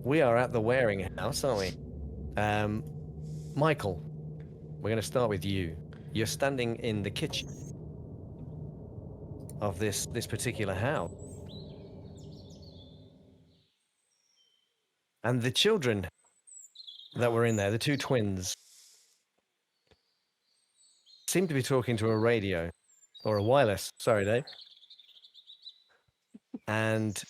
we are at the Waring house, aren't we? Michael, we're going to start with you. You're standing in the kitchen of this particular house. And the children that were in there, the two twins, seem to be talking to a radio or a wireless. Sorry, Dave. And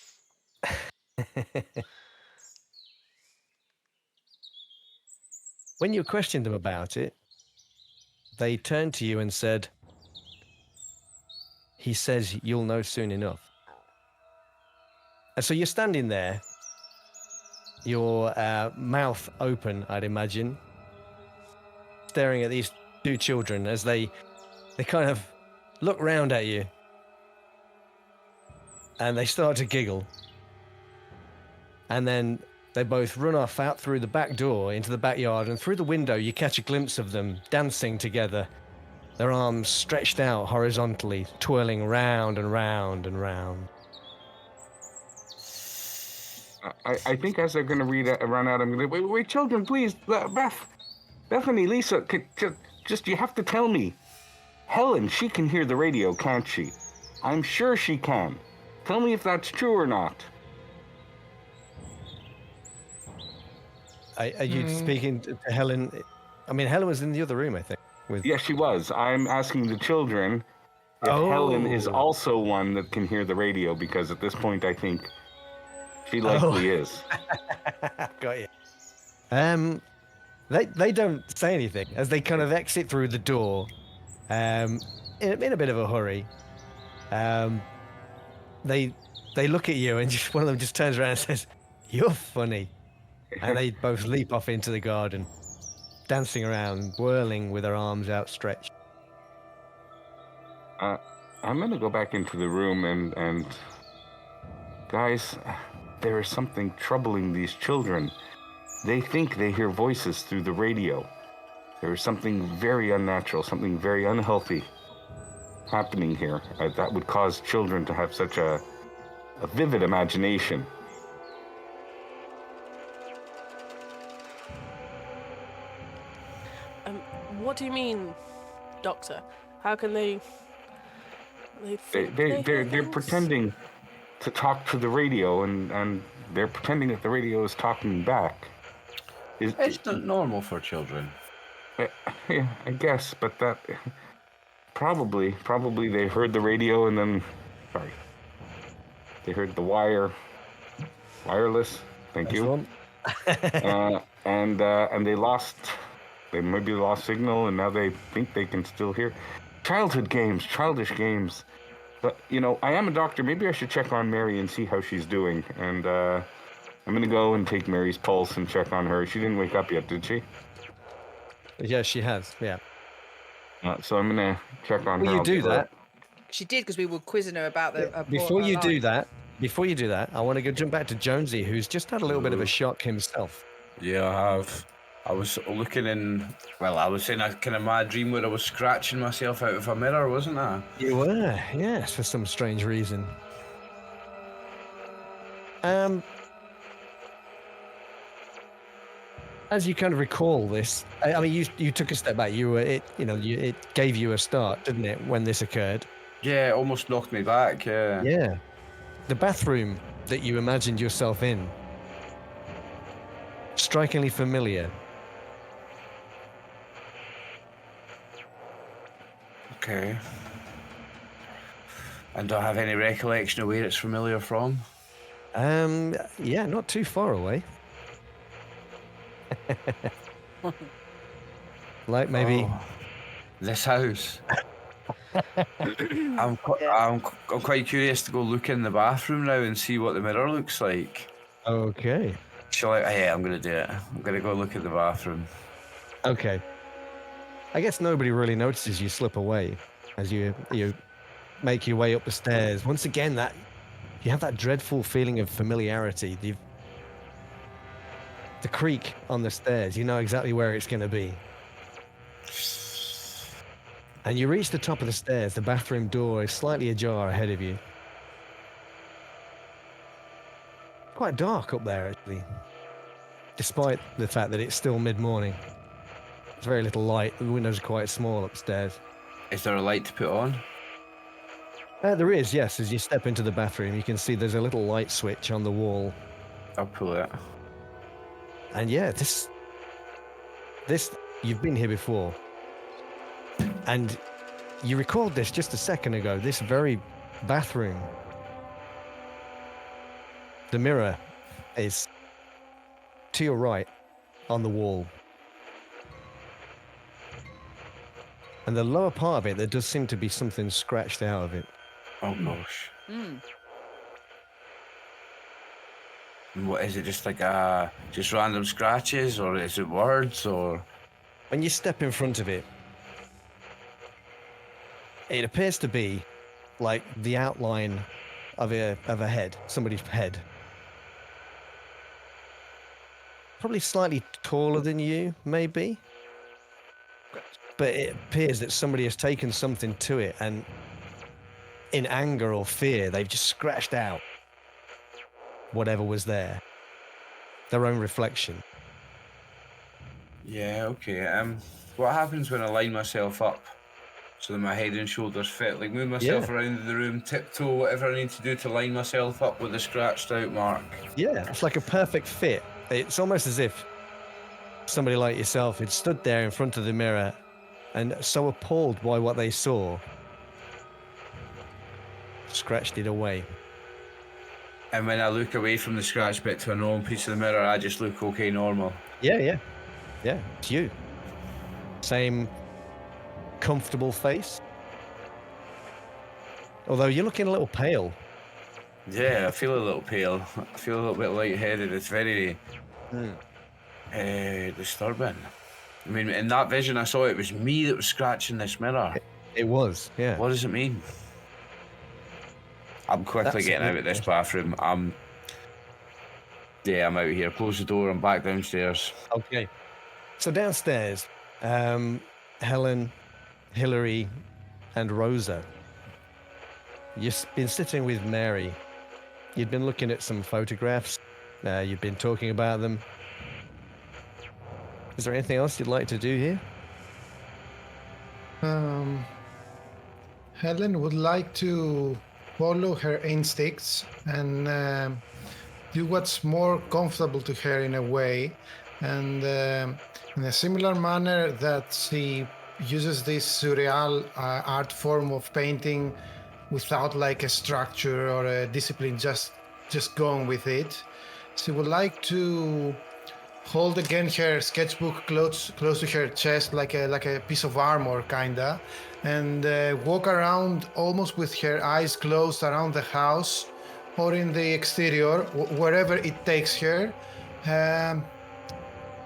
when you questioned them about it, they turned to you and said, "He says you'll know soon enough." And so you're standing there, your mouth open, I'd imagine, staring at these two children as they kind of look round at you and they start to giggle. And then they both run off out through the back door into the backyard, and through the window you catch a glimpse of them dancing together, their arms stretched out horizontally, twirling round and round and round. I think as they're going to run out, I'm going to wait, children, please, Bethany, Lisa, just you have to tell me. Helen, she can hear the radio, can't she? I'm sure she can. Tell me if that's true or not. Are you speaking to Helen? I mean, Helen was in the other room, I think. Yes, she was. I'm asking the children if Helen is also one that can hear the radio, because at this point I think she likely is. Got you. They don't say anything as they kind of exit through the door, in a bit of a hurry. They look at you, and one of them just turns around and says, "You're funny," and they both leap off into the garden, dancing around, whirling with their arms outstretched. I'm going to go back into the room and guys, there is something troubling these children. They think they hear voices through the radio. There is something very unnatural, something very unhealthy happening here that would cause children to have such a vivid imagination. What do you mean, Doctor? How can they? They're pretending to talk to the radio, and they're pretending that the radio is talking back. It's not normal for children. Yeah, I guess, but that probably they heard the radio and then, they heard the wireless. Thank you. And they maybe lost signal, and now they think they can still hear. Childish games. But, I am a doctor. Maybe I should check on Mary and see how she's doing. And I'm going to go and take Mary's pulse and check on her. She didn't wake up yet, did she? Yeah, she has, yeah. So I'm going to check on her. Will you do that? She did, because we were quizzing her about the... Before you do that, I want to jump back to Jonesy, who's just had a little bit of a shock himself. Yeah, I have. I was looking in, I was in a kind of mad dream where I was scratching myself out of a mirror, wasn't I? You were, yes, for some strange reason. As you kind of recall this, I mean, you took a step back. It gave you a start, didn't it, when this occurred? Yeah, it almost knocked me back, yeah. Yeah. The bathroom that you imagined yourself in, strikingly familiar. Okay. And do I have any recollection of where it's familiar from? Yeah, not too far away. Like maybe this house. I'm quite curious to go look in the bathroom now and see what the mirror looks like. Okay. Yeah, I'm gonna do it. I'm gonna go look at the bathroom. Okay. I guess nobody really notices you slip away as you make your way up the stairs. Once again, you have that dreadful feeling of familiarity. The creak on the stairs, you know exactly where it's going to be. And you reach the top of the stairs. The bathroom door is slightly ajar ahead of you. Quite dark up there, actually. despite the fact that it's still mid-morning. There's very little light. The windows are quite small upstairs. Is there a light to put on? There is, yes. As you step into the bathroom, you can see there's a little light switch on the wall. I'll pull it. And yeah, this, you've been here before. And you recalled this just a second ago, this very bathroom. The mirror is to your right on the wall. And the lower part of it, there does seem to be something scratched out of it. Oh gosh. Mm. And what is it? Just like just random scratches, or is it words, or? When you step in front of it, it appears to be like the outline of a head, somebody's head. Probably slightly taller than you, maybe. But it appears that somebody has taken something to it, and in anger or fear, they've just scratched out whatever was there. Their own reflection. Yeah. Okay. What happens when I line myself up so that my head and shoulders fit? Like move myself around the room, tiptoe, whatever I need to do to line myself up with the scratched out mark. Yeah, it's like a perfect fit. It's almost as if somebody like yourself had stood there in front of the mirror and so appalled by what they saw, scratched it away. And when I look away from the scratch bit to a normal piece of the mirror, I just look okay, normal. Yeah, it's you. Same comfortable face. Although you're looking a little pale. Yeah, I feel a little pale. I feel a little bit lightheaded. It's very disturbing. I mean, in that vision I saw, it was me that was scratching this mirror. It was, yeah. What does it mean? I'm quickly getting out of this bathroom. I'm out here. Close the door. I'm back downstairs. Okay. So downstairs, Helen, Hillary, and Rosa. You've been sitting with Mary. You'd been looking at some photographs. You've been talking about them. Is there anything else you'd like to do here? Helen would like to follow her instincts and do what's more comfortable to her in a way, and in a similar manner that she uses this surreal art form of painting without like a structure or a discipline, just going with it. She would like to hold again her sketchbook close to her chest, like a piece of armor, kinda, and walk around almost with her eyes closed around the house or in the exterior, wherever it takes her,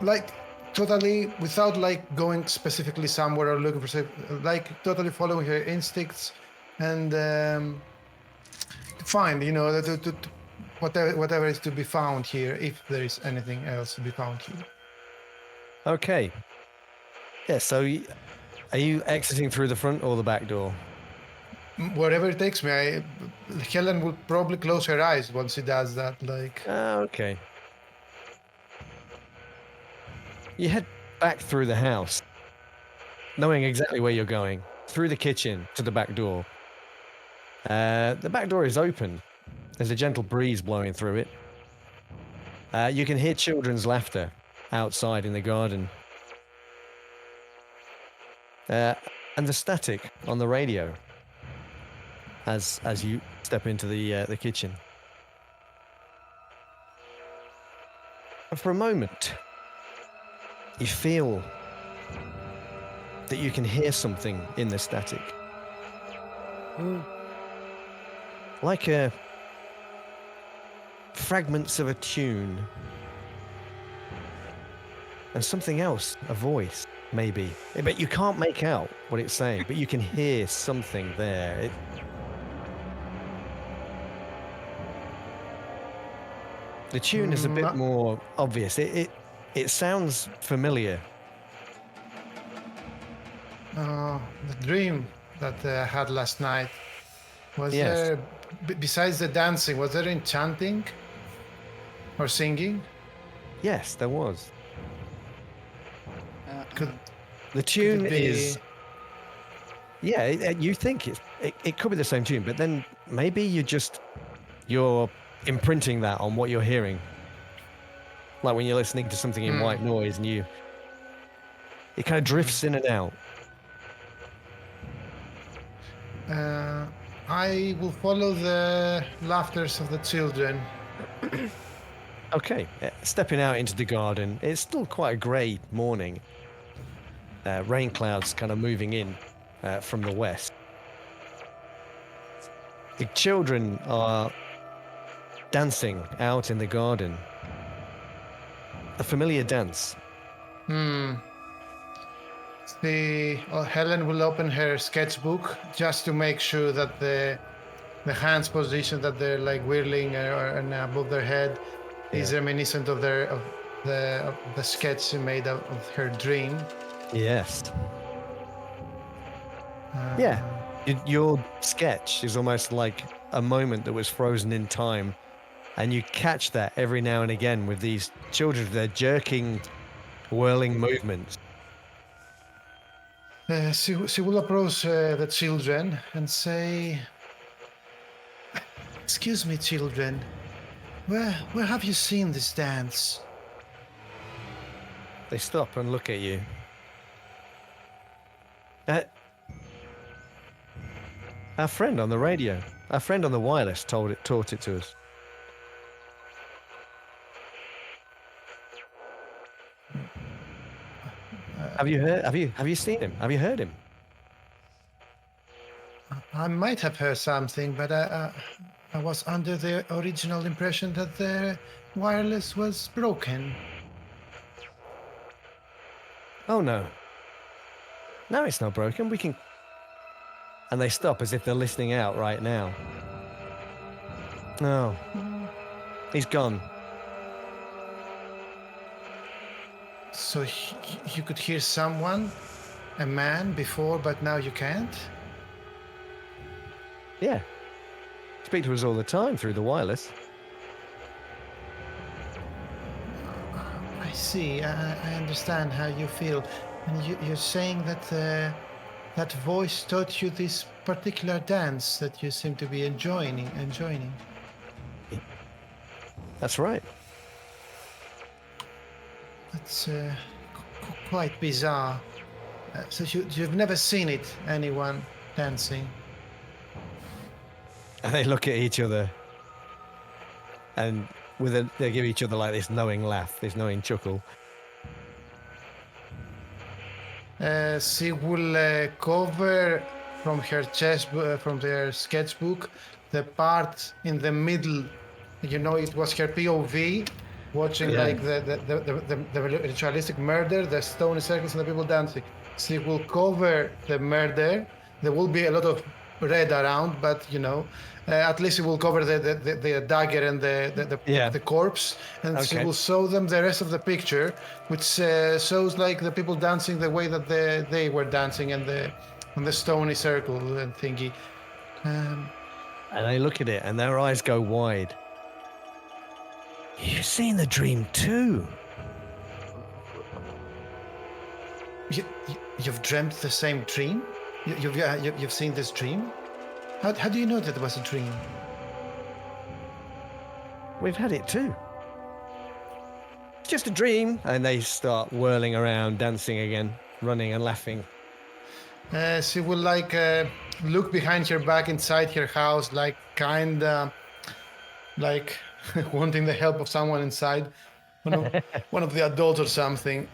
like totally without like going specifically somewhere or looking for, like totally following her instincts and find, to whatever is to be found here, if there is anything else to be found here. Okay. Yeah, so are you exiting through the front or the back door? Wherever it takes me. Helen will probably close her eyes once she does that. Okay. You head back through the house, knowing exactly where you're going, through the kitchen to the back door. The back door is open. There's a gentle breeze blowing through it. You can hear children's laughter outside in the garden. And the static on the radio as you step into the kitchen. And for a moment, you feel that you can hear something in the static. Like fragments of a tune. And something else, a voice, maybe. But you can't make out what it's saying, but you can hear something there. The tune is a bit more obvious. It sounds familiar. The dream that I had last night, was Yes. there, besides the dancing, was there enchanting or singing? Yes, there was. Could The tune it be- is. Yeah, you think it could be the same tune, but then maybe you're imprinting that on what you're hearing. Like when you're listening to something in white noise and it kind of drifts in and out. I will follow the laughters of the children. Okay, stepping out into the garden, it's still quite a grey morning. Rain clouds kind of moving in from the west. The children are dancing out in the garden. A familiar dance. Helen will open her sketchbook just to make sure that the hands position that they're like whirling and above their head is reminiscent of the sketch she made of her dream. Yes. Yeah. Your sketch is almost like a moment that was frozen in time, and you catch that every now and again with these children, their jerking, whirling movements. She will approach the children and say, "Excuse me, children, where have you seen this dance?" They stop and look at you. Our friend on the radio, our friend on the wireless taught it to us. Have you seen him? Have you heard him? I might have heard something, but I was under the original impression that the wireless was broken. Oh no. No, it's not broken. We can. And they stop as if they're listening out right now. No. He's gone. So you could hear someone, a man, before, but now you can't? Yeah. Speak to us all the time through the wireless. I see. I understand how you feel. And you're saying that that voice taught you this particular dance that you seem to be enjoying. That's right. That's quite bizarre. So you've never seen it, anyone dancing? And they look at each other. And they give each other like this knowing laugh, this knowing chuckle. She will cover from her from their sketchbook, the part in the middle. You know, it was her POV, watching like the ritualistic murder, the stone circles, and the people dancing. She will cover the murder. There will be a lot of red around, but you know, at least it will cover the dagger and the corpse, and she will show them the rest of the picture, which shows like the people dancing the way that they were dancing and the stony circle and thingy. And they look at it and their eyes go wide. You've seen the dream too. You've dreamt the same dream? You've seen this dream? How do you know that it was a dream? We've had it too. It's just a dream. And they start whirling around, dancing again, running and laughing. She will like look behind her back inside her house, like kinda like wanting the help of someone inside. One of the adults or something,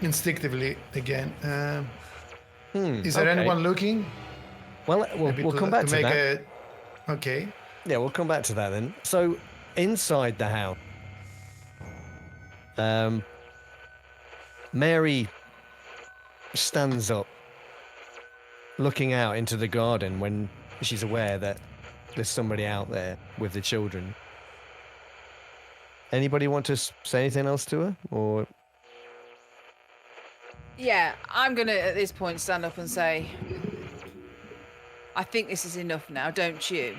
instinctively again. Is there anyone looking? Well, we'll come back to that. Okay. Yeah, we'll come back to that then. So, inside the house, Mary stands up, looking out into the garden when she's aware that there's somebody out there with the children. Anybody want to say anything else to her, or? Yeah, I'm gonna at this point stand up and say, I think this is enough now, don't you?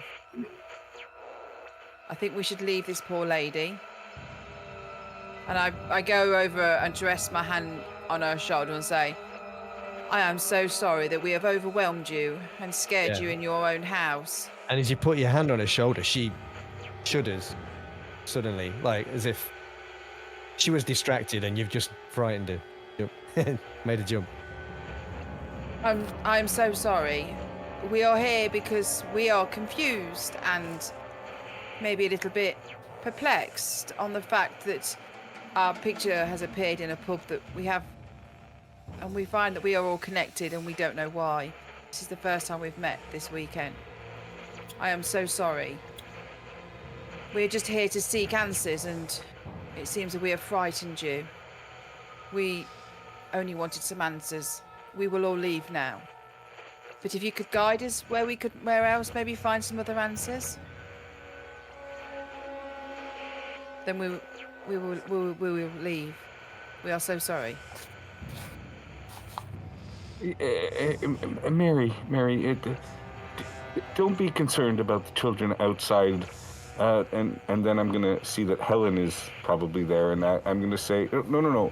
I think we should leave this poor lady. And I go over and rest my hand on her shoulder and say, I am so sorry that we have overwhelmed you and scared you in your own house. And as you put your hand on her shoulder, she shudders suddenly, like as if she was distracted and you've just frightened her. Made a jump. I'm so sorry. We are here because we are confused and maybe a little bit perplexed on the fact that our picture has appeared in a pub that we have, and we find that we are all connected and we don't know why. This is the first time we've met this weekend. I am so sorry. We're just here to seek answers, and it seems that we have frightened you. We only wanted some answers. We will all leave now. But if you could guide us where else maybe find some other answers, then we will leave. We are so sorry. Mary, don't be concerned about the children outside. And then I'm gonna see that Helen is probably there, and I'm gonna say, no.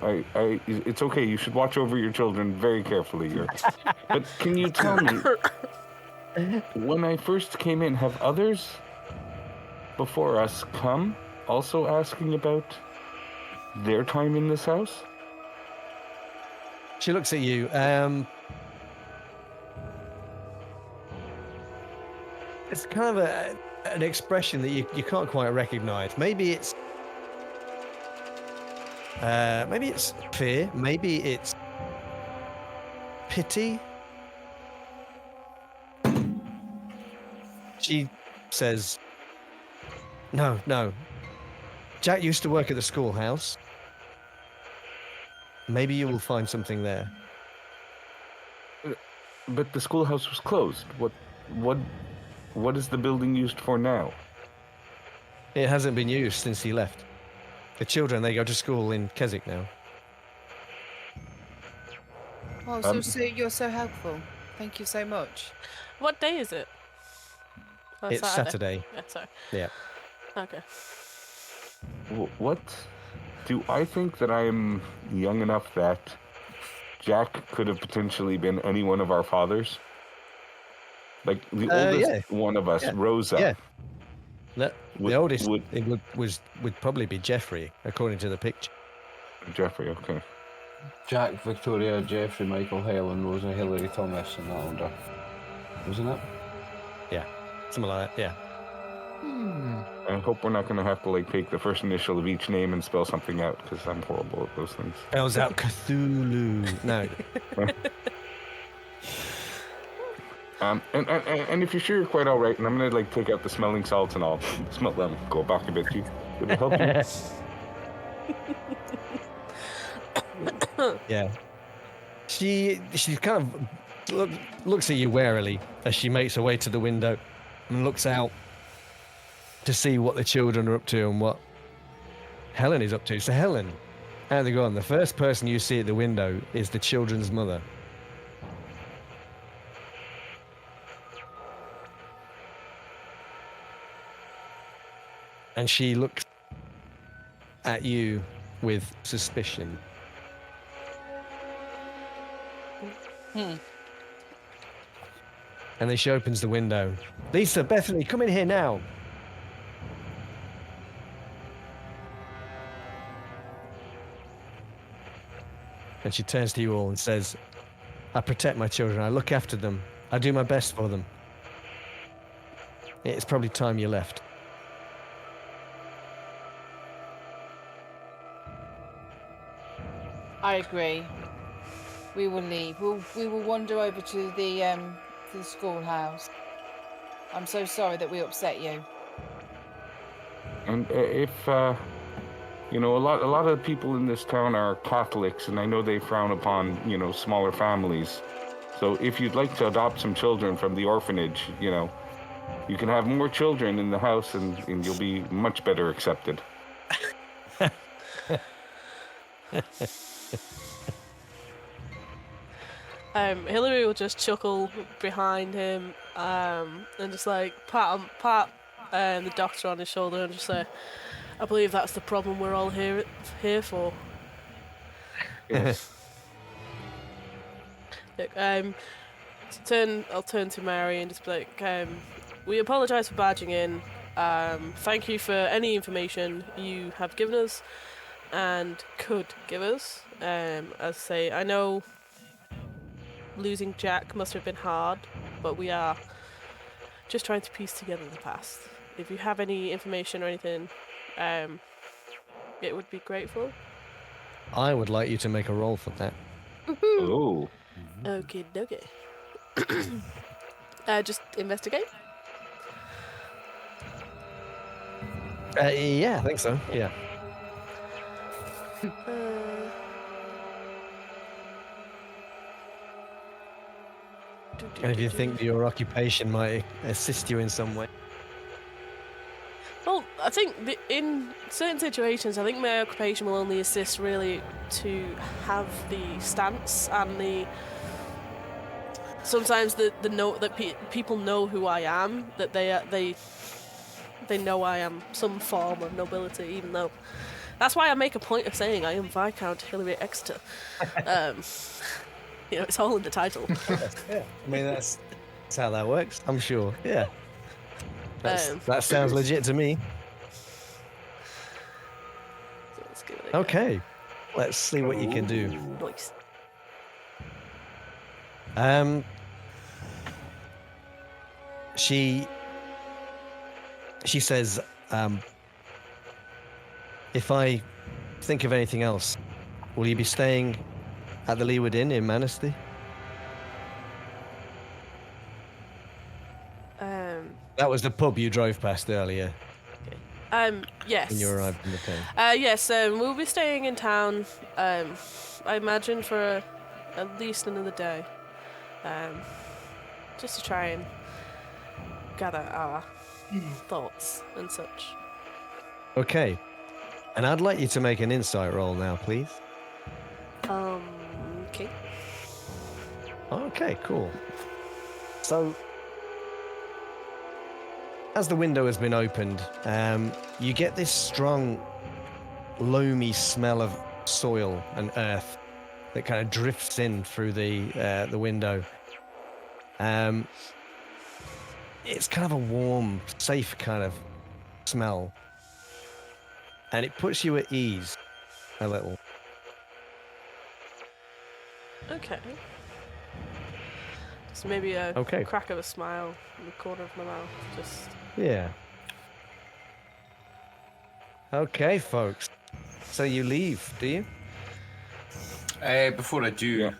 It's okay. You should watch over your children very carefully here. But can you tell me, when I first came in, have others before us come also asking about their time in this house? She looks at you. It's kind of an expression that you can't quite recognize. Maybe it's fear. Maybe it's pity. She says, No. Jack used to work at the schoolhouse. Maybe you will find something there. But the schoolhouse was closed. What is the building used for now? It hasn't been used since he left. The children, they go to school in Keswick now. Oh, so you're so helpful. Thank you so much. What day is it? Oh, It's Saturday. Yeah, sorry. Yeah. Okay. What? Do I think that I am young enough that Jack could have potentially been any one of our fathers? Like the oldest one of us, Rosa. Yeah. The oldest would would probably be Jeffrey, according to the picture. Jeffrey, okay. Jack, Victoria, Jeffrey, Michael, Helen, Rosa, Hillary, Thomas, in that order. Wasn't it? Yeah. Something like that, yeah. I hope we're not going to have to take the first initial of each name and spell something out, because I'm horrible at those things. Spells out Cthulhu. No. And if you're sure you're quite all right, and I'm going to take out the smelling salts and I'll smell them, go back a bit. Would it help you? Yeah. She kind of looks at you warily as she makes her way to the window and looks out to see what the children are up to and what Helen is up to. So Helen, out they go on. The first person you see at the window is the children's mother. And she looks at you with suspicion. And then she opens the window. Lisa, Bethany, come in here now. And she turns to you all and says, I protect my children. I look after them. I do my best for them. It's probably time you left. I agree. We will leave. We will wander over to the schoolhouse. I'm so sorry that we upset you. And if a lot of people in this town are Catholics, and I know they frown upon smaller families. So if you'd like to adopt some children from the orphanage, you can have more children in the house, and you'll be much better accepted. Hillary will just chuckle behind him and just pat the doctor on his shoulder and just say, I believe that's the problem we're all here for. Yes. Look, I'll turn to Mary and just be like, we apologise for barging in. Thank you for any information you have given us and could give us. As I say, I know losing Jack must have been hard, but we are just trying to piece together the past. If you have any information or anything, it would be grateful. I would like you to make a roll for that. Oh. Okay, dokie. Just investigate. Yeah, I think so. Yeah. And if you think your occupation might assist you in some way. Well, I think in certain situations, I think my occupation will only assist really to have the stance and the. Sometimes the note that people know who I am, that they know I am some form of nobility, even though. That's why I make a point of saying I am Viscount Hilary Exeter. It's all in the title. Yeah, I mean that's how that works. I'm sure. Yeah. That sounds legit to me. So let's give it a go. Okay. Let's see what you can do. Nice. She says, if I think of anything else, will you be staying at the Leeward Inn in Manistee? That was the pub you drove past earlier Yes. when you arrived in the town. Yes, we'll be staying in town, I imagine, for at least another day. Just to try and gather our thoughts and such. Okay. And I'd like you to make an insight roll now, please. Okay. Okay, cool. So, as the window has been opened, you get this strong, loamy smell of soil and earth that kind of drifts in through the window. It's kind of a warm, safe kind of smell, and it puts you at ease a little. Okay. Just maybe a Okay. crack of a smile in the corner of my mouth. Just. Yeah. Okay, folks. So you leave, do you? Before I do, Yeah.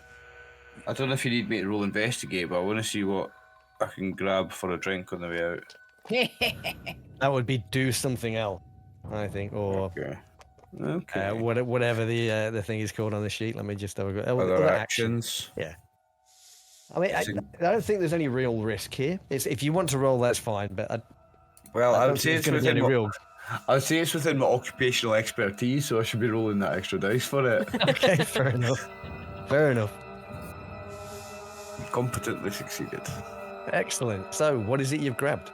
I don't know if you need me to roll investigate, but I want to see what I can grab for a drink on the way out. That would be do something else, I think, or Okay. whatever the thing is called on the sheet. Let me just have a go. Other actions. Yeah. I mean, I don't think there's any real risk here. If you want to roll, that's fine. But I I don't would say think it's there's going to be within any my, real. I would say it's within my occupational expertise, so I should be rolling that extra dice for it. Okay, fair enough. Fair enough. Competently succeeded. Excellent. So, what is it you've grabbed?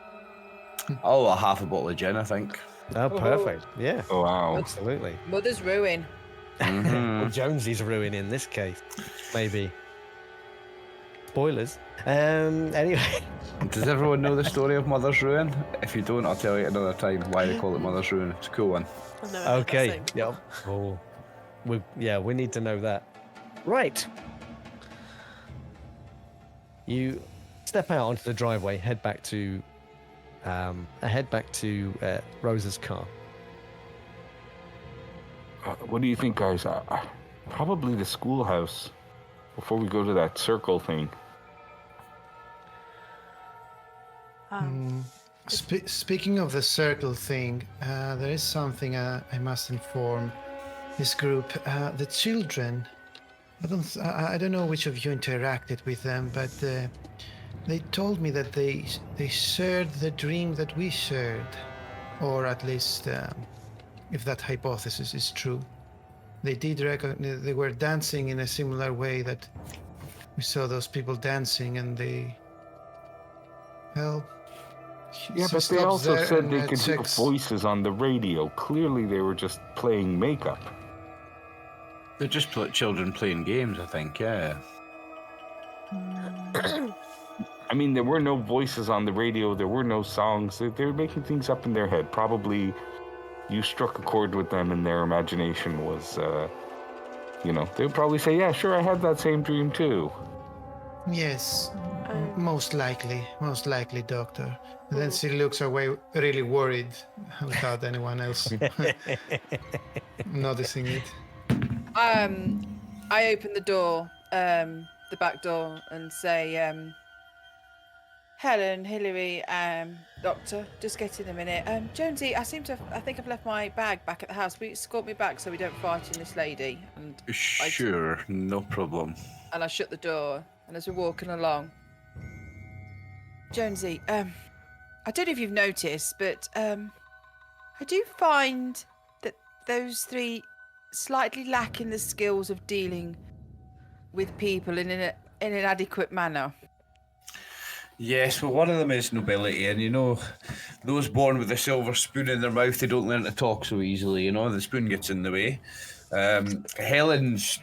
Oh, a half a bottle of gin, I think. Oh, perfect. Yeah, Oh, wow. absolutely. Mother's ruin. Well, Jonesy's ruin in this case, maybe. Spoilers. Anyway. Does everyone know the story of Mother's Ruin? If you don't, I'll tell you another time why they call it Mother's Ruin. It's a cool one. I've never heard that Okay. saying Yep. before. Cool. We need to know that. Right. You step out onto the driveway, head back to Rosa's car. What do you think, guys? Probably the schoolhouse before we go to that circle thing. Speaking of the circle thing, there is something I must inform this group. The children, I don't know which of you interacted with them, but they told me that they shared the dream that we shared, or at least if that hypothesis is true. They did they were dancing in a similar way that we saw those people dancing, and they, well, Yeah, She but they stops also there said and, they could hear checks. voices on the radio. Clearly, they were just playing makeup. They're just children playing games, I think, yeah. I mean, there were no voices on the radio. There were no songs. They were making things up in their head. Probably you struck a chord with them and their imagination was, they would probably say, yeah, sure, I had that same dream too. Yes, Um, most likely, Doctor. And then she looks away, really worried, without anyone else noticing it. I open the door, the back door, and say, Helen, Hillary, Doctor, just get in a minute. Jonesy, I think I've left my bag back at the house. Will you escort me back so we don't frighten this lady? And Sure, no problem. I shut the door, and as we're walking along, Jonesy, I don't know if you've noticed, but I do find that those three slightly lack in the skills of dealing with people in an adequate manner. Yes, well, one of them is nobility, and those born with a silver spoon in their mouth, they don't learn to talk so easily. The spoon gets in the way. Helen's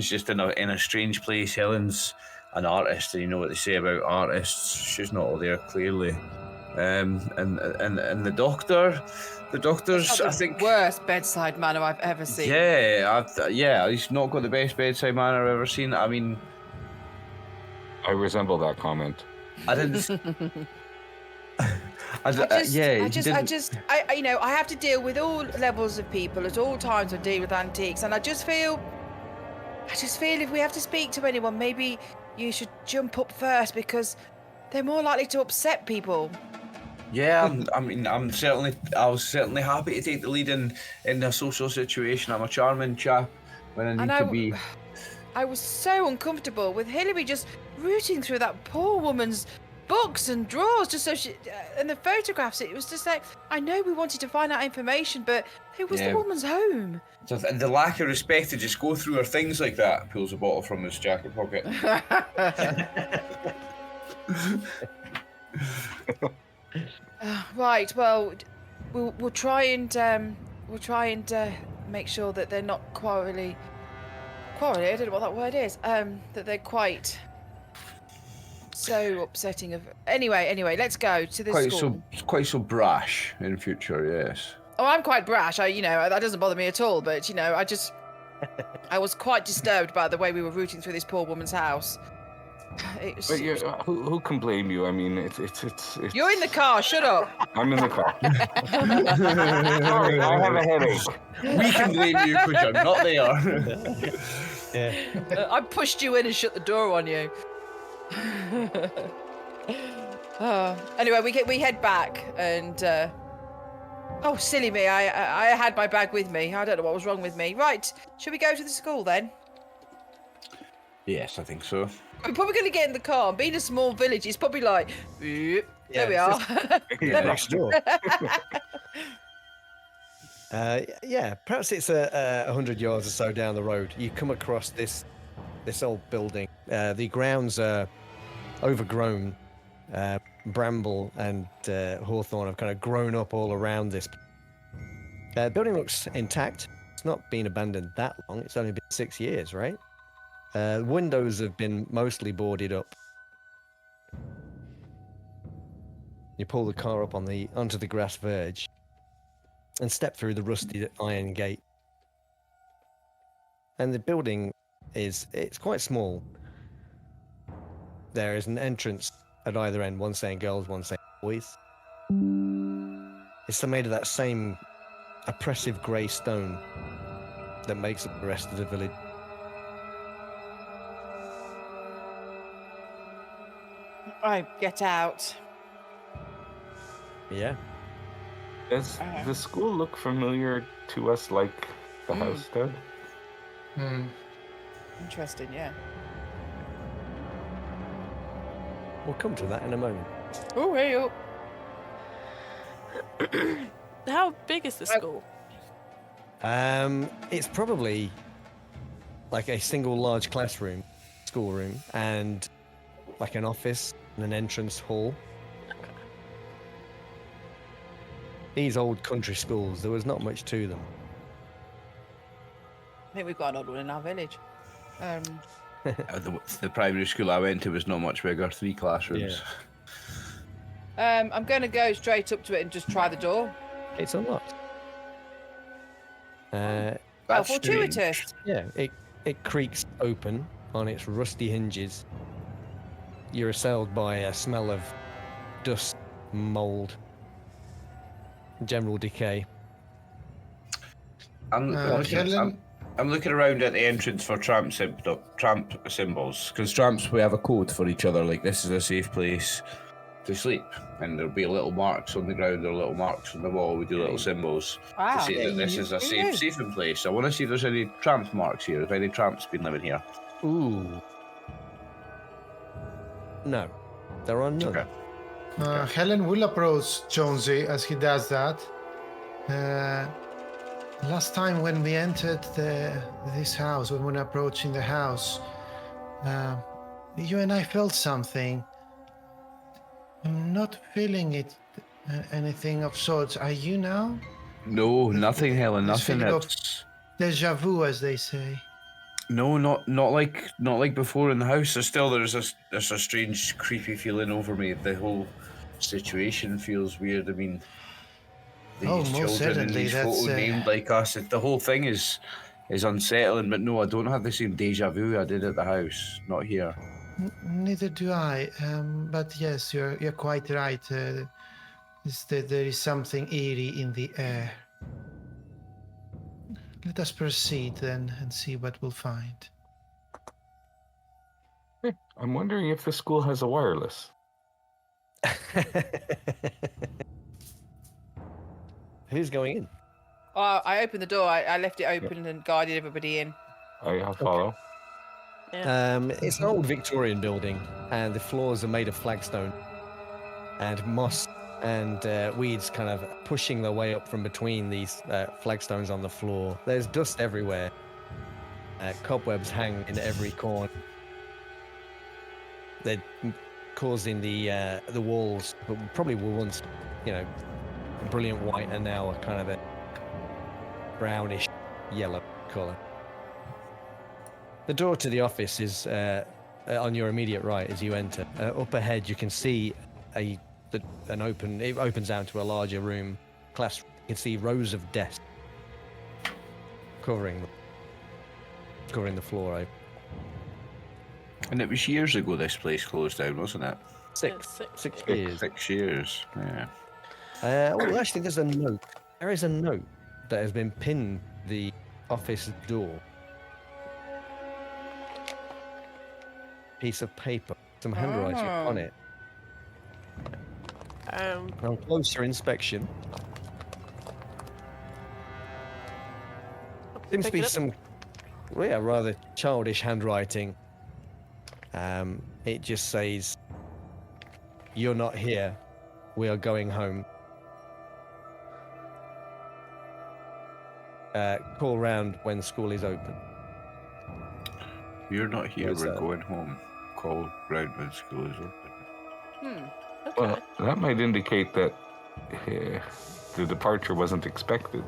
just in a strange place. Helen's an artist, and you know what they say about artists. She's not all there clearly. And the doctor's, I think, worst bedside manner I've ever seen. Yeah, he's not got the best bedside manner I've ever seen. I mean, I resemble that comment. I didn't. I have to deal with all levels of people at all times. I deal with antiques, and I just feel if we have to speak to anyone, maybe you should jump up first because they're more likely to upset people. Yeah, I was certainly happy to take the lead in a social situation. I'm a charming chap when I need to be. I was so uncomfortable with Hillary just rooting through that poor woman's books and drawers just so she and the photographs. It was just like, I know we wanted to find out information, but it was the woman's home. So the lack of respect to just go through her things like that. Pulls a bottle from his jacket pocket. Right. Well, we'll try and make sure that they're not quarrelly. I don't know what that word is. That they're quite so upsetting. Anyway, let's go to the school. Quite so brash in future. Yes. Oh, I'm quite brash. That doesn't bother me at all. But I was quite disturbed by the way we were rooting through this poor woman's house. But who can blame you? I mean, it's. You're in the car. Shut up. I'm in the car. Sorry, I have a headache. We can blame you because you're not there. Yeah. I pushed you in and shut the door on you. Anyway, we head back and. Oh, silly me! I had my bag with me. I don't know what was wrong with me. Right, should we go to the school then? Yes, I think so. We're probably going to get in the car. Being a small village, it's probably like, there we are. Next door. Perhaps it's 100 yards or so down the road. You come across this old building. The grounds are overgrown. Bramble and hawthorn have kind of grown up all around this. The building looks intact. It's not been abandoned that long. It's only been 6 years, right? Windows have been mostly boarded up. You pull the car up onto the grass verge and step through the rusty iron gate. And the building it's quite small. There is an entrance at either end, one saying girls, one saying boys. It's made of that same oppressive grey stone that makes up the rest of the village. I get out. Yeah. Does the school look familiar to us like the house did? Interesting, yeah. We'll come to that in a moment. Oh, hey, oh. How big is the school? It's probably like a single large schoolroom, and like an office and an entrance hall. these old country schools, there was not much to them. I think we've got another one in our village. The primary school I went to was not much bigger, 3 classrooms. I'm going to go straight up to it and just try the door. It's unlocked. How That's fortuitous. strange. Yeah, it creaks open on its rusty hinges. You're assailed by a smell of dust, mold, general decay. I'm looking around at the entrance for tramp symbols, because tramps, we have a code for each other, like this is a safe place to sleep, and there'll be little marks on the ground or little marks on the wall. We do little symbols Wow. to say that this is a safe place. I want to see if there's any tramp marks here, if any tramps been living here. Ooh. No, there are none. Okay. Helen will approach Jonesy as he does that. Last time when we entered this house, when we were approaching the house, you and I felt something. I'm not feeling it, anything of sorts. Are you now? No, nothing, Helen. This Nothing. feeling of That's deja vu, as they say. no, not like before in the house. There's a strange, creepy feeling over me. The whole situation feels weird. I mean, these Oh, most children in certainly, these that's, photos named like us. The whole thing is unsettling. But no, I don't have the same deja vu I did at the house. Not here. Neither do I. But yes, you're quite right. There is something eerie in the air. Let us proceed then and see what we'll find. I'm wondering if the school has a wireless. Who's going in? I opened the door. I left it open and guided everybody in. I'll follow. Yeah. It's an old Victorian building, and the floors are made of flagstone, and moss and weeds kind of pushing their way up from between these flagstones on the floor. There's dust everywhere. Cobwebs hang in every corner. They're causing the walls, but probably were once, brilliant white, and now are kind of a brownish yellow color. The door to the office is on your immediate right as you enter. Up ahead, you can see it opens out to a larger room. You can see rows of desks covering the floor. And it was years ago this place closed down, wasn't it? Six Six years. 6 years. Yeah. Actually, there's a note. There is a note that has been pinned to the office door. Piece of paper, some handwriting on it. On closer inspection, seems to be some rather childish handwriting. It just says, "You're not here. We are going home. Call round when school is open." You're not here, Where's we're that? going home. Call round when school is open. Okay. Well, that might indicate that the departure wasn't expected.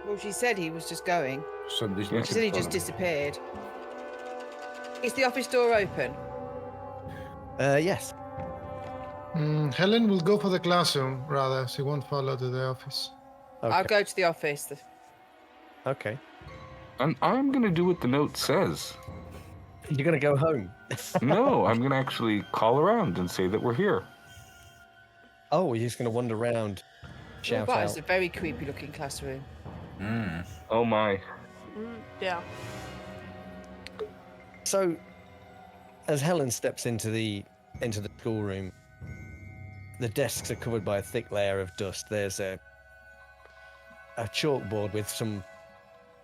Well, she said he was just going. Somebody's Yeah. She said he looking just for him. disappeared. Is the office door open? Yes. Helen will go for the classroom, rather. She won't follow to the office. Okay. I'll go to the office. Okay. And I'm going to do what the note says. You're gonna go home. No, I'm going to actually call around and say that we're here. Oh, you're just gonna wander around, shout That out. is a very creepy looking classroom. Oh my. Yeah. So, as Helen steps into the schoolroom, the desks are covered by a thick layer of dust. There's a chalkboard with some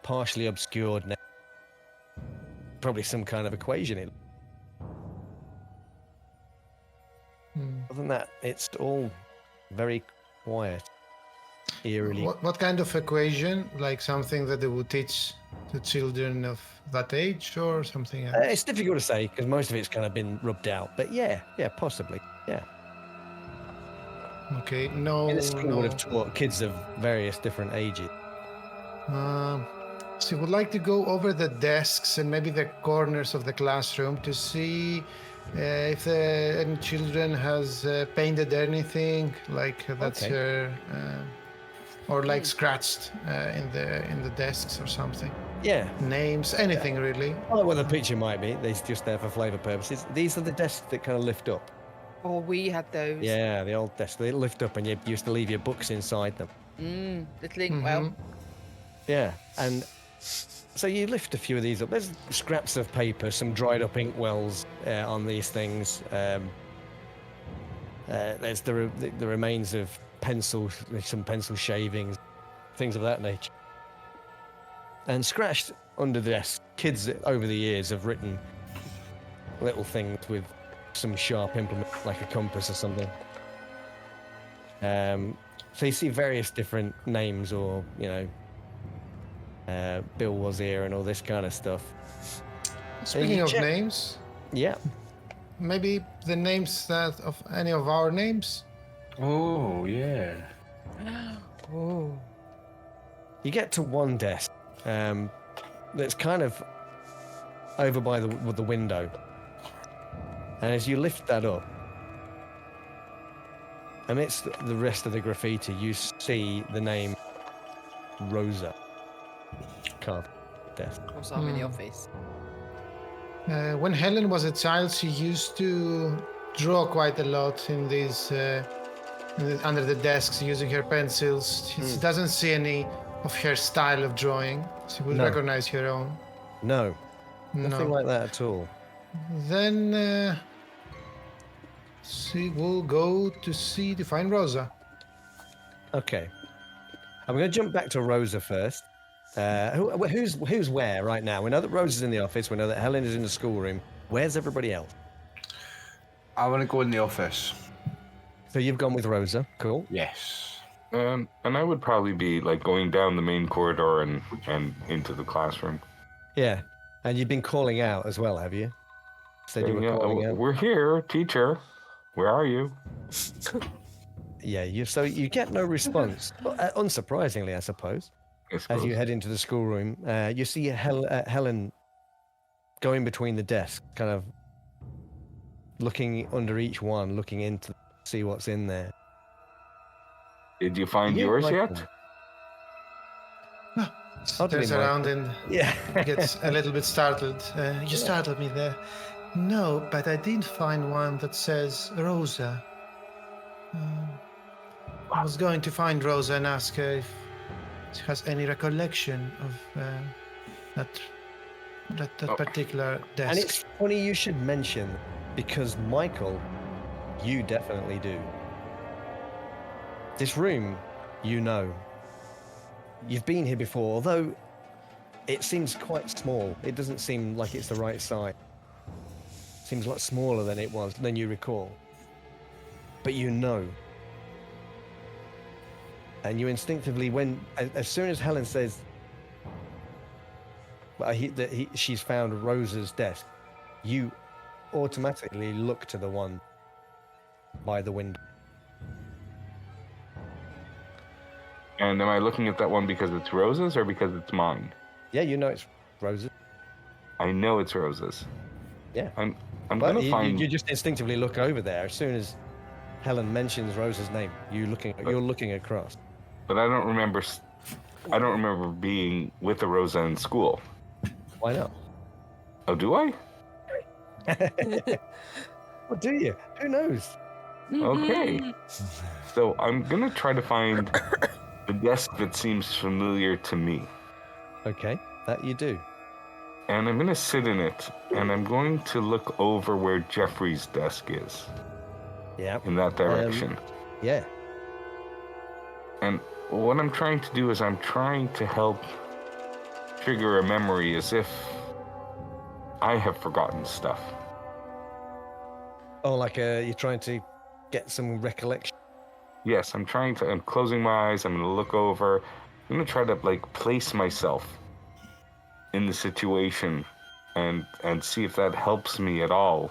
partially obscured, probably some kind of equation in. Other than that, it's all very quiet, eerily. What kind of equation? Like something that they would teach to children of that age, or something else? It's difficult to say because most of it's kind of been rubbed out. But yeah, possibly, yeah. Okay, no, In the school would have no. taught kids of various different ages. So would like to go over the desks and maybe the corners of the classroom to see if any children has painted anything like that's Okay. or like scratched in the desks or something. Yeah. Names, anything really. I don't know what the picture might be. They're just there for flavour purposes. These are the desks that kind of lift up. Or we had those. Yeah, the old desks. They lift up and you used to leave your books inside them. Little inkwell. Yeah, and so you lift a few of these up. There's scraps of paper, some dried up inkwells on these things. There's the remains of pencils, some pencil shavings, things of that nature. And scratched under the desk, kids over the years have written little things with some sharp implement, like a compass or something. So you see various different names, or Bill was here and all this kind of stuff. Speaking of check- names, Yeah. maybe the names that of any of our names. Oh, yeah. Oh. You get to one desk that's kind of over by the window, and as you lift that up, amidst the rest of the graffiti, you see the name Rosa carved on the desk. Of course, I'm in the office. When Helen was a child, she used to draw quite a lot in these under the desks using her pencils. She doesn't see any of her style of drawing. She will No. recognize her own. No, nothing No. like that at all. Then she will go to find Rosa. Okay, I'm going to jump back to Rosa first. Who's where right now? We know that Rosa's in the office. We know that Helen is in the schoolroom. Where's everybody else? I want to go in the office. So you've gone with Rosa. Cool. Yes. And I would probably be like going down the main corridor and into the classroom. Yeah, and you've been calling out as well, have you? Said you were calling out. We're here, teacher. Where are you? Yeah, so you get no response. Unsurprisingly, I suppose. I As suppose. you head into the schoolroom, you see Helen going between the desks, kind of looking under each one, looking into see what's in there. Did you find Yeah, yours like yet? Oddly, Turns around and Yeah. gets a little bit startled. You startled me there. No, but I did find one that says Rosa. I was going to find Rosa and ask her if she has any recollection of that particular desk. And it's funny you should mention, because Michael, you definitely do. This room, you know. You've been here before, although it seems quite small. It doesn't seem like it's the right size. It seems a lot smaller than you recall. But you know. And you instinctively, as soon as Helen says she's found Rosa's desk, you automatically look to the one by the window. And am I looking at that one because it's Rosa's or because it's mine? Yeah, you know it's Rosa's. I know it's Rosa's. Yeah. I'm But gonna find. you just instinctively look over there as soon as Helen mentions Rosa's name. You're looking across. But I don't remember. I don't remember being with a Rosa in school. Why not? Oh, do I? What do you? Who knows? Okay. So I'm gonna try to find the desk that seems familiar to me, Okay, that you do. and I'm gonna sit in it, and I'm going to look over where Jeffrey's desk is, Yeah. in that direction. Yeah. And what I'm trying to do is I'm trying to help trigger a memory as if I have forgotten stuff. Oh, like you're trying to get some recollection. Yes, I'm closing my eyes, I'm gonna look over, I'm gonna try to place myself in the situation and see if that helps me at all.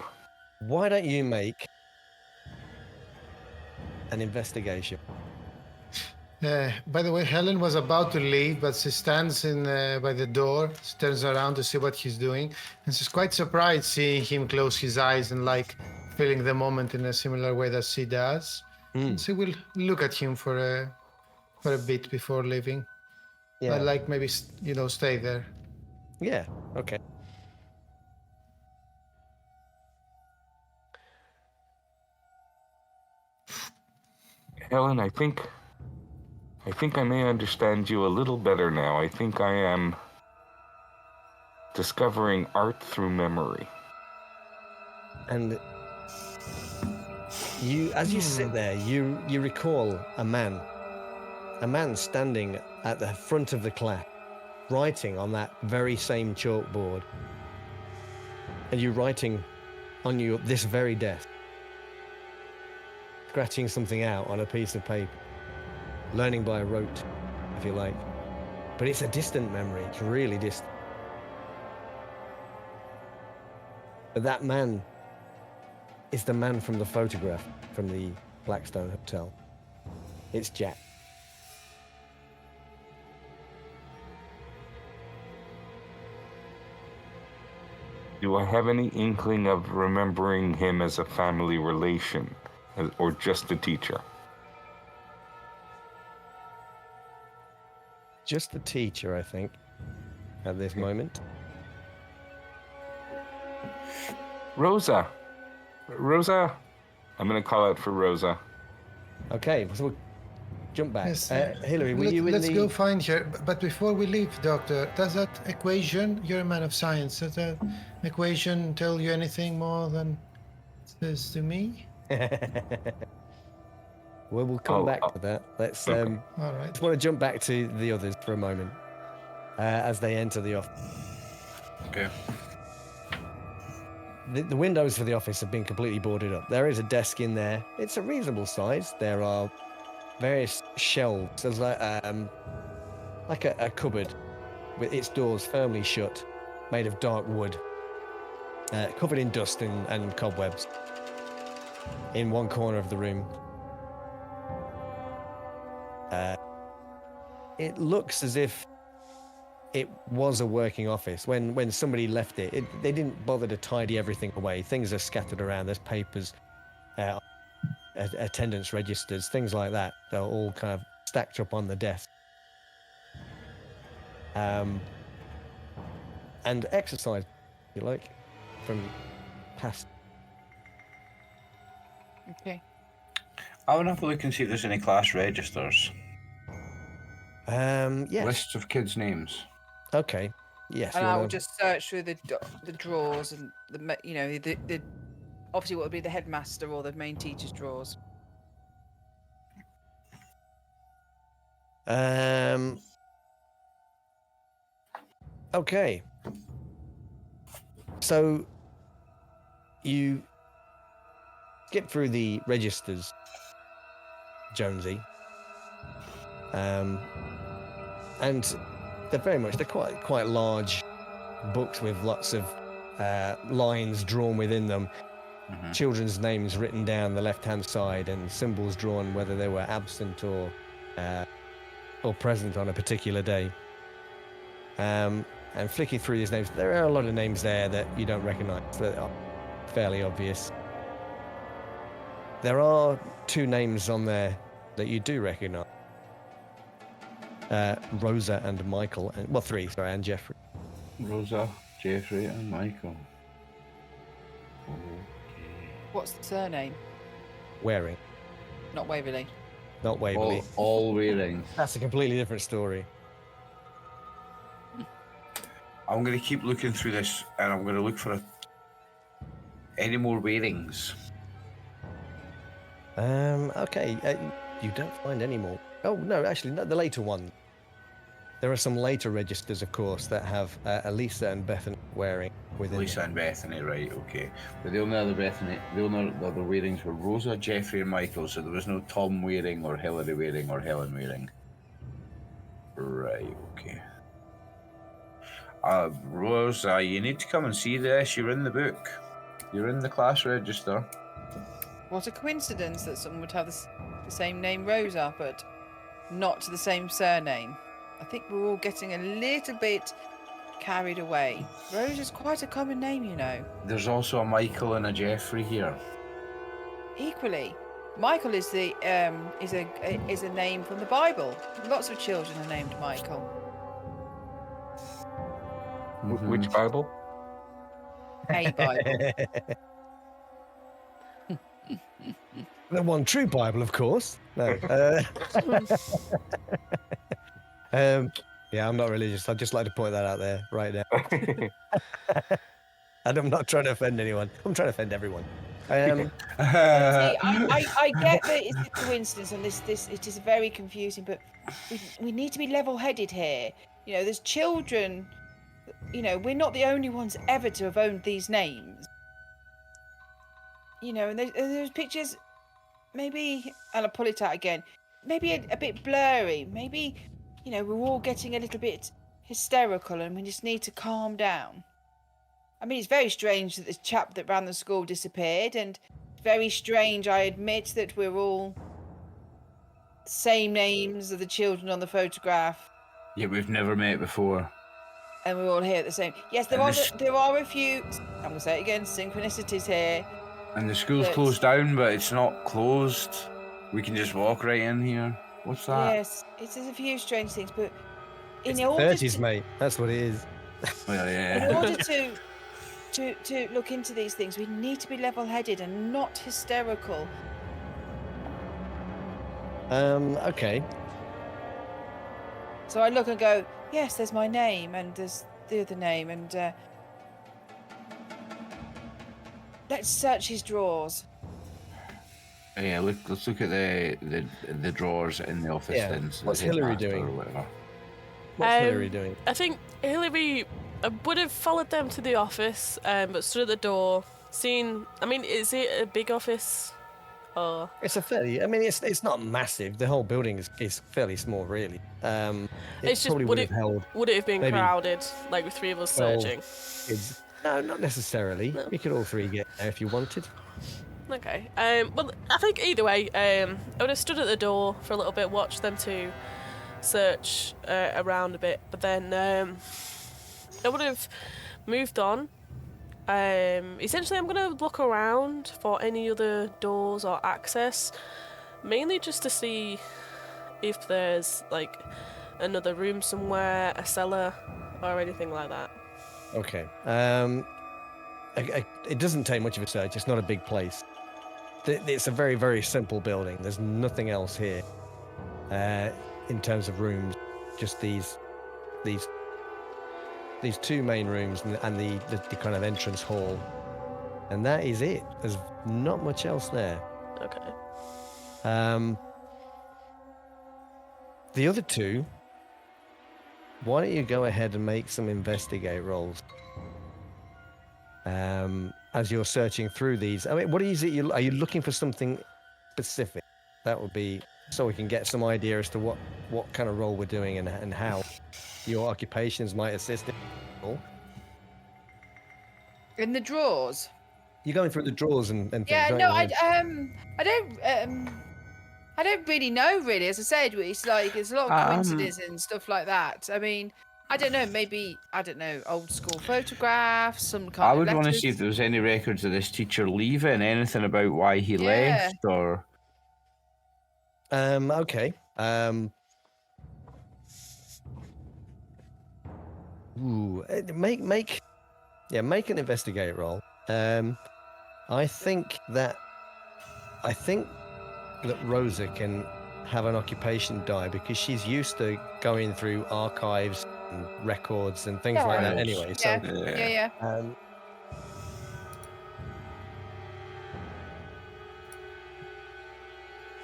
Why don't you make an investigation. By the way, Helen was about to leave, but she stands by the door, turns around to see what he's doing, and she's quite surprised seeing him close his eyes and like feeling the moment in a similar way that she does. And she will look at him for a bit before leaving. Yeah. Like maybe stay there. Yeah. Okay. Helen, I think I may understand you a little better now. I think I am discovering art through memory. And as you sit there, you recall a man standing at the front of the class, writing on that very same chalkboard, and you writing on this very desk, scratching something out on a piece of paper, learning by rote, if you like. But it's a distant memory. It's really distant. But that man is the man from the photograph from the Blackstone Hotel. It's Jack. Do I have any inkling of remembering him as a family relation, or just a teacher? Just the teacher, I think, at this moment. Rosa! Rosa! I'm going to call out for Rosa. Okay, so we'll jump back. Yes, Hillary, were you in let's the... go find her. But before we leave, Doctor, does that equation, you're a man of science, does that equation tell you anything more than it says to me? Well, we'll come back to that. Let's All right. just want to jump back to the others for a moment as they enter the office. Okay. The windows for the office have been completely boarded up. There is a desk in there. It's a reasonable size. There are various shelves. There's like a cupboard with its doors firmly shut, made of dark wood, covered in dust and cobwebs. In one corner of the room, it looks as if it was a working office. When somebody left it, they didn't bother to tidy everything away. Things are scattered around. There's papers, attendance registers, things like that. They're all kind of stacked up on the desk. And exercise, if you like, from past. Okay. I want to have a look and see if there's any class registers. Yes. Lists of kids' names. Okay. Yes. And you I wanna- will just search through the drawers and the obviously what would be the headmaster or the main teacher's drawers. Okay. So you skip through the registers, Jonesy, and they're quite large books with lots of lines drawn within them. Mm-hmm. Children's names written down the left-hand side and symbols drawn whether they were absent or present on a particular day. And flicking through these names, there are a lot of names there that you don't recognise, that are fairly obvious. There are two names on there that you do recognise. Rosa and Michael, three, and Jeffrey. Rosa, Jeffrey, and Michael. What's the surname? Waring, Not Waverley. not Waverley. All wearing. That's a completely different story. I'm going to keep looking through this, and I'm going to look for any more wearings. Okay, you don't find any more. Oh, no, actually, no, the later one. There are some later registers, of course, that have Elisa and Bethany Waring within Lisa them. and Bethany, right, okay. But the only other wearings were Rosa, Jeffrey, and Michael, so there was no Tom Waring or Hilary Waring or Helen Waring. Right, okay. Rosa, you need to come and see this. You're in the book. You're in the class register. What a coincidence that someone would have this the same name Rosa, but not the same surname. I think we're all getting a little bit carried away. Rosa's quite a common name, you know. There's also a Michael and a Jeffrey here. Equally, Michael is a name from the Bible. Lots of children are named Michael. Which Bible? A Bible. The one true Bible, of course. No. Yeah, I'm not religious. I'd just like to point that out there right now. And I'm not trying to offend anyone. I'm trying to offend everyone. See, I get that it's a coincidence, and this it is very confusing. But we need to be level-headed here. You know, there's children. You know, we're not the only ones ever to have owned these names. You know, and there's pictures. Maybe, and I'll pull it out again. Maybe a bit blurry. Maybe, you know, we're all getting a little bit hysterical, and we just need to calm down. I mean, it's very strange that the chap that ran the school disappeared, and very strange, I admit, that we're all the same names of the children on the photograph, Yeah, we've never met before. and we're all here at the same. Yes, there are a few. I'm gonna say it again. Synchronicities here. And the school's closed down, but it's not closed. We can just walk right in here. What's that? Yes, there's a few strange things, but It's in order 30s, mate. That's what it is. Well, yeah. in order to look into these things, we need to be level-headed and not hysterical. Okay. So I look and go, yes, there's my name, and there's the other name, and let's search his drawers. Yeah, let's look at the drawers in the office Yeah. then. So What's the Hillary headmaster doing? Or whatever. What's Hillary doing? I think Hillary would have followed them to the office, but stood at the door, seen. I mean, is it a big office? Or It's a fairly. I mean, it's not massive. The whole building is fairly small, really. It it's just probably would would have held. would it have been maybe crowded, like with three of us 12 searching? kids. No, not necessarily. No. You could all three get there if you wanted. Okay. Well, I think either way, I would have stood at the door for a little bit, watched them two search around a bit, but then I would have moved on. Essentially, I'm gonna look around for any other doors or access, mainly just to see if there's like another room somewhere, a cellar, or anything like that. Okay. It doesn't take much of a search. It's not a big place. It's a very, very simple building. There's nothing else here in terms of rooms. Just these two main rooms and the kind of entrance hall, and that is it. There's not much else there. Okay. The other two. Why don't you go ahead and make some investigate rolls? As you're searching through these, I mean, what is it? Are you looking for something specific? That would be so we can get some idea as to what kind of role we're doing and how your occupations might assist it. In the drawers. You're going through the drawers and things. Yeah, aren't no, you? I don't really know. Really, as I said, it's like there's a lot of coincidences and stuff like that. I mean, I don't know. Maybe old school photographs, some kind. I of would want to letters. see if there was any records of this teacher leaving, anything about why he Yeah. left, or Okay. Make an investigate roll. I think that Rosa can have an occupation die because she's used to going through archives and records and things like that anyway. Yeah. So Yeah.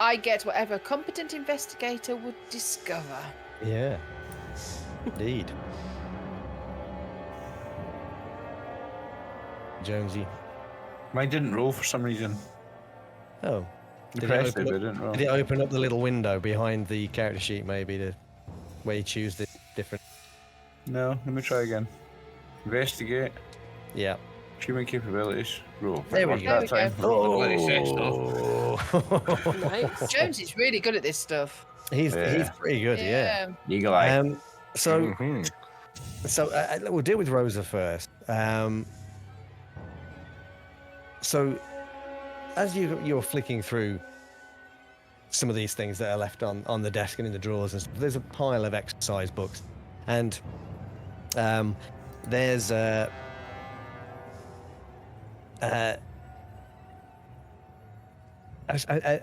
I get whatever a competent investigator would discover. yeah. Indeed. Jonesy. mine didn't roll for some reason. Oh. Did it, Impressive, open it up, didn't roll. did it open up the little window behind the character sheet maybe to where you choose the different No, let me try again. Investigate. Yeah. Human capabilities. Roll. There we Work go. that There we time. go. What it says, though. Oh. Nice. Jones is really good at this stuff. he's Yeah. pretty good, yeah. Eagle eye. So Mhm. we'll deal with Rosa first. So as you're flicking through some of these things that are left on the desk and in the drawers and stuff, there's a pile of exercise books, and there's a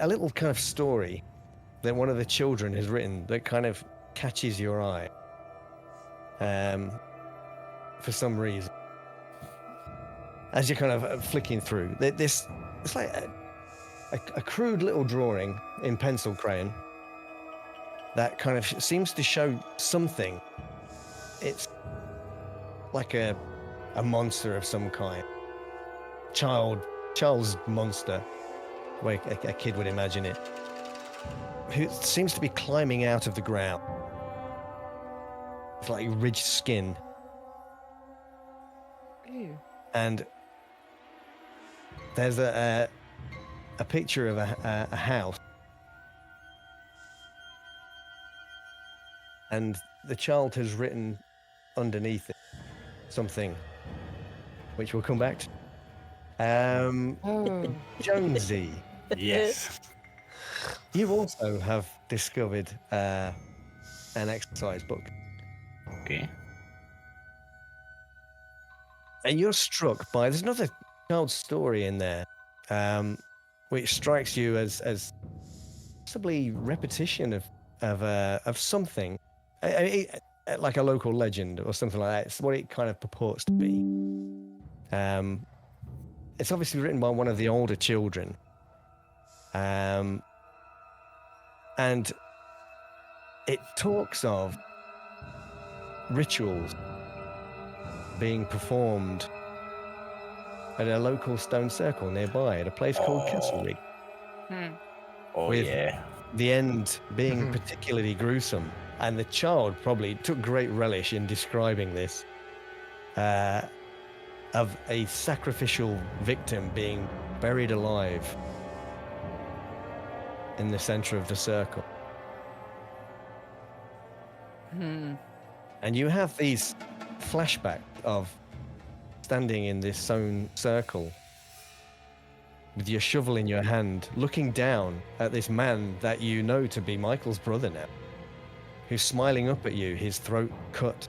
little kind of story that one of the children has written that kind of catches your eye for some reason. As you're kind of flicking through, it's like a crude little drawing in pencil crayon that kind of seems to show something. It's like a monster of some kind. Child's monster, the way a kid would imagine it, who seems to be climbing out of the ground. It's like ridged skin. Ew. And there's a picture of a house, and the child has written underneath it something, which we'll come back to. Oh. Jonesy, Yes. you also have discovered an exercise book, Okay. and you're struck by there's another child's story in there, which strikes you as possibly repetition of something, like a local legend or something like that. It's what it kind of purports to be. It's obviously written by one of the older children, and it talks of rituals being performed at a local stone circle nearby at a place called Castlereagh, Oh, with yeah. the end being particularly gruesome. And the child probably took great relish in describing this, of a sacrificial victim being buried alive in the center of the circle. And you have these flashbacks of standing in this stone circle with your shovel in your hand, looking down at this man that you know to be Michael's brother now, who's smiling up at you, his throat cut,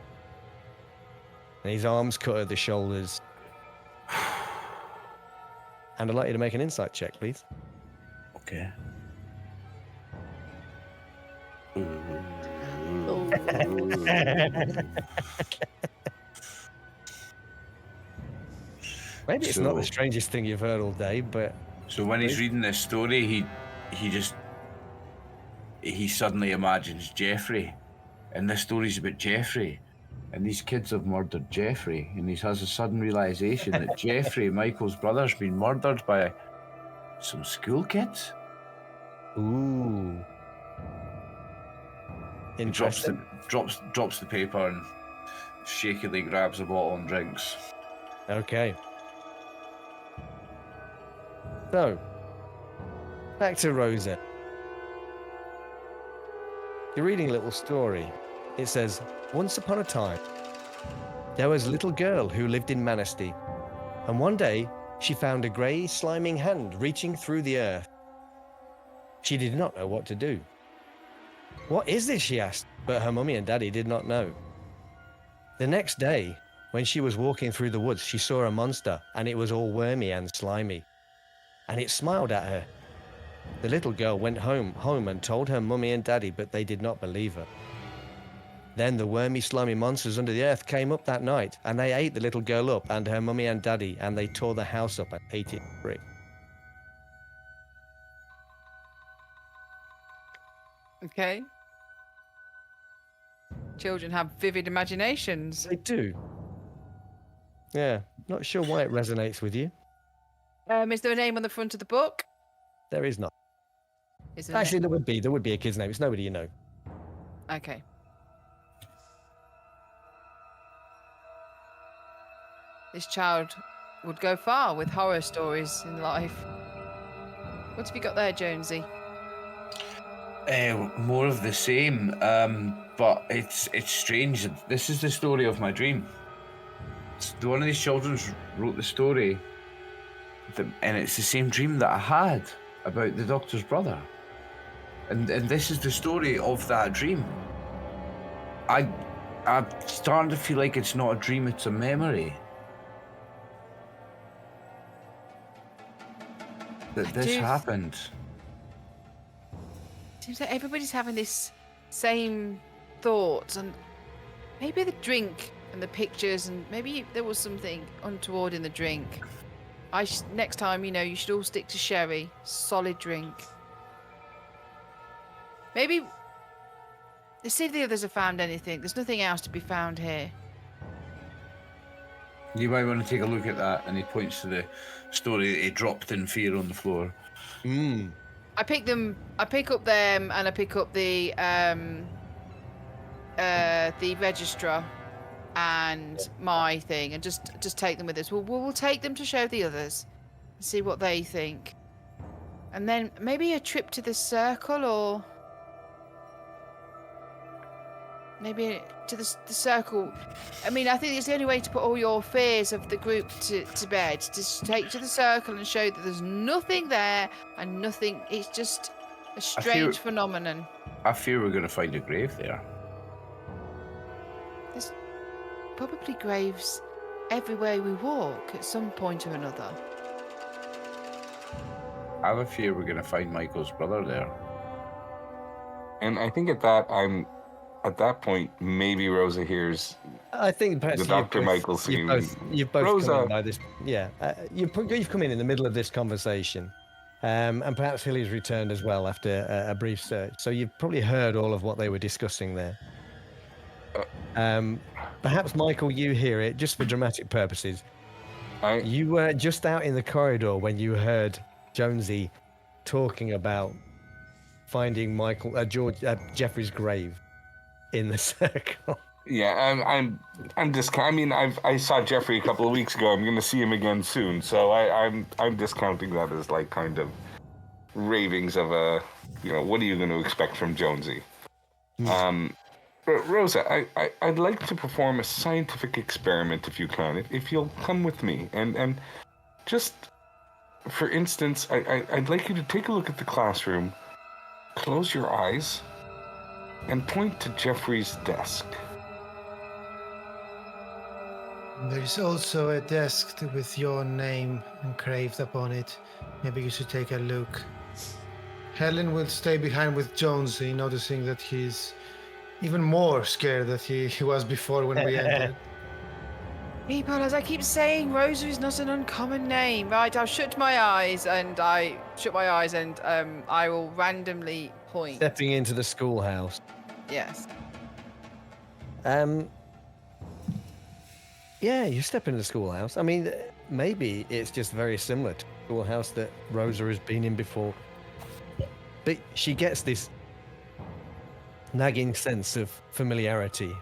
and his arms cut at the shoulders. And I'd like you to make an insight check, please. Okay. Oh. Maybe it's not the So- strangest thing you've heard all day, but So when he's reading this story, he suddenly imagines Jeffrey, and this story's about Jeffrey, and these kids have murdered Jeffrey, and he has a sudden realization that Jeffrey, Michael's brother's been murdered by some school kids. ooh, He drops interesting. the paper and shakily grabs a bottle and drinks. Okay. So, back to Rosa. You're reading a little story. It says, once upon a time, there was a little girl who lived in Manistee, and one day she found a grey, sliming hand reaching through the earth. She did not know what to do. What is this, she asked, but her mummy and daddy did not know. The next day, when she was walking through the woods, she saw a monster, and it was all wormy and slimy. And it smiled at her. The little girl went home and told her mummy and daddy, but they did not believe her. Then the wormy, slimy monsters under the earth came up that night, and they ate the little girl up and her mummy and daddy, and they tore the house up and ate it brick. Okay. Children have vivid imaginations. They do. Yeah, not sure why it resonates with you. Is there a name on the front of the book? There is not. Is there Actually, there would be a kid's name. It's nobody you know. Okay. This child would go far with horror stories in life. What have you got there, Jonesy? More of the same, but it's strange. This is the story of my dream. One of these children wrote the story, and it's the same dream that I had about the doctor's brother. And this is the story of that dream. I'm starting to feel like it's not a dream, it's a memory. That this happened. Seems like everybody's having this same thoughts, and maybe the drink and the pictures, and maybe there was something untoward in the drink. Next time, you should all stick to sherry, solid drink. Maybe let's see if the others have found anything. There's nothing else to be found here. You might want to take a look at that. And he points to the story that he dropped in fear on the floor. I pick up them, and I pick up the registrar and my thing, and just take them with us. We'll take them to show the others and see what they think. And then maybe a trip to the circle, or maybe to the circle. I mean, I think it's the only way to put all your fears of the group to bed. Just take to the circle and show that there's nothing there and nothing. It's just a strange phenomenon. I fear we're going to find a grave there. There's probably graves everywhere we walk at some point or another. I have a fear we're going to find Michael's brother there. And I think at that point, maybe Rosa hears I think perhaps the Dr. Michael scene. You've both Rosa. come in by this. Yeah, you've come in the middle of this conversation, and perhaps Hilly's returned as well after a brief search. So you've probably heard all of what they were discussing there. Perhaps Michael, you hear it just for dramatic purposes. You were just out in the corridor when you heard Jonesy talking about finding Jeffrey's grave in the circle. Yeah, I'm I mean, I saw Jeffrey a couple of weeks ago. I'm going to see him again soon, so I'm discounting that as like kind of ravings of what are you going to expect from Jonesy? Rosa, I'd like to perform a scientific experiment if you can, if you'll come with me, and just for instance, I'd like you to take a look at the classroom, close your eyes, and point to Jeffrey's desk. There's also a desk with your name engraved upon it. Maybe you should take a look. Helen will stay behind with Jonesy, noticing that he's even more scared than he was before when we entered. People, as I keep saying, Rosa is not an uncommon name. Right, I'll shut my eyes, and I will randomly point. Stepping into the schoolhouse. Yes. Yeah, you step into the schoolhouse. I mean, maybe it's just very similar to the schoolhouse that Rosa has been in before. But she gets this nagging sense of familiarity.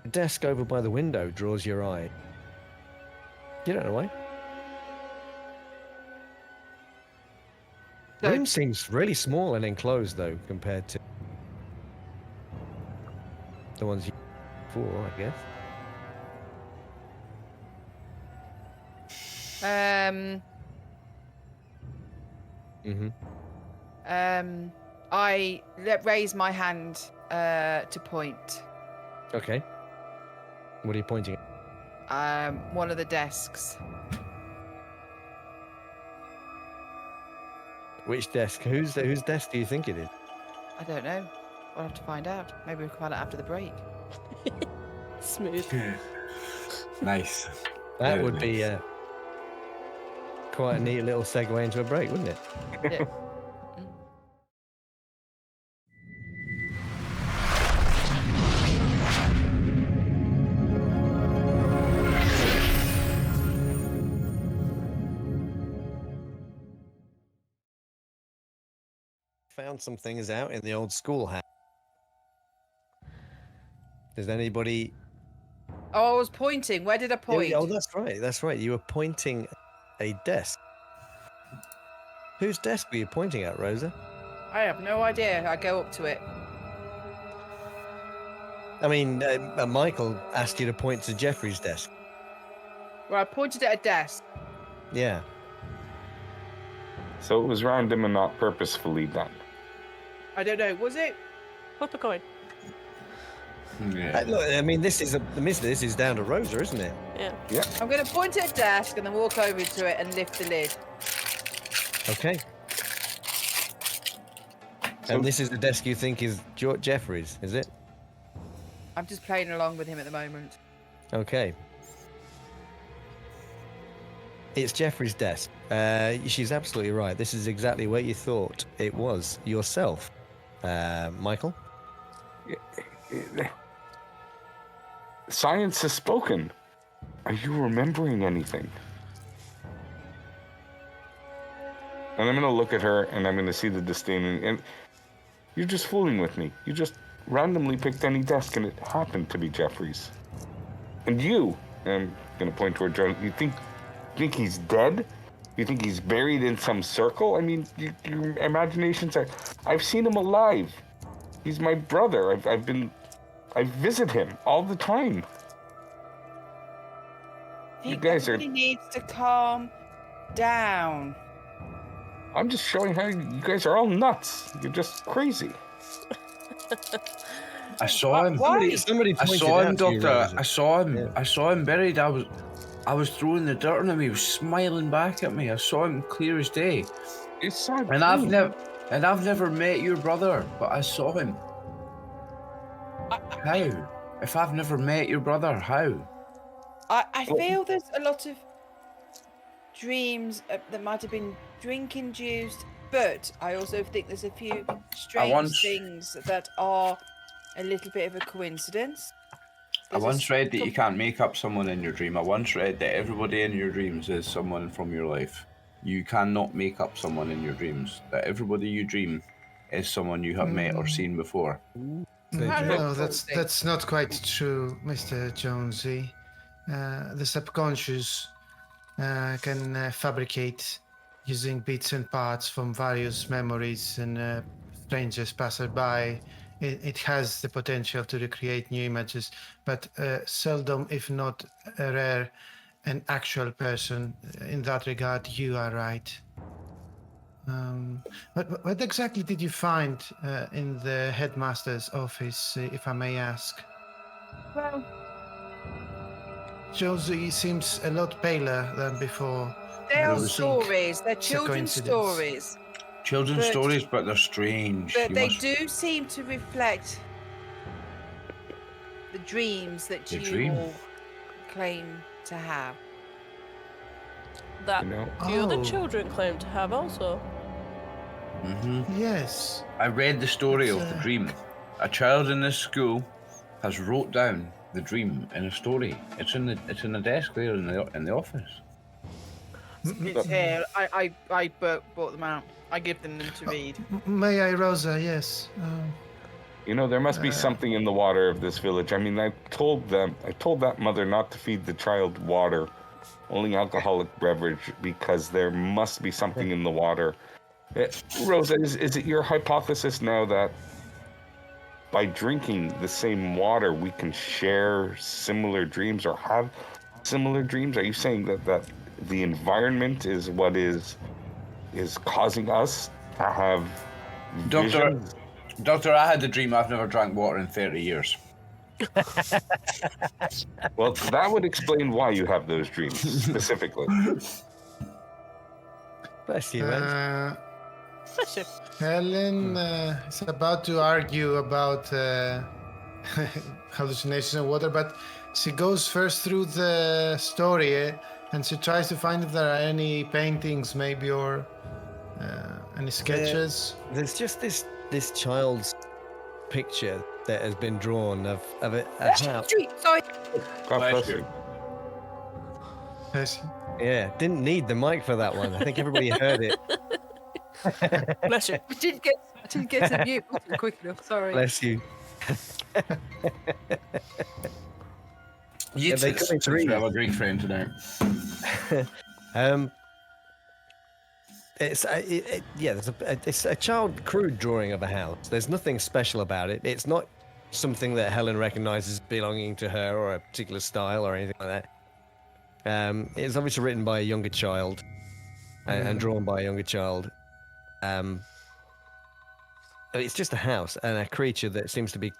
The desk over by the window draws your eye. You don't know why. The room seems really small and enclosed, though, compared to the ones you before, I guess. I raise my hand to point. Okay. What are you pointing at? One of the desks. Which desk? Whose desk do you think it is? I don't know. We'll have to find out. Maybe we can find out after the break. Smooth. Nice. That would be quite a neat little segue into a break, wouldn't it? Yeah. Found some things out in the old schoolhouse. Does anybody? Oh, I was pointing. Where did I point? Oh, that's right. That's right. You were pointing a desk. Whose desk were you pointing at, Rosa? I have no idea. I go up to it. I mean, Michael asked you to point to Jeffrey's desk. Well, I pointed at a desk. Yeah. So it was random and not purposefully done. I don't know. Was it? Flip a coin. Yeah. Look, I mean, this is down to Rosa, isn't it? Yeah. I'm going to point at a desk and then walk over to it and lift the lid. Okay. So- And this is the desk you think is Jeffrey's, is it? I'm just playing along with him at the moment. Okay. It's Jeffrey's desk. She's absolutely right. This is exactly where you thought it was yourself, Michael. Science has spoken. Are you remembering anything? And I'm going to look at her and I'm going to see the disdain. And you're just fooling with me. You just randomly picked any desk and it happened to be Jeffrey's. And you, I'm going to point toward Joe, you think he's dead? You think he's buried in some circle? I mean, your imaginations are... I've seen him alive. He's my brother. I visit him all the time. I think You guys are- everybody needs to calm down. I'm just showing how you guys are all nuts. You're just crazy. I saw him. Why? Somebody I pointed saw him, out to you, Doctor. Rosa. I saw him. Yeah. I saw him buried. I was throwing the dirt on him. He was smiling back at me. I saw him clear as day. It's sad. And I've never met your brother, but I saw him. How? If I've never met your brother, how? I feel there's a lot of dreams that might have been drink-induced, but I also think there's a few strange once- things that are a little bit of a coincidence. I once read that you can't make up someone in your dream. I once read that everybody in your dreams is someone from your life. You cannot make up someone in your dreams. That everybody you dream is someone you have met or seen before. No, that's not quite true, Mr. Jonesy. The subconscious can fabricate using bits and parts from various memories and strangers passerby. It has the potential to recreate new images, but seldom, if not rare, an actual person. In that regard, you are right. But what exactly did you find in the headmaster's office, if I may ask? Well, Josie seems a lot paler than before. they I are don't think stories. They're it's a children's coincidence. stories. Children's But- stories, but they're strange. But You they must- do seem to reflect the dreams that The you dream. all claim to have. That You know? the other Oh. children claim to have also. Yes. I read the story It's, of the dream. A child in this school has wrote down the dream in a story. It's in the desk there in the office. It's here. I bought them out. I give them to read. May I, Rosa? Yes. You know, there must be something in the water of this village. I mean, I told that mother not to feed the child water, only alcoholic beverage, because there must be something in the water. Rosa, is it your hypothesis now that by drinking the same water, we can share similar dreams or have similar dreams? Are you saying that the environment is what is causing us to have visions? Doctor, I had the dream I've never drank water in 30 years. Well, that would explain why you have those dreams specifically. Bless you, man. Bless you. Helen is about to argue about hallucination of water, but she goes first through the story and she tries to find if there are any paintings, maybe, or any sketches. There's just this child's picture that has been drawn of a house. Sorry. God Bless bless you. you. Yes. Yeah, didn't need the mic for that one. I think everybody heard it. Bless you. I didn't get to the mute button quick enough. Sorry. Bless you. You they come in threes. we have a great friend tonight. It's it's a child crude drawing of a house. There's nothing special about it. It's not something that Helen recognizes belonging to her or a particular style or anything like that. It's obviously written by a younger child and drawn by a younger child. It's just a house and a creature that seems to be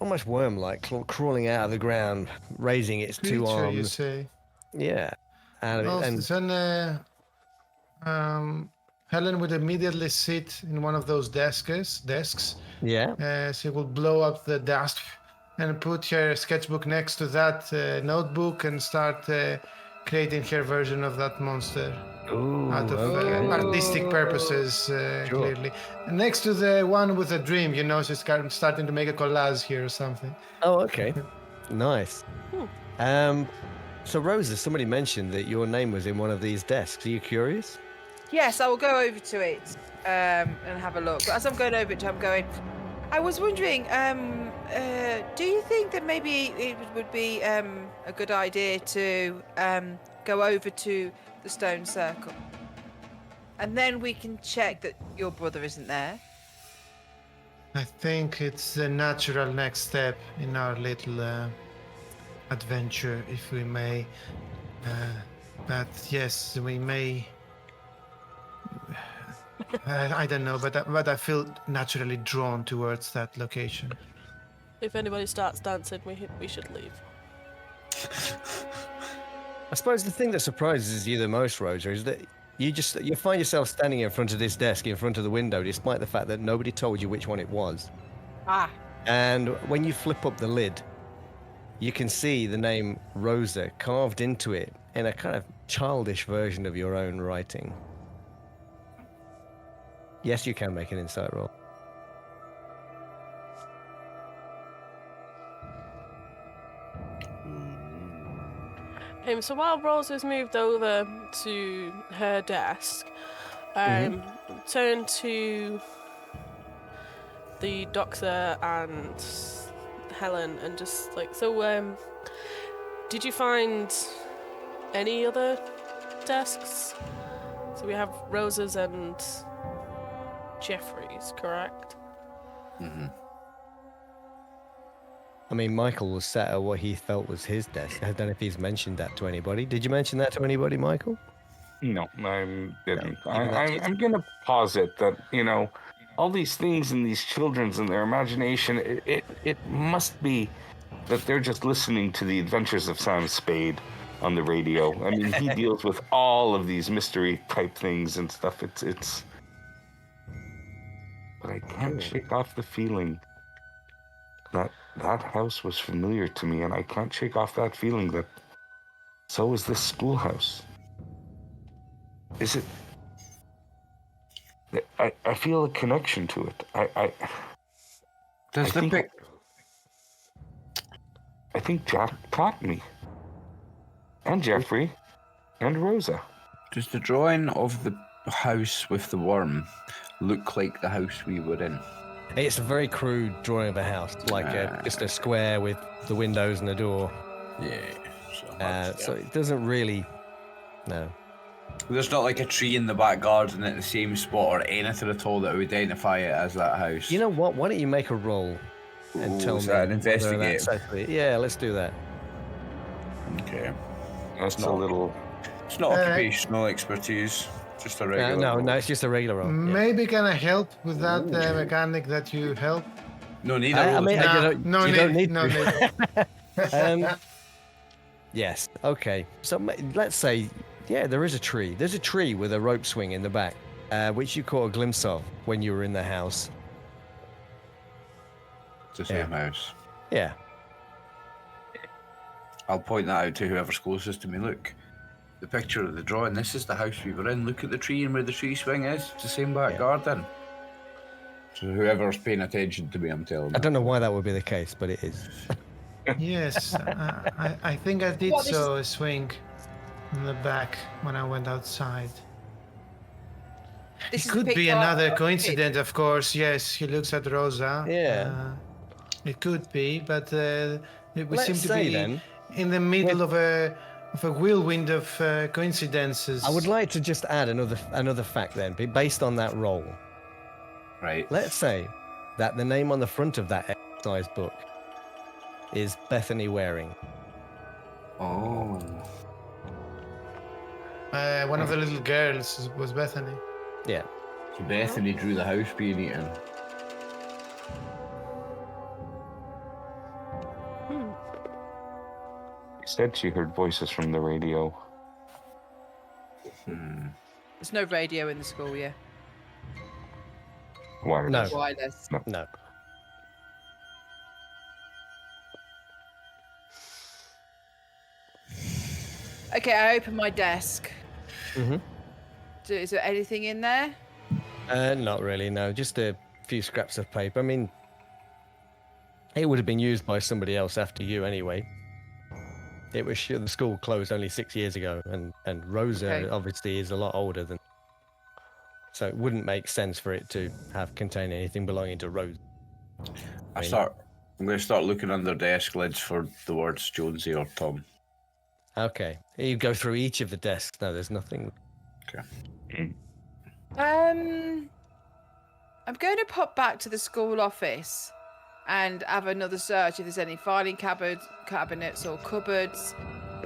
almost worm-like, crawling out of the ground, raising its two Creature, arms. you say? Yeah. Well, And then Helen would immediately sit in one of those desks. yeah. She will blow up the desk and put her sketchbook next to that notebook and start creating her version of that monster. Ooh, Out of okay. artistic purposes, clearly. Next to the one with the dream, she's starting to make a collage here or something. Oh, okay. Nice. So Rosa, somebody mentioned that your name was in one of these desks. Are you curious? Yes, I will go over to it and have a look. But as I'm going over it, I'm going. I was wondering, do you think that maybe it would be a good idea to go over to the stone circle, and then we can check that your brother isn't there? I think it's the natural next step in our little adventure, if we may. But yes, we may. I don't know, but I feel naturally drawn towards that location. If anybody starts dancing, we should leave. I suppose the thing that surprises you the most, Rosa, is that you find yourself standing in front of this desk in front of the window, despite the fact that nobody told you which one it was. Ah. And when you flip up the lid, you can see the name Rosa carved into it in a kind of childish version of your own writing. Yes, you can make an insight roll. So while Rosa's moved over to her desk, turn to the doctor and Helen and just did you find any other desks? So we have Rosa's and Jeffrey's, correct? Mm-hmm. I mean, Michael was sat at what he felt was his desk. I don't know if he's mentioned that to anybody. Did you mention that to anybody, Michael? No, I didn't. No, even that I'm going to posit that, all these things in these children's and their imagination, it must be that they're just listening to the adventures of Sam Spade on the radio. I mean, he deals with all of these mystery type things and stuff. It's but I can't shake off the feeling that house was familiar to me, and I can't shake off that feeling that so is this schoolhouse. Is it? I feel a connection to it. I think Jack taught me, and Jeffrey, and Rosa. Does the drawing of the house with the worm look like the house we were in? It's a very crude drawing of a house, like just a square with the windows and a door. Yeah. So it doesn't really. No. There's not like a tree in the back garden at the same spot or anything at all that would identify it as that house. You know what? Why don't you make a roll and tell me? An investigate? That's actually, yeah, let's do that. Okay. That's a little. It's not occupational expertise. Just a regular. No, it's just a regular roll. Maybe can I help with that mechanic that you help? No need. I mean, you don't need no to. Yes. Okay. So let's say, yeah, there is a tree. There's a tree with a rope swing in the back, which you caught a glimpse of when you were in the house. It's the same house. Yeah. I'll point that out to whoever's closest to me. Look, the picture of the drawing. This is the house we were in. Look at the tree and where the tree swing is. It's the same back garden. So whoever's paying attention to me, I'm telling them. I don't know why that would be the case, but it is. Yes, I think I did a swing in the back when I went outside. This It is a could be picture another of a kid. coincidence, of course. Yes, he looks at Rosa. Yeah. It could be, but we Let's seem to say be then, in the middle of a whirlwind of coincidences. I would like to just add another fact then, based on that roll. Right. Let's say that the name on the front of that exercise book is Bethany Waring. Oh. One of the little girls was Bethany. Yeah. So Bethany drew the house being eaten. She said she heard voices from the radio. There's no radio in the school, yeah. Wireless. No. Wireless. No. Okay, I open my desk. Mm-hmm. Is there anything in there? Not really, no. Just a few scraps of paper. I mean, it would have been used by somebody else after you anyway. It was the school closed only 6 years ago, and Rosa Okay. obviously is a lot older than. So it wouldn't make sense for it to have contain anything belonging to Rosa. I'm going to start looking under desk lids for the words Jonesy or Tom. Okay, you go through each of the desks. No, there's nothing. Okay. I'm going to pop back to the school office and have another search if there's any filing cabinets or cupboards,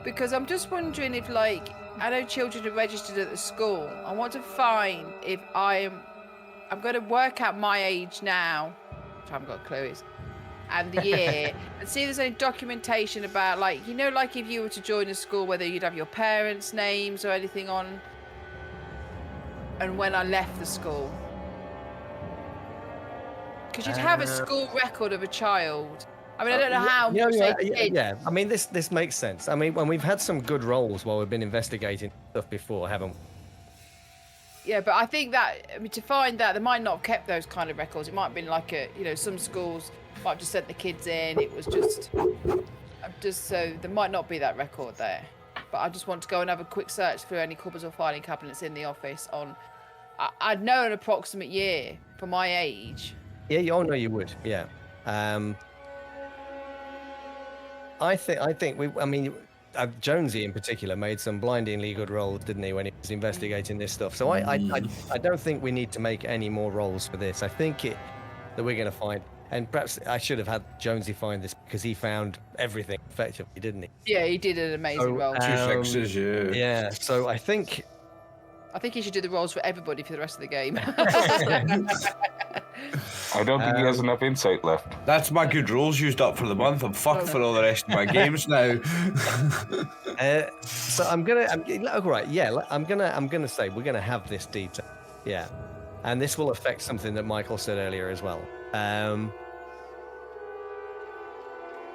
because I'm just wondering if, like, I know children are registered at the school. I want to find if I'm going to work out my age now, which I haven't got a clue is, and the year, and see if there's any documentation about, like, you know, like if you were to join a school, whether you'd have your parents' names or anything on, and when I left the school. Because you'd have a school record of a child. I mean, I don't know how much they did. Yeah. I mean, this makes sense. I mean, when we've had some good roles while we've been investigating stuff before, haven't we? Yeah, but I think that, I mean, to find that, they might not have kept those kind of records. It might have been like some schools might have just sent the kids in. It was just so there might not be that record there. But I just want to go and have a quick search for any cupboards or filing cabinets in the office on. I'd know an approximate year for my age. Yeah, no, you would. Yeah. I think Jonesy in particular made some blindingly good rolls, didn't he, when he was investigating this stuff? So I don't think we need to make any more rolls for this. I think that we're going to find, and perhaps I should have had Jonesy find this because he found everything effectively, didn't he? Yeah, he did an amazing roll. 2 6s, yeah. Yeah. So I think he should do the rolls for everybody for the rest of the game. I don't think he has enough insight left. That's my good rolls used up for the month. I'm fucked for all the rest of my games now. so I'm gonna say we're gonna have this detail. Yeah. And this will affect something that Michael said earlier as well.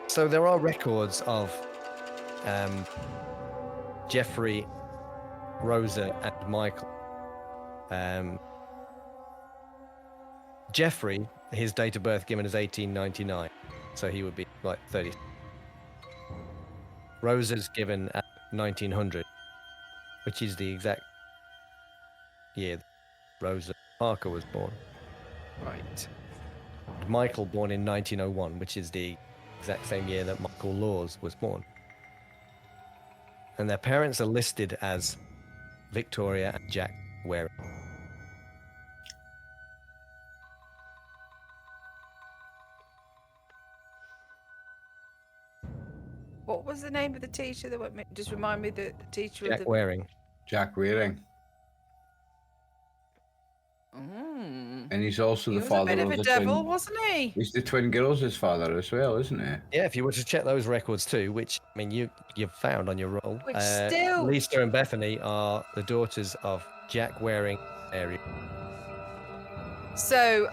So there are records of Jeffrey, Rosa, and Michael. Jeffrey, his date of birth given as 1899, so he would be like 30. Rosa's given at 1900, which is the exact year that Rosa Parker was born. Right. Michael born in 1901, which is the exact same year that Michael Laws was born. And their parents are listed as Victoria and Jack Waring. What was the name of the teacher that went? Just remind me the teacher. Jack Waring. Jack Waring. And he's also He the was father a bit of of the a devil, twin. wasn't he? He's the twin girls' father as well, isn't he? Yeah, if you were to check those records too, which I mean you've found on your roll. Which still- Lisa and Bethany are the daughters of Jack Waring. So,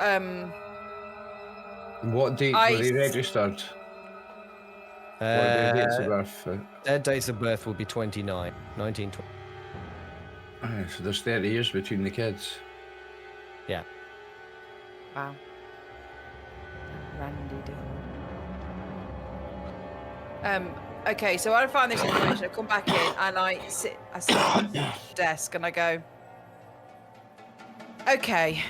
What date I were they s- registered? What are their dates of birth? Their dates of birth will be 1920. So there's 30 years between the kids. Yeah. wow. Randy did. Okay, so I find this information. I come back in and I sit at the desk and I go, Okay.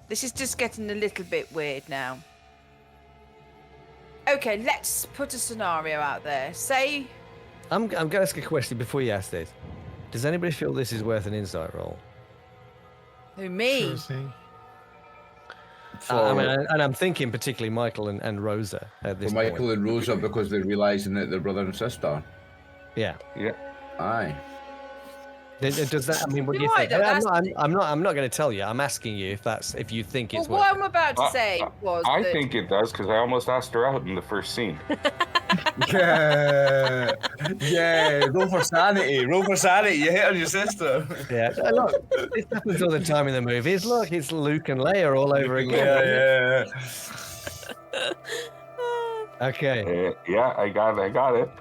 This is just getting a little bit weird now. Okay, let's put a scenario out there. Say, I'm going to ask a question before you ask this. Does anybody feel this is worth an insight roll? who, me? Sure thing. I mean, and I'm thinking particularly Michael and Rosa at For this Michael point. and Rosa, because they're realising that they're brother and sister. Yeah. Yeah. Aye. Does that? I mean, what do you You're right, think? though, I'm not going to tell you. I'm asking you if you think Well, it's what worth I'm about to say was I that think it does because I almost asked her out in the first scene. Yeah. Yeah. Roll for sanity. Roll for sanity. You hit on your sister. it. Yeah. Look, this happens all the time in the movies. Look, it's Luke and Leia all over again. Yeah. Okay. Yeah, I got it.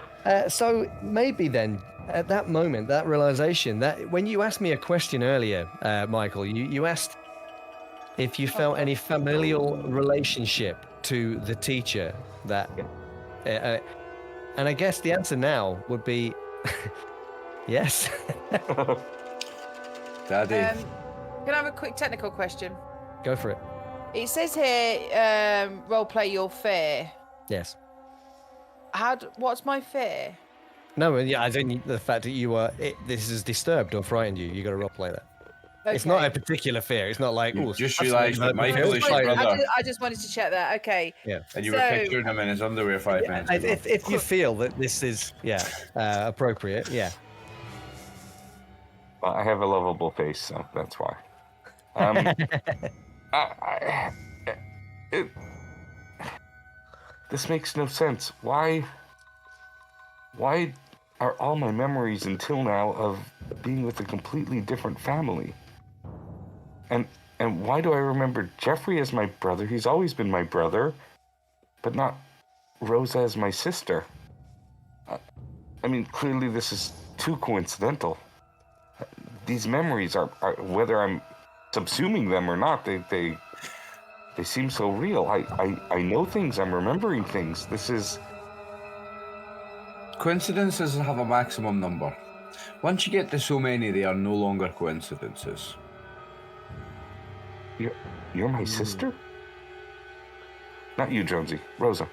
So maybe then, at that moment, that realization, that when you asked me a question earlier, Michael, you asked if you felt any familial relationship to the teacher that, and I guess the answer now would be yes. Daddy. can I have a quick technical question? Go for it. It says here, role play your fear. Yes. What's my fear? No, yeah, I think the fact that this has disturbed or frightened you, you got to role play that. It's not a particular fear. It's not like, You oh, just realised that Michael is your brother. I just wanted to check that. Okay. Yeah. And you were picturing him in his underwear 5 minutes ago. If you feel that this is appropriate, yeah. Well, I have a lovable face, so that's why. This makes no sense. Why are all my memories until now of being with a completely different family? And why do I remember Jeffrey as my brother? He's always been my brother, but not Rosa as my sister. I mean, clearly this is too coincidental. These memories are whether I'm subsuming them or not, they seem so real. I know things, I'm remembering things. This is... Coincidences have a maximum number. Once you get to so many, they are no longer coincidences. You're my sister? Not you, Jonesy. Rosa.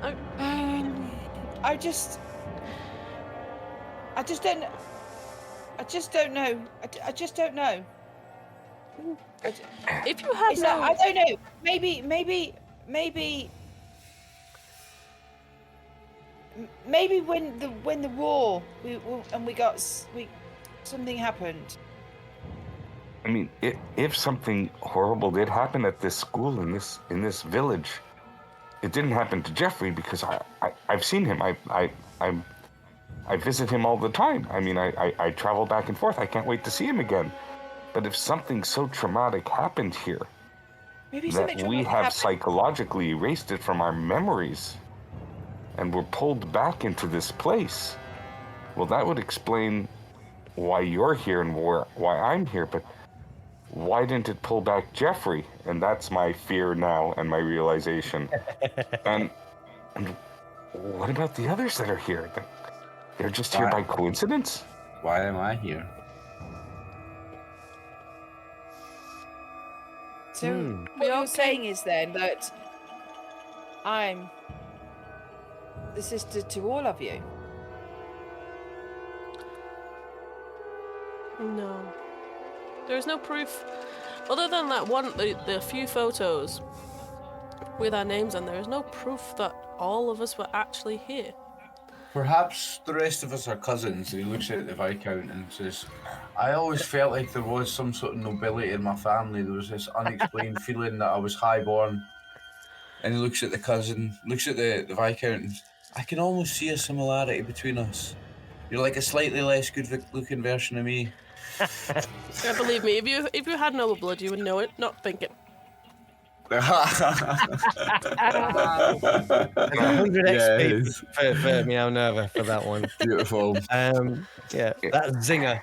I just don't know. I just don't know. If you had I don't know. Maybe when the war something happened. I mean, if something horrible did happen at this school in this village, it didn't happen to Jeffrey because I've seen him. I visit him all the time. I mean, I travel back and forth. I can't wait to see him again. But if something so traumatic happened here, that we have psychologically erased it from our memories, and we're pulled back into this place, well, that would explain why you're here and why I'm here. But why didn't it pull back Jeffrey? And that's my fear now and my realization. and what about the others that are here? They're just here by coincidence? Why am I here? So what you're saying is then that I'm the sister to all of you? No. There's no proof. Other than that the few photos with our names on there is no proof that all of us were actually here. Perhaps the rest of us are cousins. And he looks at the Viscount and says, I always felt like there was some sort of nobility in my family. There was this unexplained feeling that I was highborn. And he looks at the cousin, looks at the Viscount, and I can almost see a similarity between us. You're like a slightly less good looking version of me. Yeah, believe me, if you had noble blood, you would know it, not think it. 100 XP for Meow Nerva for that one. Beautiful. Yeah, that zinger.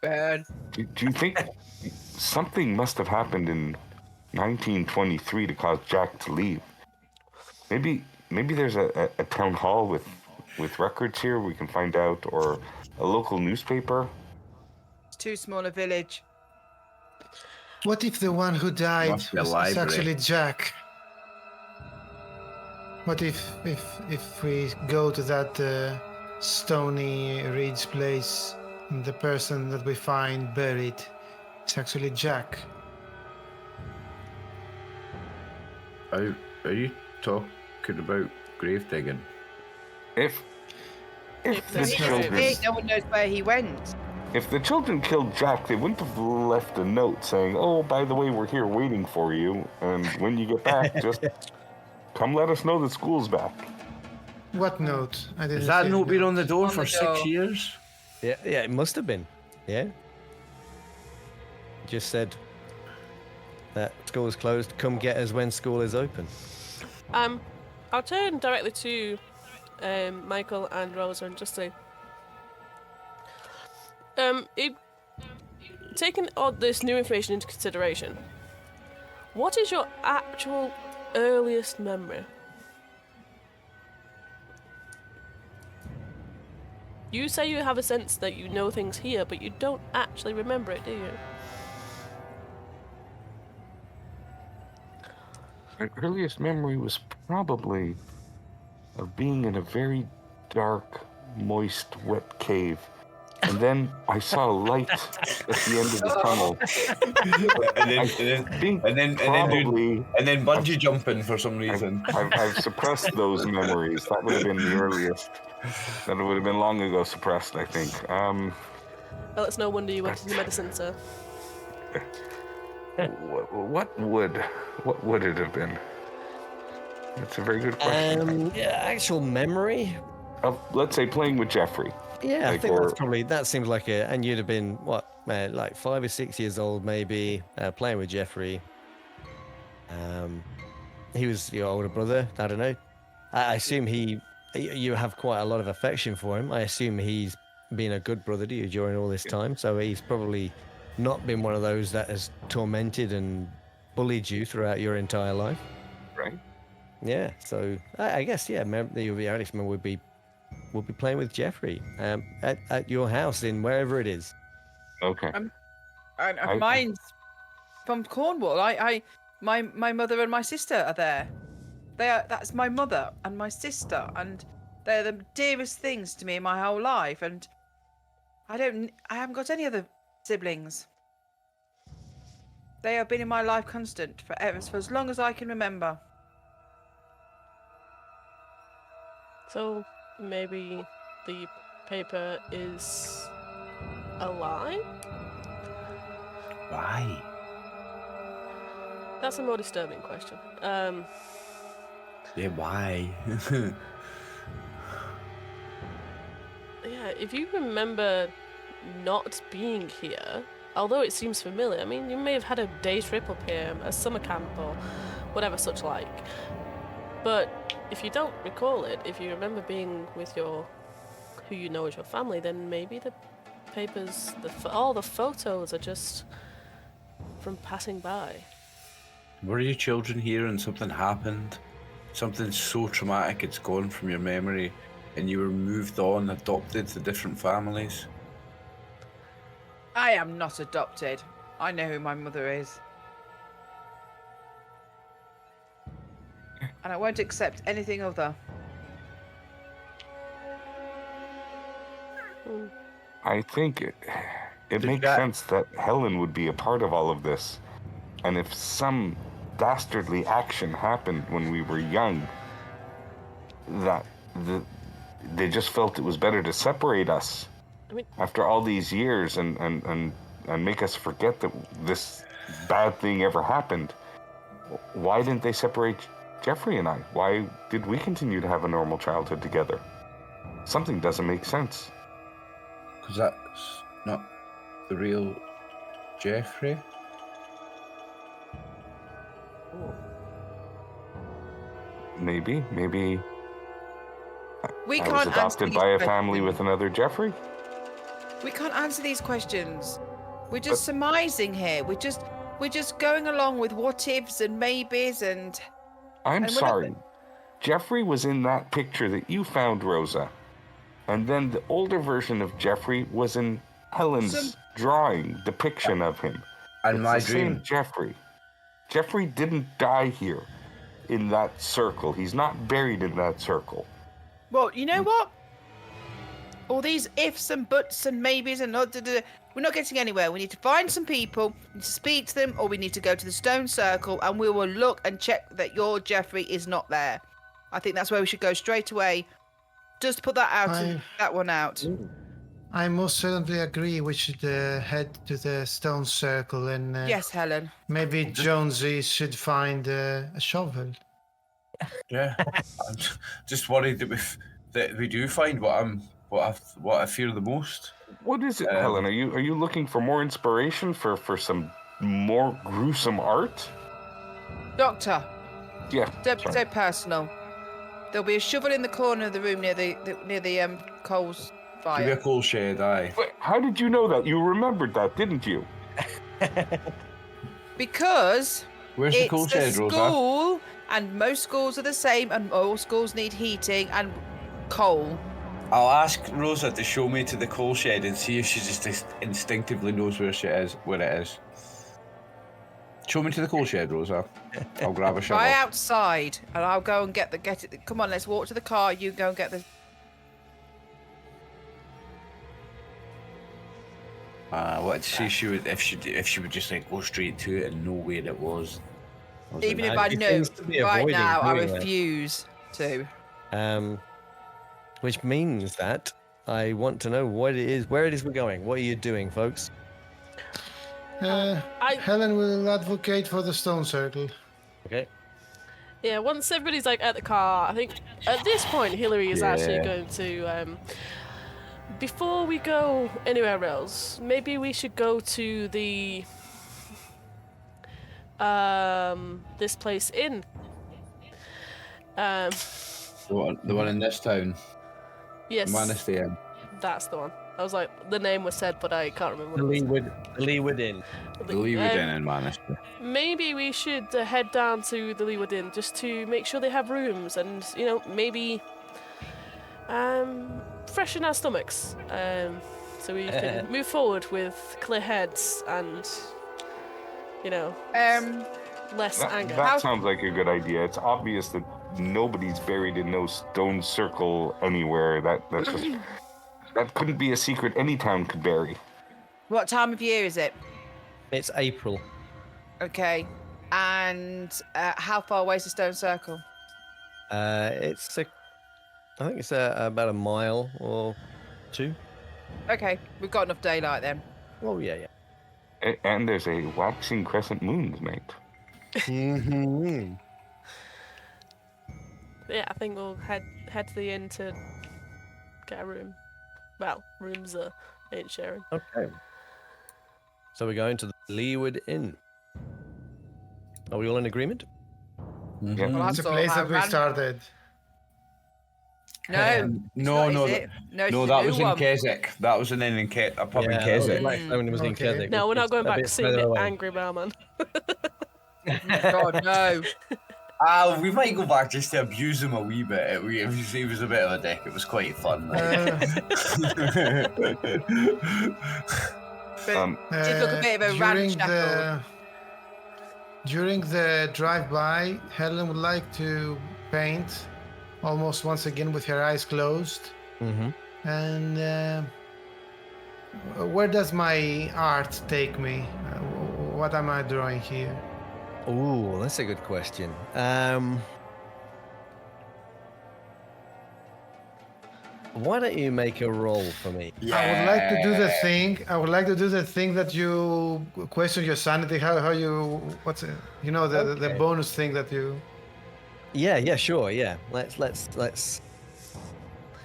Burn. Do you think something must have happened in 1923 to cause Jack to leave? Maybe there's a town hall with with records here we can find out, or a local newspaper? It's too small a village. What if the one who died Must be a is library. actually Jack? What if we go to that Stony Ridge place and the person that we find buried is actually Jack? Are you talking about grave digging? If If the there's children, No one knows where he went. if the children killed Jack, they wouldn't have left a note saying, "Oh, by the way, we're here waiting for you, and when you get back, just come let us know that school's back." What note? I didn't Has that see note the been on the door On for the 6 door. years? Yeah, it must have been. Yeah. Just said that school is closed. Come get us when school is open. I'll turn directly to Michael and Rosa and just say, taking all this new information into consideration, what is your actual earliest memory? You say you have a sense that you know things here, but you don't actually remember it, do you? My earliest memory was probably of being in a very dark, moist, wet cave. And then I saw a light at the end of the tunnel. and then bungee jumping for some reason. I've suppressed those memories. That would have been the earliest. That would have been long ago suppressed, I think. Well, it's no wonder you went into medicine, sir. What would it have been? That's a very good question. Actual memory? Of, let's say, playing with Jeffrey. Yeah, I Like, think or- that seems like and you'd have been, like 5 or 6 years old maybe, playing with Jeffrey. He was your older brother, I don't know. I assume you have quite a lot of affection for him. I assume he's been a good brother to you during all this time, so he's probably not been one of those that has tormented and bullied you throughout your entire life. Right. Yeah, so I guess, yeah, your earliest memory would be playing with Jeffrey at your house in wherever it is. Okay. And mine's from Cornwall. My mother and my sister are there. That's my mother and my sister, and they're the dearest things to me in my whole life. And I haven't got any other siblings. They have been in my life constant for as long as I can remember. So maybe the paper is a lie? Why? That's a more disturbing question. Yeah, why? Yeah, if you remember not being here, although it seems familiar, I mean, you may have had a day trip up here, a summer camp or whatever such like. But if you don't recall it, if you remember being with who you know as your family, then maybe the papers, all the photos are just from passing by. Were you children here and something happened? Something so traumatic it's gone from your memory and you were moved on, adopted to different families? I am not adopted. I know who my mother is. And I won't accept anything other. I think it makes sense that Helen would be a part of all of this. And if some dastardly action happened when we were young, that they just felt it was better to separate us after all these years and make us forget that this bad thing ever happened. Why didn't they separate Jeffrey and I? Why did we continue to have a normal childhood together? Something doesn't make sense. Because that's not the real Jeffrey. Maybe We I can't was answer adopted these by a questions. family with another Jeffrey. We can't answer these questions. We're just surmising here. We're just going along with what ifs and maybes and. I'm And we're not- sorry. Jeffrey was in that picture that you found, Rosa. And then the older version of Jeffrey was in Helen's drawing depiction of him. And It's my the same dream. Jeffrey. Jeffrey didn't die here in that circle. He's not buried in that circle. Well, you know what? All these ifs and buts and maybes and we're not getting anywhere. We need to find some people, we need to speak to them, or we need to go to the stone circle and we will look and check that your Jeffrey is not there. I think that's where we should go straight away. Just put that out, that one out. I most certainly agree. We should head to the stone circle and Yes, Helen. maybe Jonesy should find a shovel. Yeah. I'm just worried that we do find what I fear the most. What is it, Helen? Are you looking for more inspiration for some more gruesome art? Doctor, Yeah. don't be sorry. so personal. There'll be a shovel in the corner of the room near the coals Give me a fire. coal shed, aye. Wait, how did you know that? You remembered that, didn't you? Because Where's the coal it's a shed, Rosa? school, and most schools are the same, and all schools need heating and coal. I'll ask Rosa to show me to the coal shed and see if she just instinctively knows where it is. Show me to the coal shed, Rosa. I'll grab a shovel. Try outside, and I'll go and get it. Come on, let's walk to the car. You go and get the. What to see if she would just like go straight to it and know where it was. Even if man, I he know seems to be right avoiding now, I doing that. refuse to. Which means that I want to know what it is, where it is we're going. What are you doing, folks? Helen will advocate for the stone circle. Okay. Yeah, once everybody's like at the car, I think at this point Hillary is actually going to. Before we go anywhere else, maybe we should go to the this place inn. The one in this town. Yes, Manistee Inn. that's the one. I was like, the name was said, but I can't remember. The what it was. Leeward Inn. The Leeward Inn in Manistee. Maybe we should head down to the Leeward Inn just to make sure they have rooms and, maybe freshen our stomachs so we can move forward with clear heads and, less anger. That sounds like a good idea. It's obvious that nobody's buried in no stone circle anywhere. That's just that couldn't be a secret any town could bury. What time of year is it? It's April. Okay. And how far away is the stone circle? I think it's about a mile or two. Okay, we've got enough daylight then. Oh yeah. And there's a waxing crescent moon tonight. Mm-hmm. Yeah, I think we'll head to the inn to get a room. Well, rooms ain't sharing. Okay. So we're going to the Leeward Inn. Are we all in agreement? Yeah. Well, It's a that's all place how that we ran- started. No, it's No, not, no, is it? No, it's no, the that new was in one. Keswick. That was an inn in a pub in that was Keswick. like when it was in Okay. Keswick. No, we're not It's going a back bit to seeing further away. Angry Mailman. God, no. We might go back just to abuse him a wee bit. He was a bit of a dick. It was quite fun. But did look a bit of a ramshackle. During the drive-by, Helen would like to paint almost once again with her eyes closed. Mm-hmm. And where does my art take me? What am I drawing here? Ooh, that's a good question. Why don't you make a roll for me? I would like to do the thing. I would like to do the thing that you question your sanity. How you what's it? You know the Okay. bonus thing that you. Yeah, sure, yeah. Let's have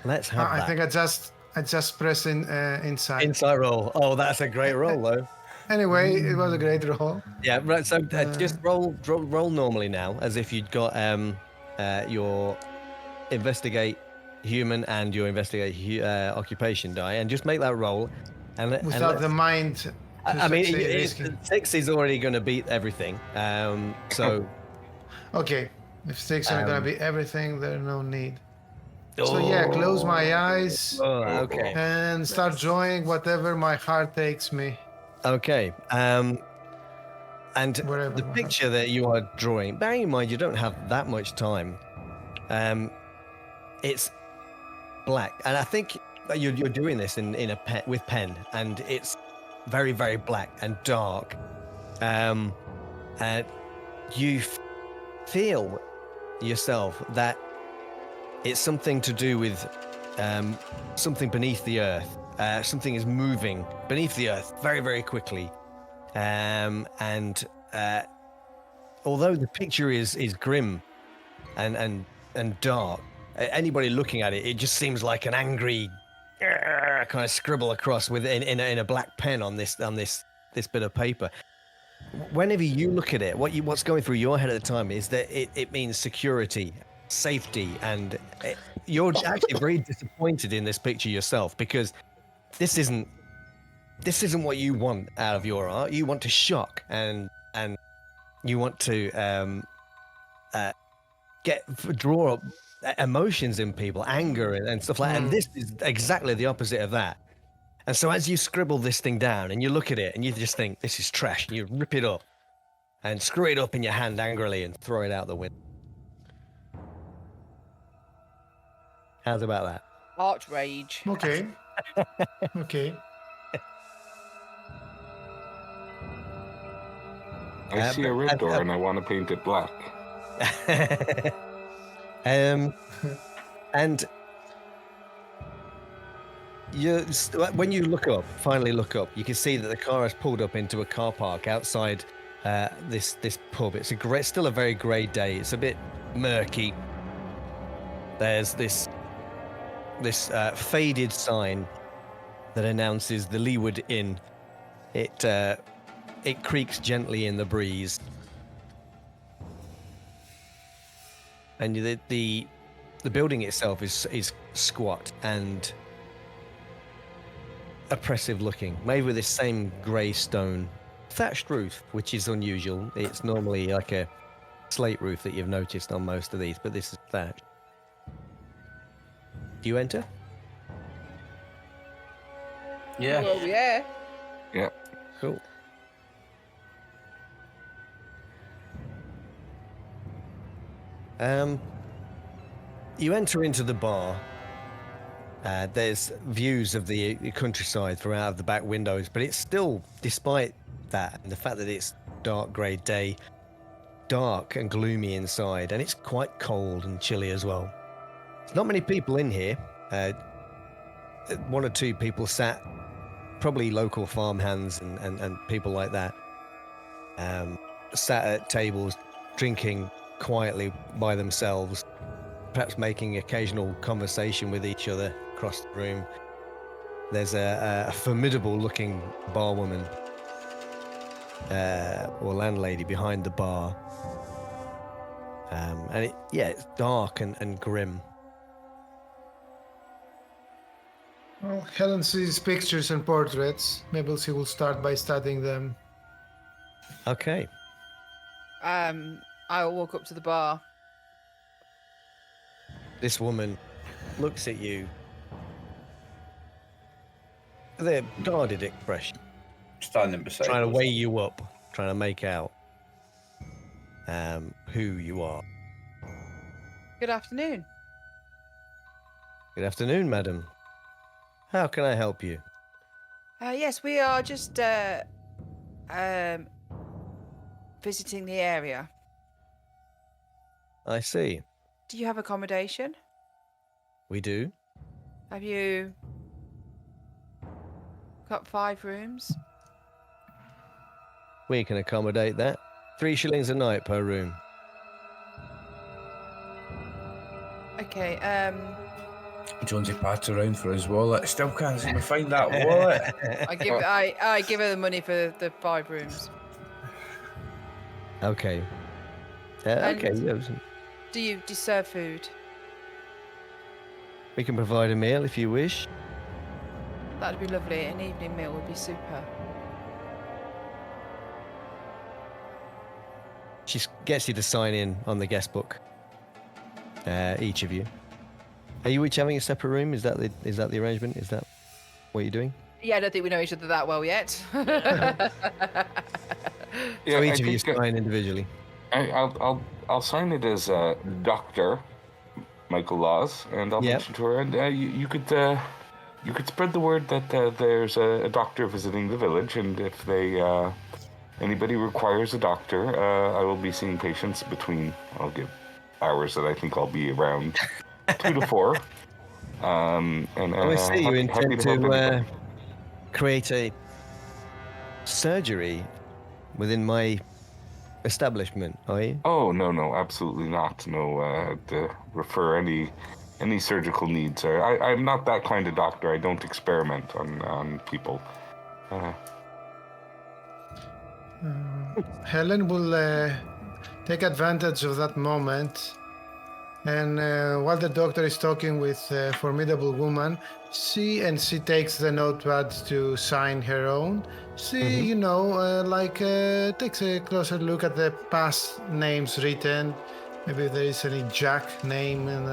I that. think I just press in inside. Insight roll. Oh, that's a great roll, though. Anyway, it was a great roll. Yeah, right. So just roll normally now, as if you'd got your investigate human and your investigate occupation die, and just make that roll. Without the mind. to I mean, succeed, risking. 6 is already going to beat everything. So Okay, if 6 are gonna be everything, there's no need. So yeah, close my eyes Oh, okay. and start drawing whatever my heart takes me. Okay. And Wherever the my heart- picture that you are drawing, bearing in mind you don't have that much time, it's black, and I think that you're doing this in a pen with pen, and it's very, very black and dark. And you feel yourself that it's something to do with something beneath the earth. Something is moving beneath the earth very, very quickly. And although the picture is grim and dark, anybody looking at it, it just seems like an angry kind of scribble across with in a black pen on this bit of paper. Whenever you look at it, what's going through your head at the time is that it means security, safety, and you're actually very disappointed in this picture yourself, because this isn't what you want out of your art. You want to shock and you want to draw up emotions in people, anger and stuff like that. And this is exactly the opposite of that. And so as you scribble this thing down and you look at it and you just think, this is trash, and you rip it up and screw it up in your hand angrily and throw it out the window. How's about that? Art rage. Okay. Okay. I see a red door and I want to paint it black. And when you finally look up, you can see that the car has pulled up into a car park outside this pub. It's still a very grey day. It's a bit murky. There's this faded sign that announces the Leeward Inn. It creaks gently in the breeze, and the building itself is squat and oppressive looking, made with this same grey stone thatched roof, which is unusual. It's normally like a slate roof that you've noticed on most of these, but this is thatched. Do you enter? Yeah. Well, yeah. Yeah. Cool. You enter into the bar. There's views of the countryside throughout the back windows, but it's still, despite that, and the fact that it's dark grey day, dark and gloomy inside, and it's quite cold and chilly as well. There's not many people in here. One or two people sat, probably local farmhands and people like that, sat at tables drinking quietly by themselves, perhaps making occasional conversation with each other across the room. There's a formidable looking barwoman or landlady behind the bar, and it's dark and grim. Well, Helen sees pictures and portraits. Maybe she will start by studying them. Okay. I'll walk up to the bar. This woman looks at you with a guarded expression, Standing beside trying to us. weigh you up, trying to make out who you are. Good afternoon. Good afternoon, madam. How can I help you? Yes, we are just visiting the area. I see. Do you have accommodation? We do. Have you got 5 rooms? We can accommodate that. 3 shillings a night per room. Okay, Jonesy pats around for his wallet. Still can't seem to find that wallet. I give her the money for the 5 rooms. Okay. Okay. And- Yes. Do you serve food? We can provide a meal if you wish. That'd be lovely. An evening meal would be super. She gets you to sign in on the guest book, each of you. Are you each having a separate room? Is that the arrangement? Is that what you're doing? Yeah, I don't think we know each other that well yet. Yeah, So I each of you think sign individually. I'll sign it as Doctor Michael Laws, and I'll Yep. mention to her, and you could spread the word that there's a doctor visiting the village, and if anybody requires a doctor, I will be seeing patients between. I'll give hours that I think I'll be around 2 to 4. And Oh, I see. You happy intend to help to anybody. create a surgery within my establishment, are you? Oh no, absolutely not. No, to refer any surgical needs. I'm not that kind of doctor. I don't experiment on people. Helen will take advantage of that moment, and while the doctor is talking with a formidable woman, she takes the notepad to sign her own. She, takes a closer look at the past names written. Maybe there is any Jack name, and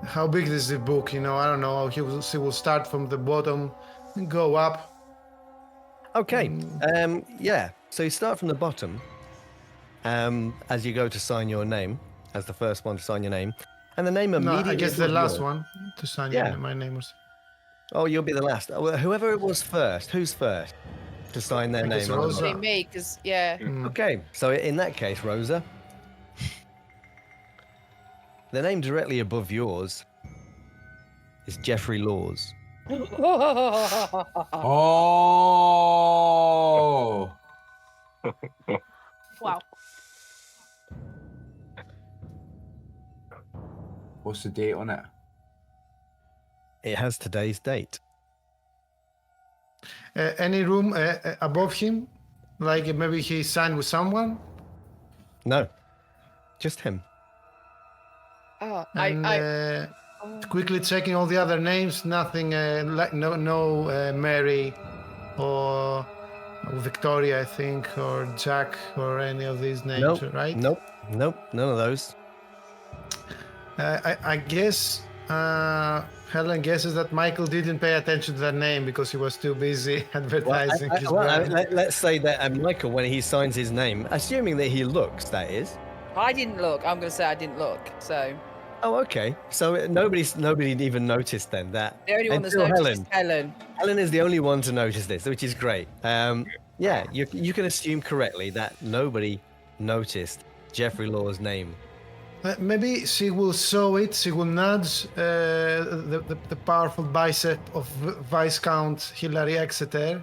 how big is the book? I don't know. She will start from the bottom and go up. Okay. Yeah. So you start from the bottom. As you go to sign your name, as the first one to sign your name, and the name No, immediately. I guess the above last yours- one to sign Yeah. my name was. Oh, you'll be the last. Well, whoever it was first. Who's first to sign their I guess name? Rosa. Probably me, because, yeah. Okay. So in that case, Rosa, the name directly above yours is Jeffrey Laws. Oh. Wow. What's the date on it? It has today's date. Any room above him? Like maybe he signed with someone? No, just him. Oh, And quickly checking all the other names, nothing like no Mary or Victoria, I think, or Jack or any of these names, Nope. right? Nope. None of those. I guess Helen guesses that Michael didn't pay attention to that name because he was too busy advertising his brand. Let's say that Michael, when he signs his name, assuming that he looks, that is. I didn't look. I'm going to say I didn't look. So Oh, okay. So nobody even noticed then that. the only one that's until noticed is Helen. Helen is the only one to notice this, which is great. Yeah, you can assume correctly that nobody noticed Jeffrey Law's name. Maybe she will show it. She will nudge the powerful bicep of Viscount Hilary Exeter,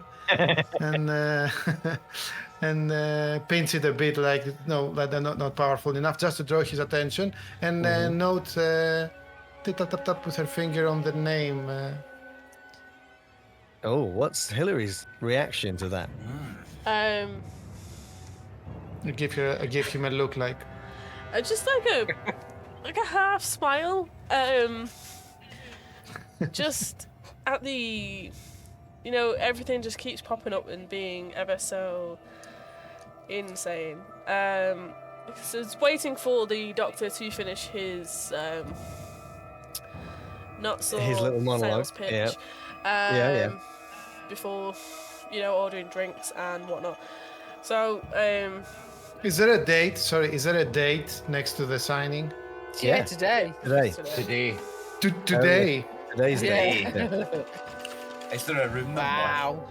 and pinch it a bit, like no, that they're not powerful enough, just to draw his attention, and note tap with her finger on the name. Oh, what's Hillary's reaction to that? I give him a look like. Just like a half smile. Just at the, everything just keeps popping up and being ever so insane. So it's waiting for the doctor to finish his not so His little monologue, sales pitch. yeah. Yeah. Before, ordering drinks and whatnot. So Is there a date? Sorry, is there a date next to the signing? Yeah, today. Today. Today. Today. Today's day. Is there a room number? Wow.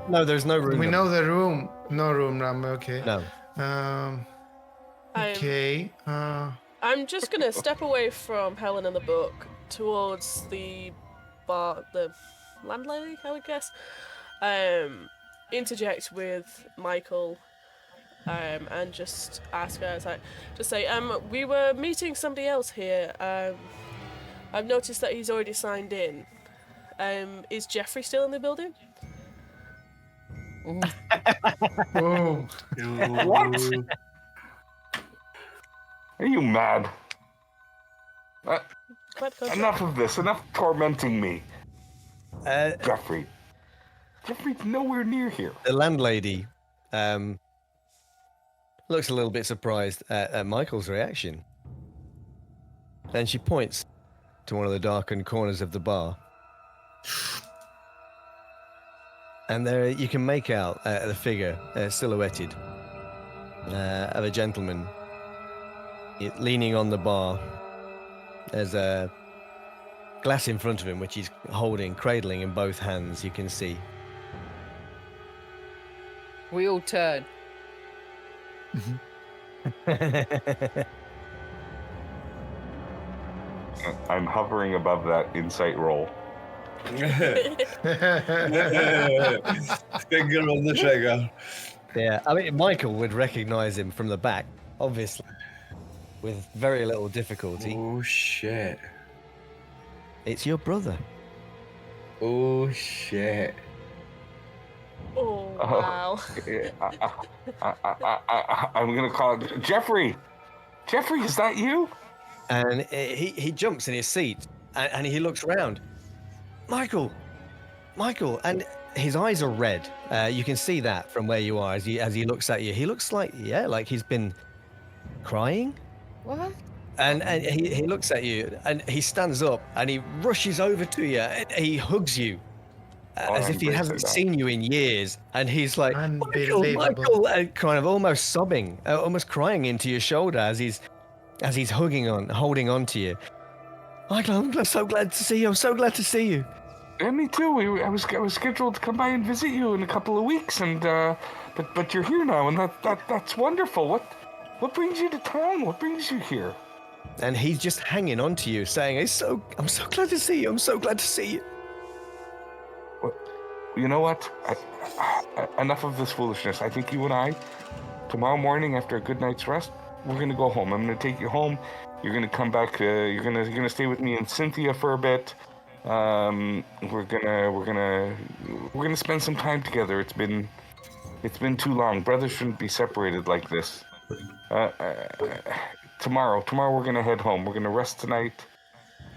No, there's no room. We number. know the room. No room number. Okay. No. Okay. I'm just gonna step away from Helen and the book towards the landlady, I would guess. Interject with Michael, and just ask her, we were meeting somebody else here. I've noticed that he's already signed in. Is Jeffrey still in the building? Oh. What? Are you mad? Enough of this. Enough tormenting me. Jeffrey. Jeffrey's nowhere near here. The landlady looks a little bit surprised at Michael's reaction. And she points to one of the darkened corners of the bar. And there you can make out the figure silhouetted of a gentleman leaning on the bar. There's a glass in front of him, which he's holding, cradling in both hands, you can see. We all turn. I'm hovering above that insight roll. Finger on the trigger. Yeah, I mean, Michael would recognize him from the back, obviously, with very little difficulty. Oh shit. It's your brother. Oh shit. Oh, wow. I'm gonna call it Jeffrey. Jeffrey, is that you? And he jumps in his seat and he looks around. Michael, and his eyes are red. You can see that from where you are as he looks at you. He looks like he's been crying. What? And he looks at you and he stands up and he rushes over to you and he hugs you as if he hasn't seen you in years. And he's like, Michael, and kind of almost sobbing, almost crying into your shoulder as he's holding on to you. Michael, I'm so glad to see you. I'm so glad to see you. Yeah, me too. I was scheduled to come by and visit you in a couple of weeks, and but you're here now, and that's wonderful. What brings you to town? What brings you here? And he's just hanging on to you, saying, I'm so glad to see you. I'm so glad to see you. Well, you know what? Enough of this foolishness. I think you and I, tomorrow morning after a good night's rest, we're gonna go home. I'm gonna take you home. You're gonna come back. You're gonna stay with me and Cynthia for a bit. We're gonna spend some time together. It's been too long. Brothers shouldn't be separated like this. Tomorrow we're gonna head home. We're gonna rest tonight.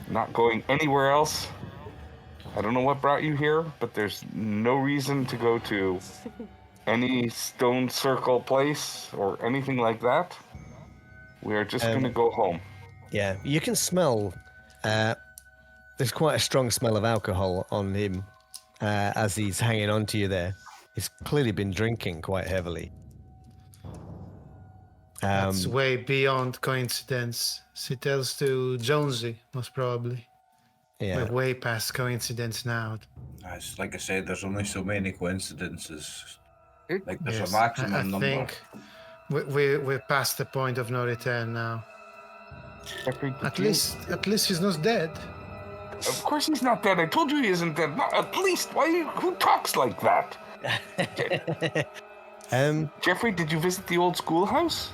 Not going anywhere else. I don't know what brought you here, but there's no reason to go to any stone circle place or anything like that. We are just gonna go home. Yeah, you can smell. There's quite a strong smell of alcohol on him as he's hanging on to you there. He's clearly been drinking quite heavily. That's way beyond coincidence. She tells to Jonesy, most probably. Yeah. We're way past coincidence now. It's like I said, there's only so many coincidences. Like there's Yes, a maximum I number. think we're past the point of no return now. Jeffrey, At least he's not dead. Of course he's not dead. I told you he isn't dead. Not at least. Who talks like that? Jeffrey, did you visit the old schoolhouse?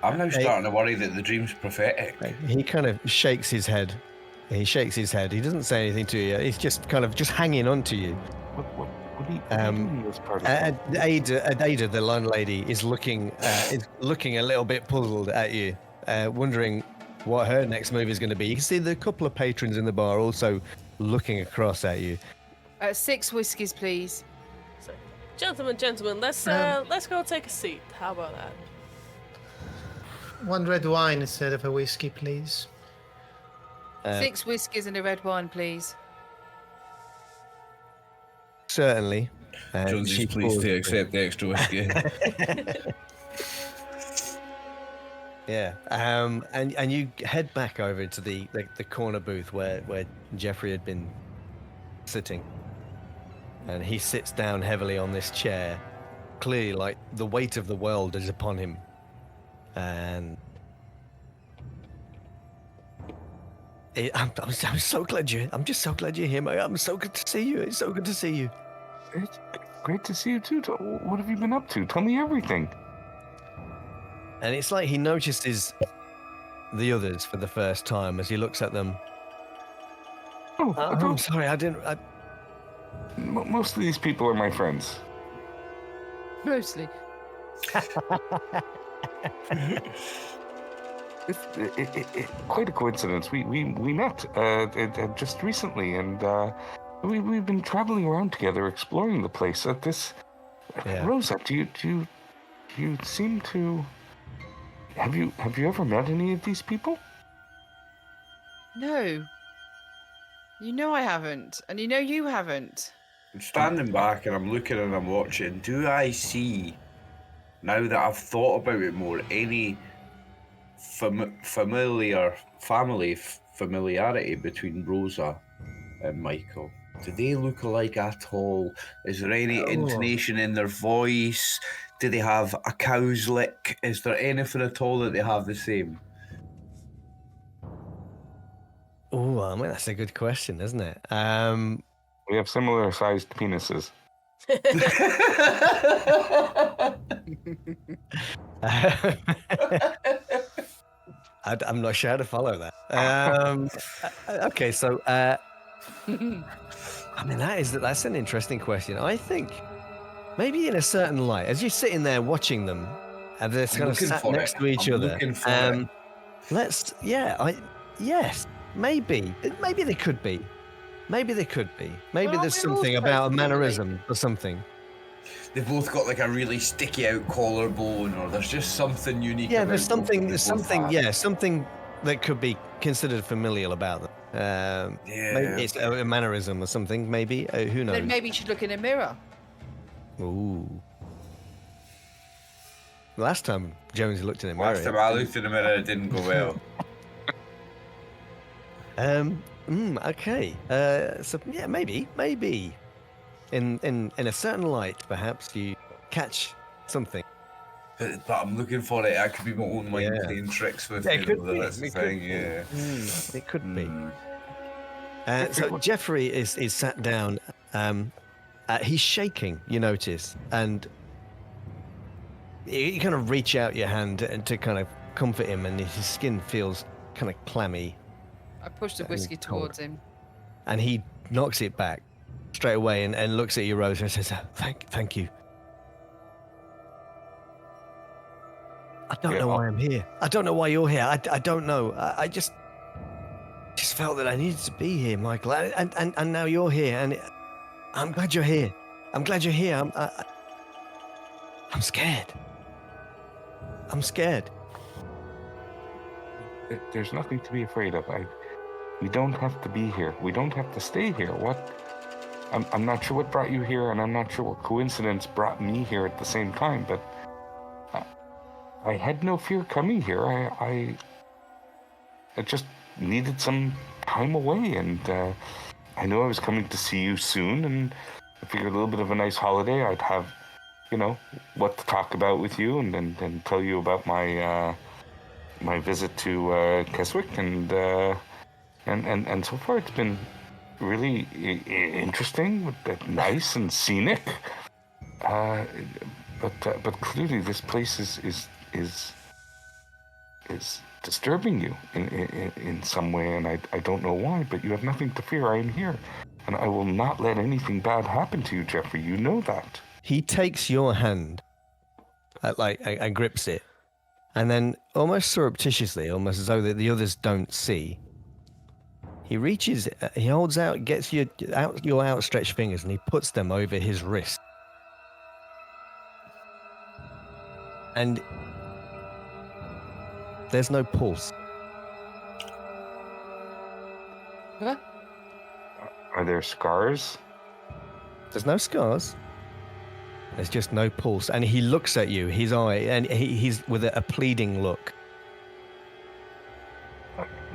I'm now starting to worry that the dream's prophetic. He kind of shakes his head. He doesn't say anything to you. He's just kind of hanging on to you. What are you doing in this part of Ada, the landlady, is looking a little bit puzzled at you, wondering what her next move is going to be. You can see the couple of patrons in the bar also looking across at you. 6 whiskies, please. So, gentlemen, let's go take a seat. How about that? 1 red wine instead of a whiskey, please. 6 whiskies and a red wine, please. Certainly. Jonesy's pleased to accept the extra whiskey. Yeah. And you head back over to the corner booth where Jeffrey had been sitting. And he sits down heavily on this chair. Clearly, like the weight of the world is upon him. And I'm so glad I'm just so glad you're here, mate. I'm so good to see you. It's so good to see you. It's great to see you too. What have you been up to? Tell me everything. And it's like he notices the others for the first time as he looks at them. I'm sorry, Most of these people are my friends. Mostly. It's quite a coincidence. We met just recently, and we've been traveling around together, exploring the place. Rosa, do you seem to Have you ever met any of these people? No. You know I haven't, and you know you haven't. I'm standing back and I'm looking and I'm watching. Do I see, now that I've thought about it more, any familiarity between Rosa and Michael? Do they look alike at all? Is there any intonation in their voice? Do they have a cow's lick? Is there anything at all that they have the same? Oh, I mean, that's a good question, isn't it? We have similar sized penises. I'm not sure how to follow that. Okay, so I mean, that's an interesting question. I think maybe in a certain light, as you're sitting there watching them, and they're kind of sat next to each other. Yes, maybe they could be. Maybe they could be. Maybe Well, there's we're all something about a supposed to be, mannerism or something. They've both got like a really sticky out collarbone, or there's just something unique. Yeah, about there's both that something, they both have. something that could be considered familial about them. Maybe it's a mannerism or something. Maybe who knows? Then maybe you should look in a mirror. Ooh. Last time Jones looked in a mirror. Last time I looked in the mirror, it didn't go well. Okay. So yeah, maybe in a certain light, perhaps you catch something. But I'm looking for it. I could be my own mind playing tricks with It me. could be. That's the thing. Yeah. It could be. So Jeffrey is sat down. He's shaking, you notice, and you kind of reach out your hand to kind of comfort him, and his skin feels kind of clammy. I pushed the whiskey towards him. And he knocks it back straight away and looks at you, Rose, and says, thank you. I don't know why I'm here. I don't know why you're here. I don't know. I just felt that I needed to be here, Michael. And now you're here, and I'm glad you're here. I'm glad you're here. I'm scared. I'm scared. There's nothing to be afraid of. We don't have to be here. We don't have to stay here. I'm not sure what brought you here, and I'm not sure what coincidence brought me here at the same time, but I had no fear coming here. I just needed some time away, and I knew I was coming to see you soon, and I figured a little bit of a nice holiday. I'd have, what to talk about with you, and then tell you about my my visit to Keswick, and so far it's been really interesting, but nice and scenic. But clearly this place is disturbing you in some way, and I don't know why. But you have nothing to fear. I am here, and I will not let anything bad happen to you, Jeffrey. You know that. He takes your hand, and grips it. And then, almost surreptitiously, almost as though the others don't see, he reaches, he holds out, gets your outstretched fingers, and he puts them over his wrist. And there's no pulse. Huh? Are there scars? There's no scars. There's just no pulse. And he looks at you, his eye, and he's with a pleading look.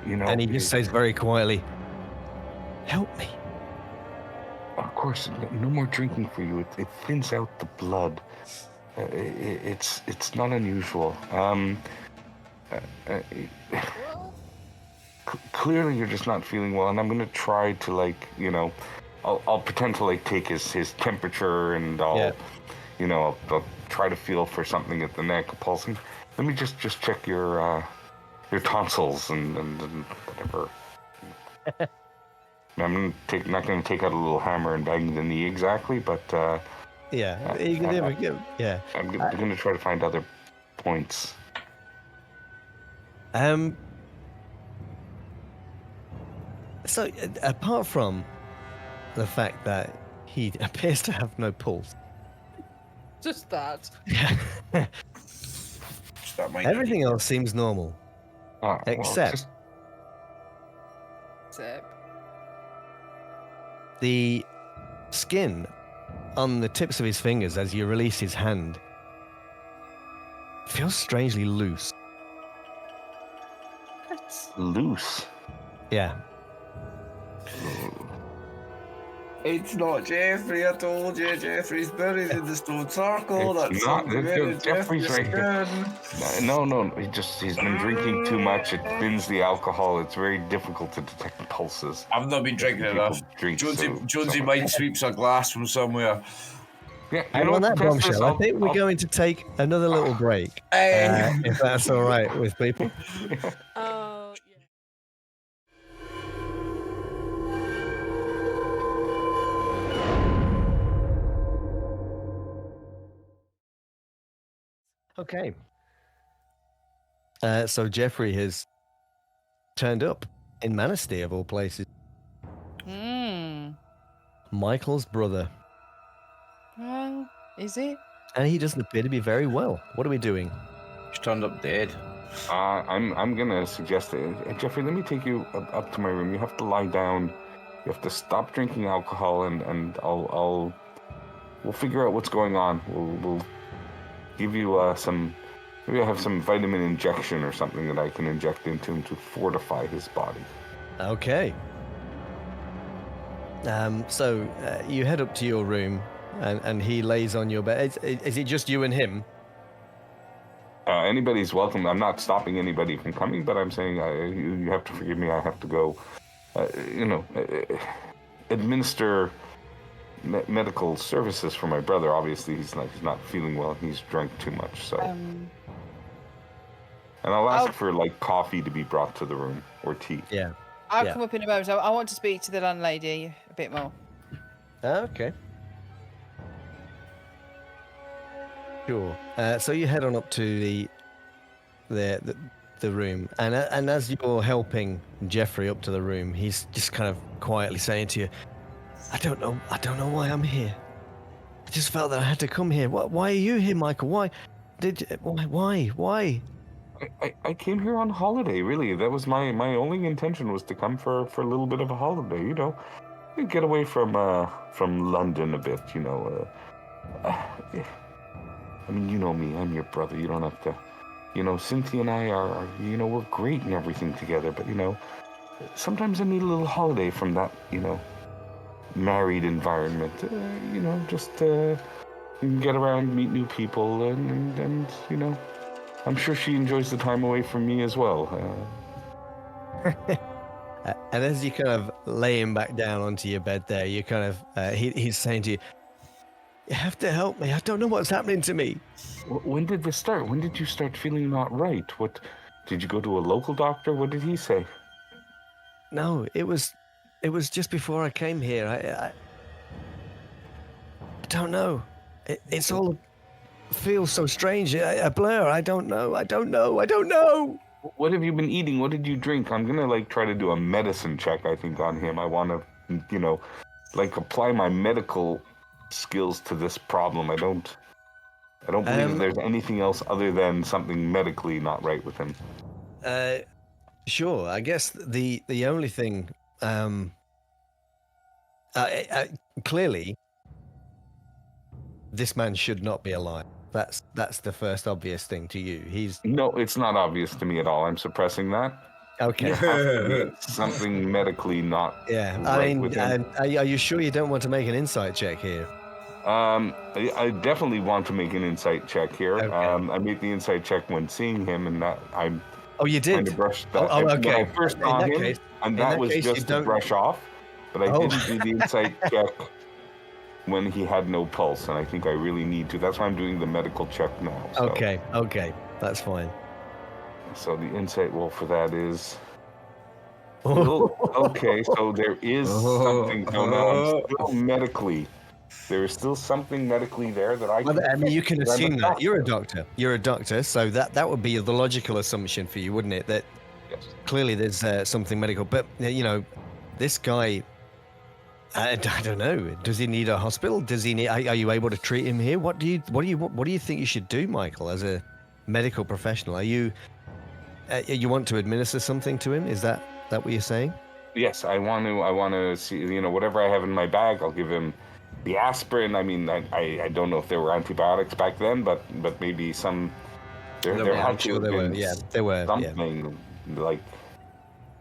And he just says very quietly, "Help me." Of course, no more drinking for you. It thins out the blood. It's not unusual. Clearly, you're just not feeling well, and I'm gonna try to I'll pretend to take his temperature, and I'll try to feel for something at the neck, a pulsing. Let me just check your tonsils and whatever. I'm not going to take out a little hammer and bang the knee exactly, but yeah. I'm going to try to find other points. So apart from the fact that he appears to have no pulse, Just that. That might Everything else seems normal, Well, except just the skin on the tips of his fingers as you release his hand feels strangely loose. loose. Yeah. It's not Jeffrey, I told you. Jeffrey's buried in the stone circle. It's That's not. something in Jeffrey's right here. skin. No. He's been drinking too much. It thins the alcohol. It's very difficult to detect pulses. I've not been drinking People enough. drink Jonesy so might sweeps a glass from somewhere. Yeah, And on that bombshell, I think we're going to take another little break, Hey. if that's all right with people. Oh, yeah. Okay. So Jeffrey has turned up in Manistee, of all places. Michael's brother. Well, is it? And he doesn't appear to be very well. What are we doing? He's turned up dead. I'm gonna suggest Jeffrey, let me take you up to my room. You have to lie down. You have to stop drinking alcohol, and we'll figure out what's going on. We'll give you some. Maybe I have some vitamin injection or something that I can inject into him to fortify his body. Okay. So you head up to your room, and he lays on your bed. Is it just you and him? Anybody's welcome. I'm not stopping anybody from coming, but I'm saying you have to forgive me. I have to go, administer medical services for my brother. Obviously, he's not feeling well. He's drank too much. So, and I'll ask for like coffee to be brought to the room or tea. Yeah. I'll come up in a moment. I want to speak to the landlady a bit more. Okay. Sure. So you head on up to the room, and as you're helping Jeffrey up to the room, he's just kind of quietly saying to you, I don't know why I'm here. I just felt that I had to come here. Why are you here, Michael? Why? Why? I came here on holiday, really. That was my only intention, was to come for a little bit of a holiday, get away from London a bit, I mean, you know me, I'm your brother. You don't have to, Cynthia and I are we're great and everything together, but sometimes I need a little holiday from that, married environment, just get around, meet new people, and I'm sure she enjoys the time away from me as well. And as you kind of lay him back down onto your bed there, you kind of, he's saying to you, you have to help me. I don't know what's happening to me. When did this start? When did you start feeling not right? What, did you go to a local doctor? What did he say? No, it was just before I came here. I don't know. It's all feels so strange. A blur. I don't know. What have you been eating? What did you drink? I'm gonna try to do a medicine check, I think, on him. I want to, apply my medical skills to this problem. I don't believe that there's anything else other than something medically not right with him. Sure. I guess the only thing, clearly, this man should not be alive. That's the first obvious thing to you. No, it's not obvious to me at all. I'm suppressing that. Okay. Something medically not Yeah. right with him. Are you sure you don't want to make an insight check here? I definitely want to make an insight check here. Okay. I made the insight check when seeing him, and that I'm. Oh, you did. Kind of brushed that. Oh, okay. When I first saw him, and that was just to brush off. But I didn't do the insight check when he had no pulse, and I think I really need to. That's why I'm doing the medical check now. So. Okay, that's fine. So the insight roll for that is. Okay, so there is something going on. Still medically. There is still something medically there that I can... Well, I mean, you can assume that. You're a doctor, so that would be the logical assumption for you, wouldn't it? That yes. Clearly there's something medical. But, this guy, I don't know. Does he need a hospital? Does he need... Are you able to treat him here? What do you think you should do, Michael, as a medical professional. Are you? You want to administer something to him? Is that what you're saying? Yes, I want to see, whatever I have in my bag, I'll give him the aspirin. I mean, I don't know if there were antibiotics back then, but maybe some. There Yeah, I'm had to sure have there were. been Yeah, there were. Yeah. something like,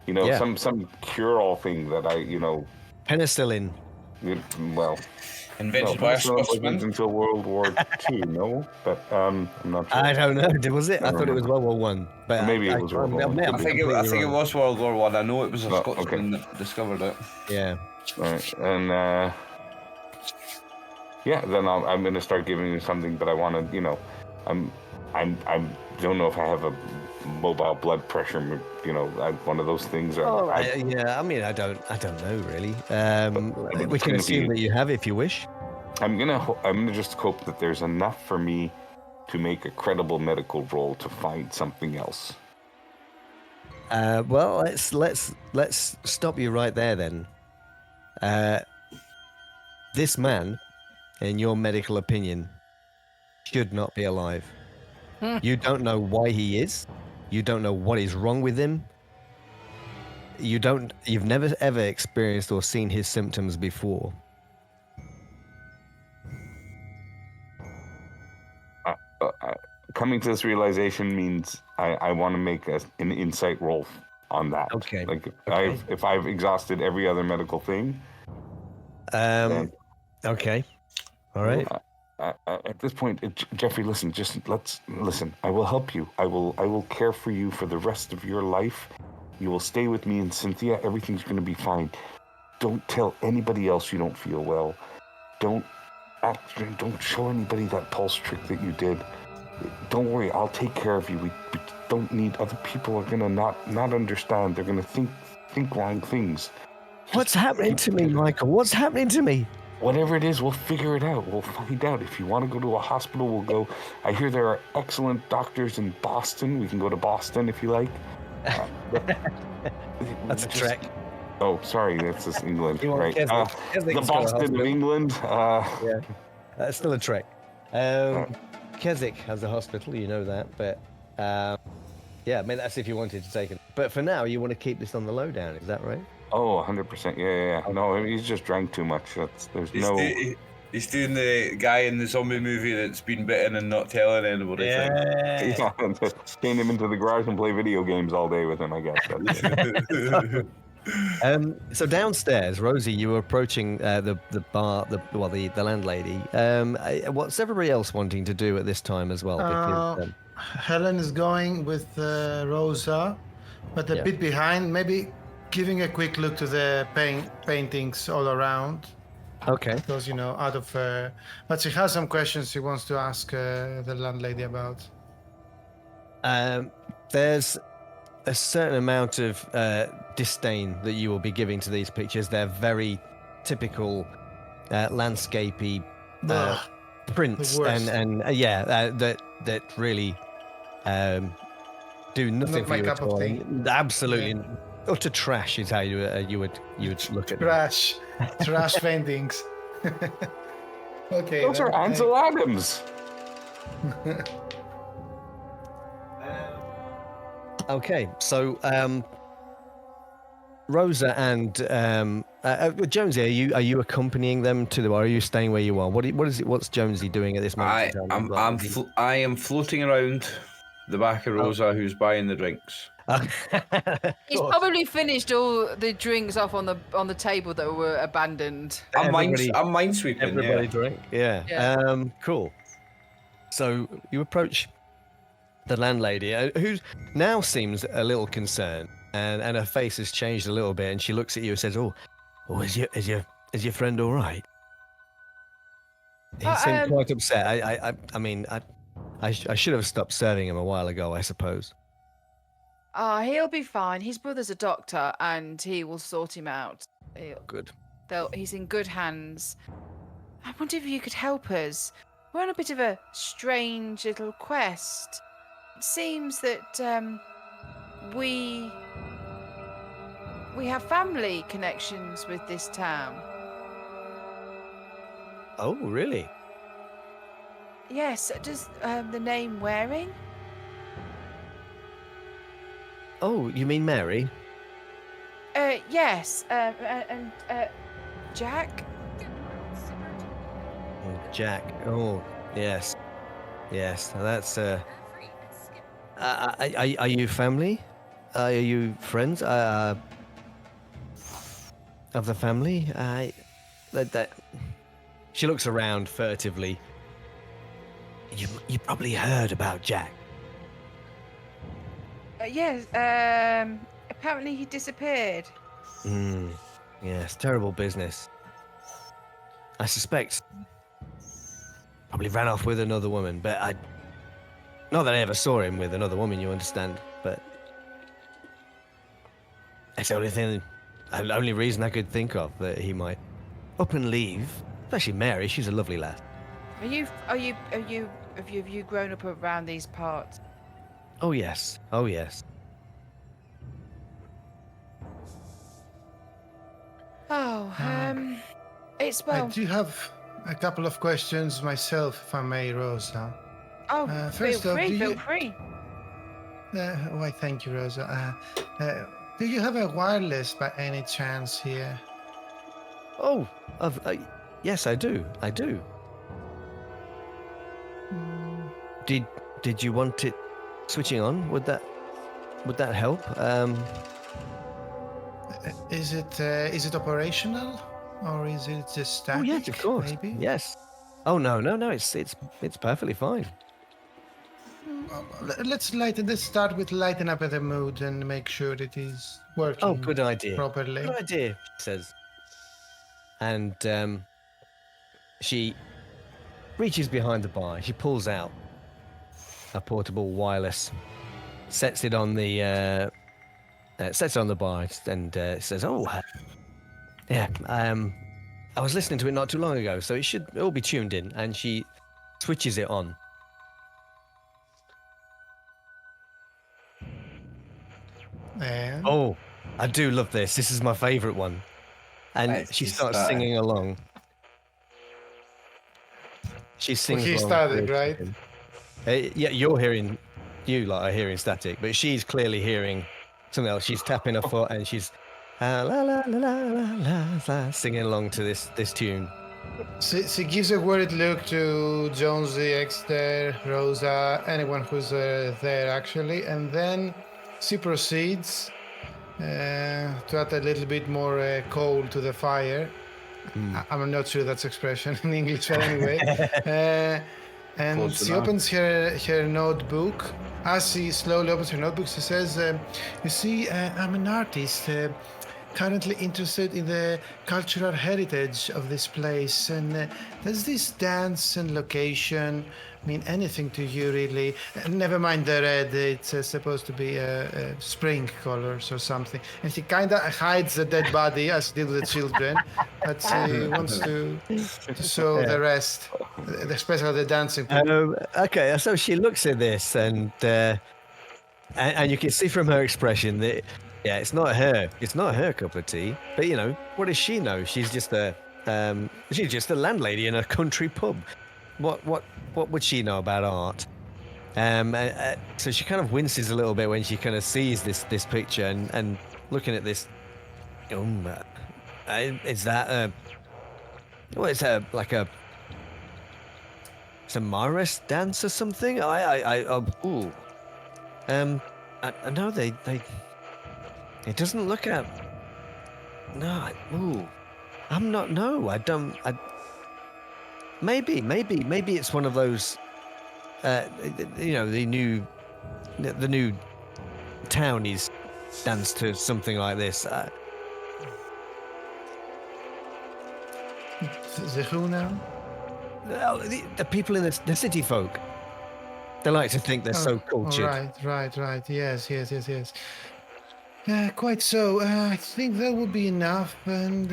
Yeah. some cure-all thing that Penicillin. well, no, Invented by a penicillin wasn't Scotsman. until World War II, no? But I'm not sure. I don't know. Was it? I Never thought it was remember. World War One. But Maybe it was World War One. I think it wrong. was World War One. I know it was a Oh, Scotsman that discovered it. Yeah. Right, and then I'm gonna start giving you something, but I want to, I'm don't know if I have a mobile blood pressure, one of those things. Oh, yeah. I mean, I don't know really. We can gonna assume be- that you have if you wish. I'm gonna just hope that there's enough for me to make a credible medical roll to find something else. Well, let's stop you right there then. This man, in your medical opinion, should not be alive. You don't know why he is. You don't know what is wrong with him. You've never ever experienced or seen his symptoms before. Coming to this realization means I want to make an insight roll on that. Okay. Like Okay. if I've exhausted every other medical thing, then Okay. All right. at this point, Jeffrey, listen. Let's listen. I will help you. I will care for you for the rest of your life. You will stay with me and Cynthia. Everything's going to be fine. Don't tell anybody else you don't feel well. Don't show anybody that pulse trick that you did. Don't worry, I'll take care of you. We don't need other people are gonna not understand. They're gonna think wrong things. What's happening to me, Michael? What's happening to me? Whatever it is, we'll figure it out. We'll find out. If you want to go to a hospital, we'll go. I hear there are excellent doctors in Boston. We can go to Boston if you like. That's a trek. Oh, sorry, that's just England, You want right? Keswick. Kesley's The got a Boston of hospital. England. Yeah, that's still a trek. Keswick has a hospital, you know that, but yeah, I mean that's if you wanted to take it. But for now, you want to keep this on the lowdown, is that right? Oh, 100%. Yeah. No, he's just drank too much. He's doing the guy in the zombie movie that's been bitten and not telling anybody. Yeah, chain him into the garage and play video games all day with him, I guess. That's it. So downstairs, Rosie, you were approaching the bar, the landlady. What's everybody else wanting to do at this time as well? Because, Helen is going with Rosa, but a Yeah. bit behind, maybe giving a quick look to the paintings all around. okay. Because, out of... but she has some questions she wants to ask the landlady about. There's a certain amount of disdain that you will be giving to these pictures. They're very typical landscapey Ugh, prints, the worst. and that really do nothing Not for my you cup at of all. tea. Absolutely, utter trash is how you would look at them. Trash paintings. Okay. Those are then, Ansel Adams. Okay, so Rosa and Jonesy, are you accompanying them to the bar? Are you staying where you are? What's Jonesy doing at this moment? in time? I am floating around the back of Rosa, who's buying the drinks. He's probably finished all the drinks off on the table that were abandoned. I'm Everybody- minesweeping. Everybody Yeah. drink. Yeah. Yeah. Cool. So you approach the landlady, who now seems a little concerned, and her face has changed a little bit, and she looks at you and says, "Oh, is your friend all right?" He seemed quite upset. I mean, I should have stopped serving him a while ago, I suppose. He'll be fine. His brother's a doctor, and he will sort him out. Good. He's in good hands. I wonder if you could help us. We're on a bit of a strange little quest. It seems that we have family connections with this town. Oh, really? Yes. Does the name Waring? Oh, you mean Mary? Yes. And Jack. Oh, Jack. Oh, yes. Yes. Now that's. Are you family? Are you friends? Of the family? That. She looks around furtively. You probably heard about Jack. Yes. Apparently he disappeared. Yes, terrible business. I suspect probably ran off with another woman, but not that I ever saw him with another woman, you understand, but it's the only reason I could think of that he might up and leave. Especially Mary, she's a lovely lass. Have you grown up around these parts? Oh yes, oh yes. Oh, it's I well. do have a couple of questions myself, if I may, Rosa. Oh, First feel off, free, do feel you- free. Why, thank you, Rosa. Do you have a wireless by any chance here? Oh, yes, I do. I do. Did you want it switching on? Would that help? Is it operational, or is it just static? Oh yes, of course. Maybe. Yes. Oh no. It's perfectly fine. Let's start with lighten up the mood and make sure it is working. Oh, good idea. Properly. Good idea, she says. And she reaches behind the bar. She pulls out a portable wireless, sets it on the bar, and says, "Oh, yeah. I was listening to it not too long ago, so it should all be tuned in." And she switches it on. And Oh, I do love this. This is my favourite one. And Right, she she starts started. singing along. She sings he along started, to right? it. Yeah, you are hearing static, but she's clearly hearing something else. She's tapping her foot and she's la la la la la la, singing along to this tune. she gives a worried look to Jonesy, Exter, Rosa, anyone who's there actually, and then she proceeds to add a little bit more coal to the fire. I'm not sure that's expression in English, but anyway. And Close she enough. opens her notebook. As she slowly opens her notebook, she says, "You see, I'm an artist, currently interested in the cultural heritage of this place. And does this dance and location mean anything to you, really? Never mind the red, it's supposed to be spring colors or something." And she kind of hides the dead body as she did with the children, but she wants to show the rest, especially the dancing. Okay, so she looks at this and you can see from her expression that it's not her cup of tea. But what does she know? She's just a landlady in a country pub. What would she know about art? So she kind of winces a little bit when she kind of sees this picture and looking at this. Is that it's a Morris dance or something? I know they. It doesn't look at. No, I'm not. No, I don't. Maybe it's one of those. The new townies dance to something like this. The who now? The people in the city folk. They like to think they're so cultured. Right. Yes. Quite so. I think that would be enough. And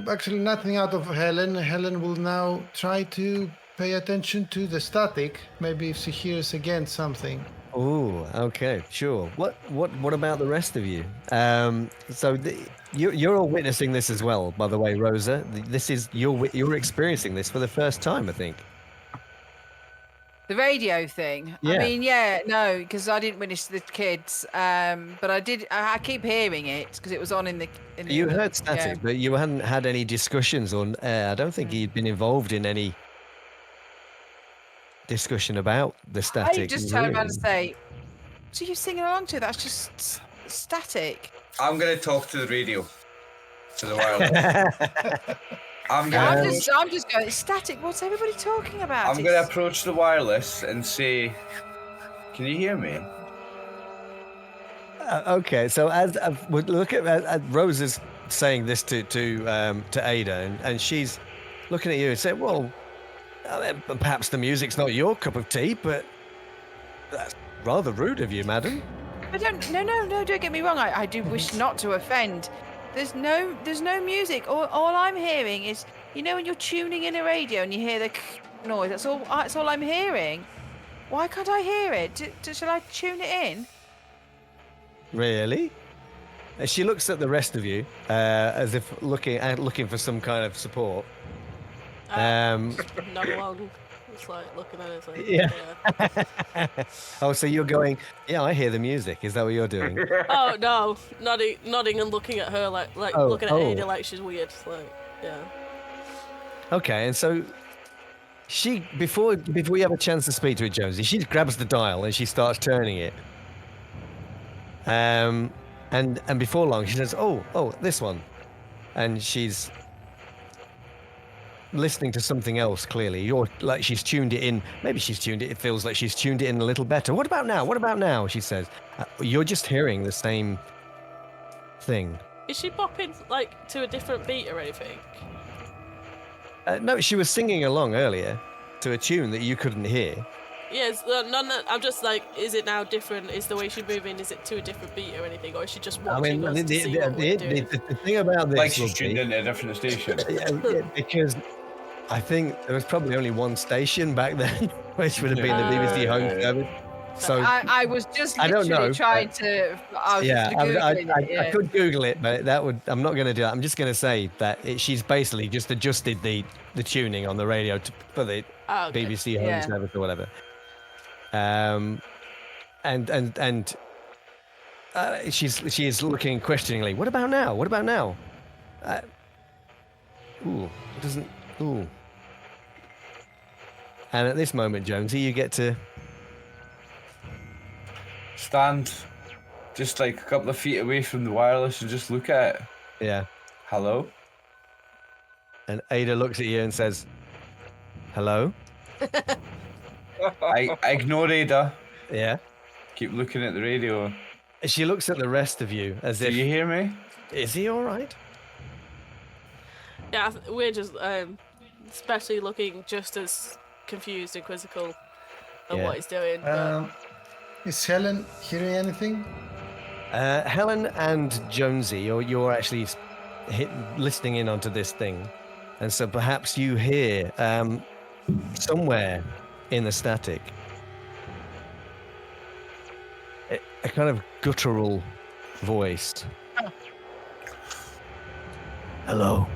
actually, nothing out of Helen. Helen will now try to pay attention to the static. Maybe if she hears again something. Oh, okay, sure. What about the rest of you? So you're all witnessing this as well, by the way, Rosa. This is you're experiencing this for the first time, I think. The radio thing. Yeah. I mean, no, because I didn't finish the kids. But I did. I keep hearing it because it was on in the. You heard static, but you hadn't had any discussions on air. I don't think he'd been involved in any discussion about the static. I just turned around and really. say, "So you singing along to? That's just static." I'm going to talk to the radio, to the wireless. I'm I'm going just going, "It's static. What's everybody talking about?" I'm going to approach the wireless and say, "Can you hear me?" Okay, so as we look at Rose is saying this to Ada, and she's looking at you and saying, "Well, perhaps the music's not your cup of tea, but that's rather rude of you, madam." I don't. No. Don't get me wrong. I do wish not to offend. There's no music. All I'm hearing is, when you're tuning in a radio and you hear the noise. That's all I'm hearing. Why can't I hear it? Shall I tune it in? Really? She looks at the rest of you as if looking for some kind of support. Not along. It's like looking at it. It's like, Yeah. Oh, so you're going? Yeah, I hear the music. Is that what you're doing? Oh no, nodding and looking at her like looking at Ada like she's weird. Like, yeah. Okay, and so she before you have a chance to speak to her, Jonesy, she grabs the dial and she starts turning it. And before long she says, "Oh, this one," and she's listening to something else. Clearly, you're like she's tuned it in. Maybe she's tuned it. It feels like she's tuned it in a little better. What about now? What about now? She says, "You're just hearing the same thing." Is she bopping like to a different beat or anything? No, she was singing along earlier to a tune that you couldn't hear. Yes, no. I'm just like, is it now different? Is the way she's moving? Is it to a different beat or anything, or is she just watching us to see what we're doing? The thing about this, Like she's will tuned be- into a different station. because I think there was probably only one station back then, which would have been the BBC Home Service. So I was just I don't literally know, trying to. I was yeah, just Googling it, I could Google it, but I'm not going to do that. I'm just going to say that she's basically just adjusted the tuning on the radio for the Okay. BBC Home Yeah. Service or whatever. And she's looking questioningly. What about now? What about now? Ooh, it doesn't. Ooh. And at this moment, Jonesy, you get to. Stand just like a couple of feet away from the wireless and just look at it. Yeah. Hello? And Ada looks at you and says, "Hello." I ignore Ada. Yeah. Keep looking at the radio. She looks at the rest of you as Do if. you hear me? Is he all right? Yeah, we're just especially looking just as confused and quizzical of Yeah. what he's doing. But Is Helen hearing anything? Helen and Jonesy, you're actually listening in onto this thing, and so perhaps you hear somewhere in the static a kind of guttural voice. Hello.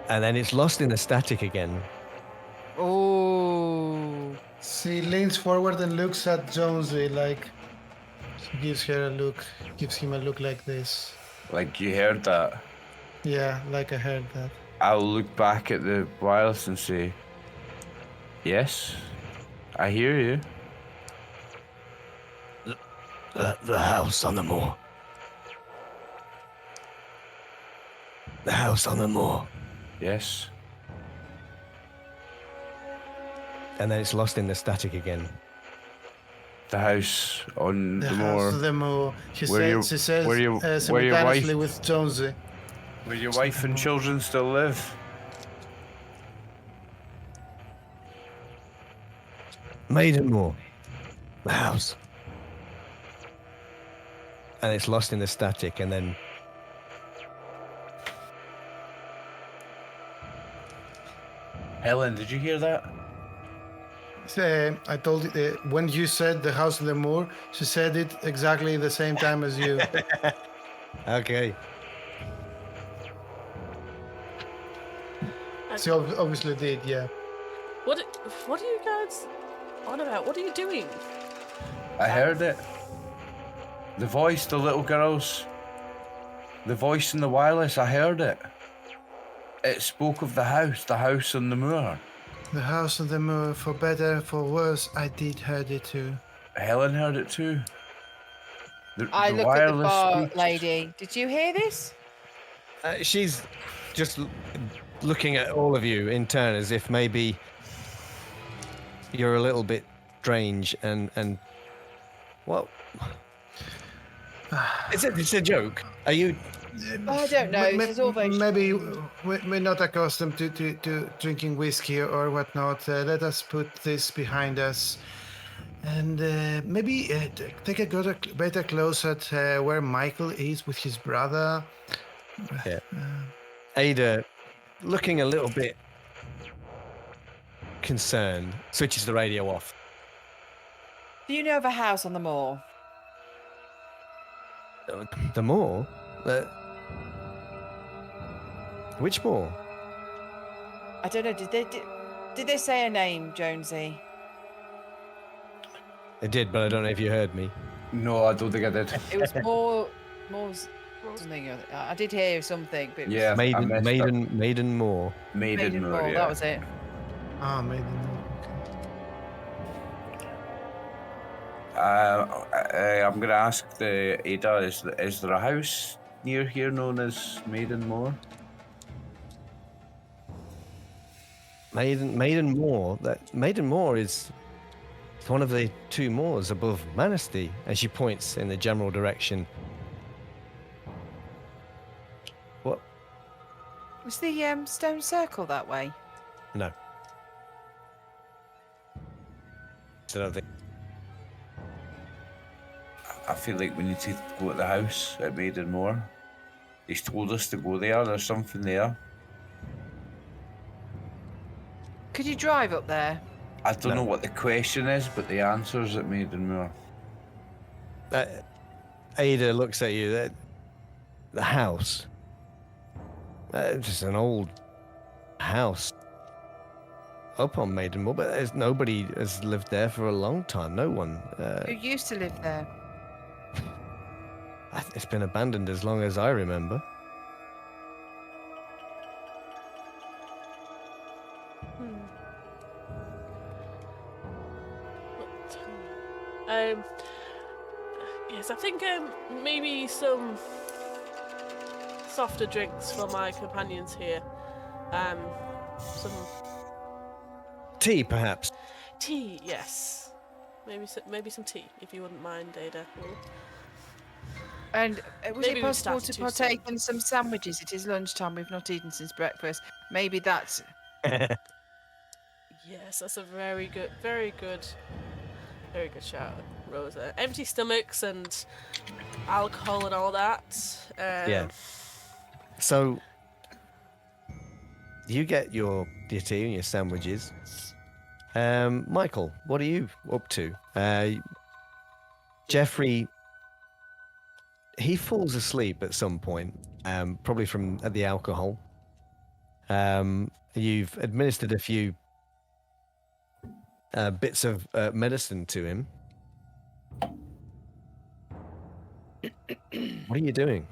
And then it's lost in the static again. Oh. She leans forward and looks at Jonesy like she gives him a look like this. Like you heard that. Yeah, like I heard that. I'll look back at the wireless and say, "Yes, I hear you." The house on the moor. The house on the moor. Yes. And then it's lost in the static again. The house on The the house moor. of the moor. She Where says where your simultaneously wife- with Jonesy. Where your wife and children still live. Maidenmoor. The house. And it's lost in the static, and then Helen, did you hear that? I told you when you said the house of the moor, she said it exactly the same time as you. okay. She obviously did, yeah. What are you guys on about? What are you doing? I heard it. The voice, the little girl's. The voice in the wireless, I heard it. It spoke of the house on the moor. The house on the moor, for better, for worse, I did heard it too. Helen heard it too. I the look at the wireless bar speaks. lady. Did you hear this? She's just looking at all of you in turn as if maybe you're a little bit strange and what? It's a joke. Are you? I don't know. This is all very Maybe strange. we're not accustomed to drinking whiskey or whatnot. Let us put this behind us. And maybe take a better close at where Michael is with his brother. Yeah. Ada, looking a little bit concerned, switches the radio off. Do you know of a house on the moor? The moor? Which moor? I don't know. Did they say a name, Jonesy? It did, but I don't know if you heard me. No, I don't think I did. It was Moore's something. I did hear something, but it was Yeah, I messed up. Maiden Moor. Maiden Moor, Moor. yeah. That was it. Ah, maybe. Okay. I'm going to ask the Ada, is there a house near here known as Maiden Moor? Maiden Moor. Maiden Moor is one of the two moors above Manistee, and she points in the general direction. What? Was the stone circle that way? No. I don't think. I feel like we need to go to the house at Maiden Moor. He's told us to go there. There's something there. Could you drive up there? I don't know what the question is, but the answer's at Maiden Moor. Ada looks at you. The house. Just an old house up on Maiden Moor, but nobody has lived there for a long time. No one. Who used to live there? It's been abandoned as long as I remember. Yes, I think maybe some softer drinks for my companions here. Some Tea, perhaps. tea, yes. Maybe some tea, if you wouldn't mind, Ada. And was Maybe it we possible started to too partake in some sandwiches? It is lunchtime. We've not eaten since breakfast. Maybe that's Yes, that's a very good shout, Rosa. Empty stomachs and alcohol and all that. Yeah. So you get your tea and your sandwiches. Michael, what are you up to? Jeffrey, he falls asleep at some point, probably from the alcohol. You've administered a few bits of medicine to him. What are you doing?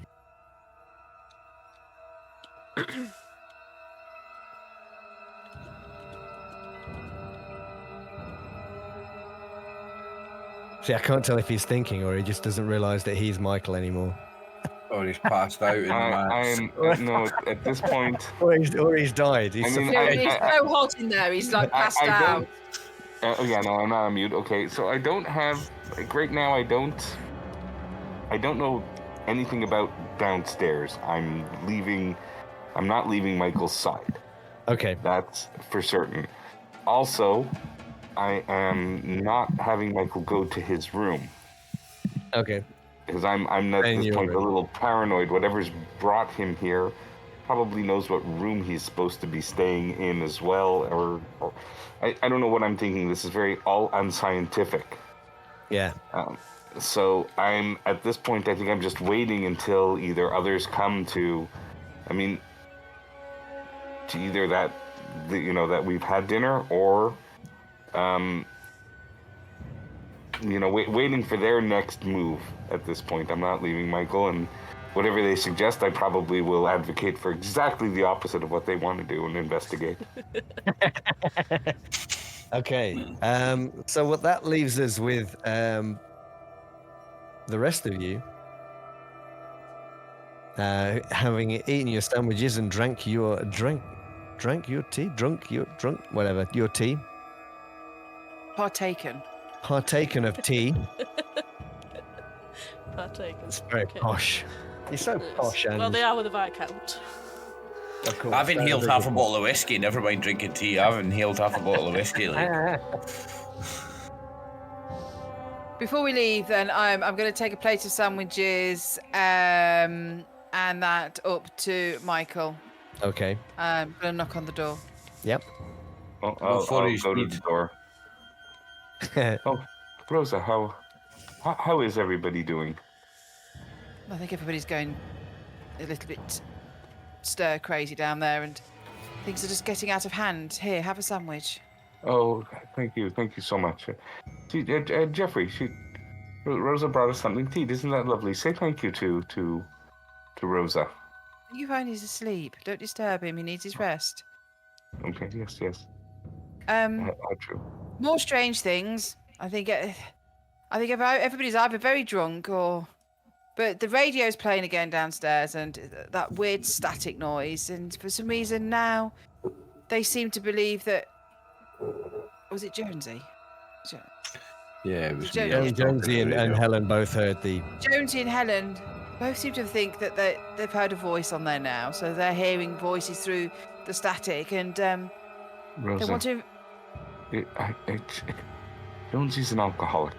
See, I can't tell if he's thinking or he just doesn't realise that he's Michael anymore. Or he's passed out in the mats. No, at this point. Or he's died. He's I mean, it's so hot in there. He's like passed out. Yeah, no, I'm not on mute. Okay, so I don't have right now. I don't know anything about downstairs. I'm not leaving Michael's side. Okay. That's for certain. Also, I am not having Michael go to his room. Okay. Because I'm at this point a little paranoid. Whatever's brought him here probably knows what room he's supposed to be staying in as well. Or I don't know what I'm thinking. This is very all unscientific. Yeah. So I'm at this point. I think I'm just waiting until either others come to. I mean, to either that we've had dinner or waiting for their next move at this point. I'm not leaving Michael, and whatever they suggest, I probably will advocate for exactly the opposite of what they want to do and investigate. Okay. So what that leaves us with the rest of you having eaten your sandwiches and drunk your tea, whatever, your tea, Partaken. partaken of tea. Partaken. It's very Okay. posh. You're so posh, and Well, they are with a Viscount. of course. I've inhaled half a bottle of whiskey, never mind drinking tea. I've inhaled half a bottle of whiskey. Like. Before we leave, then I'm going to take a plate of sandwiches and that up to Michael. Okay. I'm going to knock on the door. Yep. I'll Before go you to speed. the door. Oh, Rosa, how is everybody doing? I think everybody's going a little bit stir crazy down there, and things are just getting out of hand. Here, have a sandwich. Oh, thank you so much. Jeffrey, Rosa brought us something to eat. Isn't that lovely? Say thank you to Rosa. You find he's asleep. Don't disturb him. He needs his rest. Okay. Yes. How True. more strange things. I think everybody's either very drunk but the radio's playing again downstairs, and that weird static noise. And for some reason now, they seem to believe that. Was it Jonesy? Yeah, it was me. Jonesy. Jonesy and Helen both heard the. Jonesy and Helen both seem to think that they've heard a voice on there now, so they're hearing voices through the static, and Rosa, they want to. Jonesy's an alcoholic.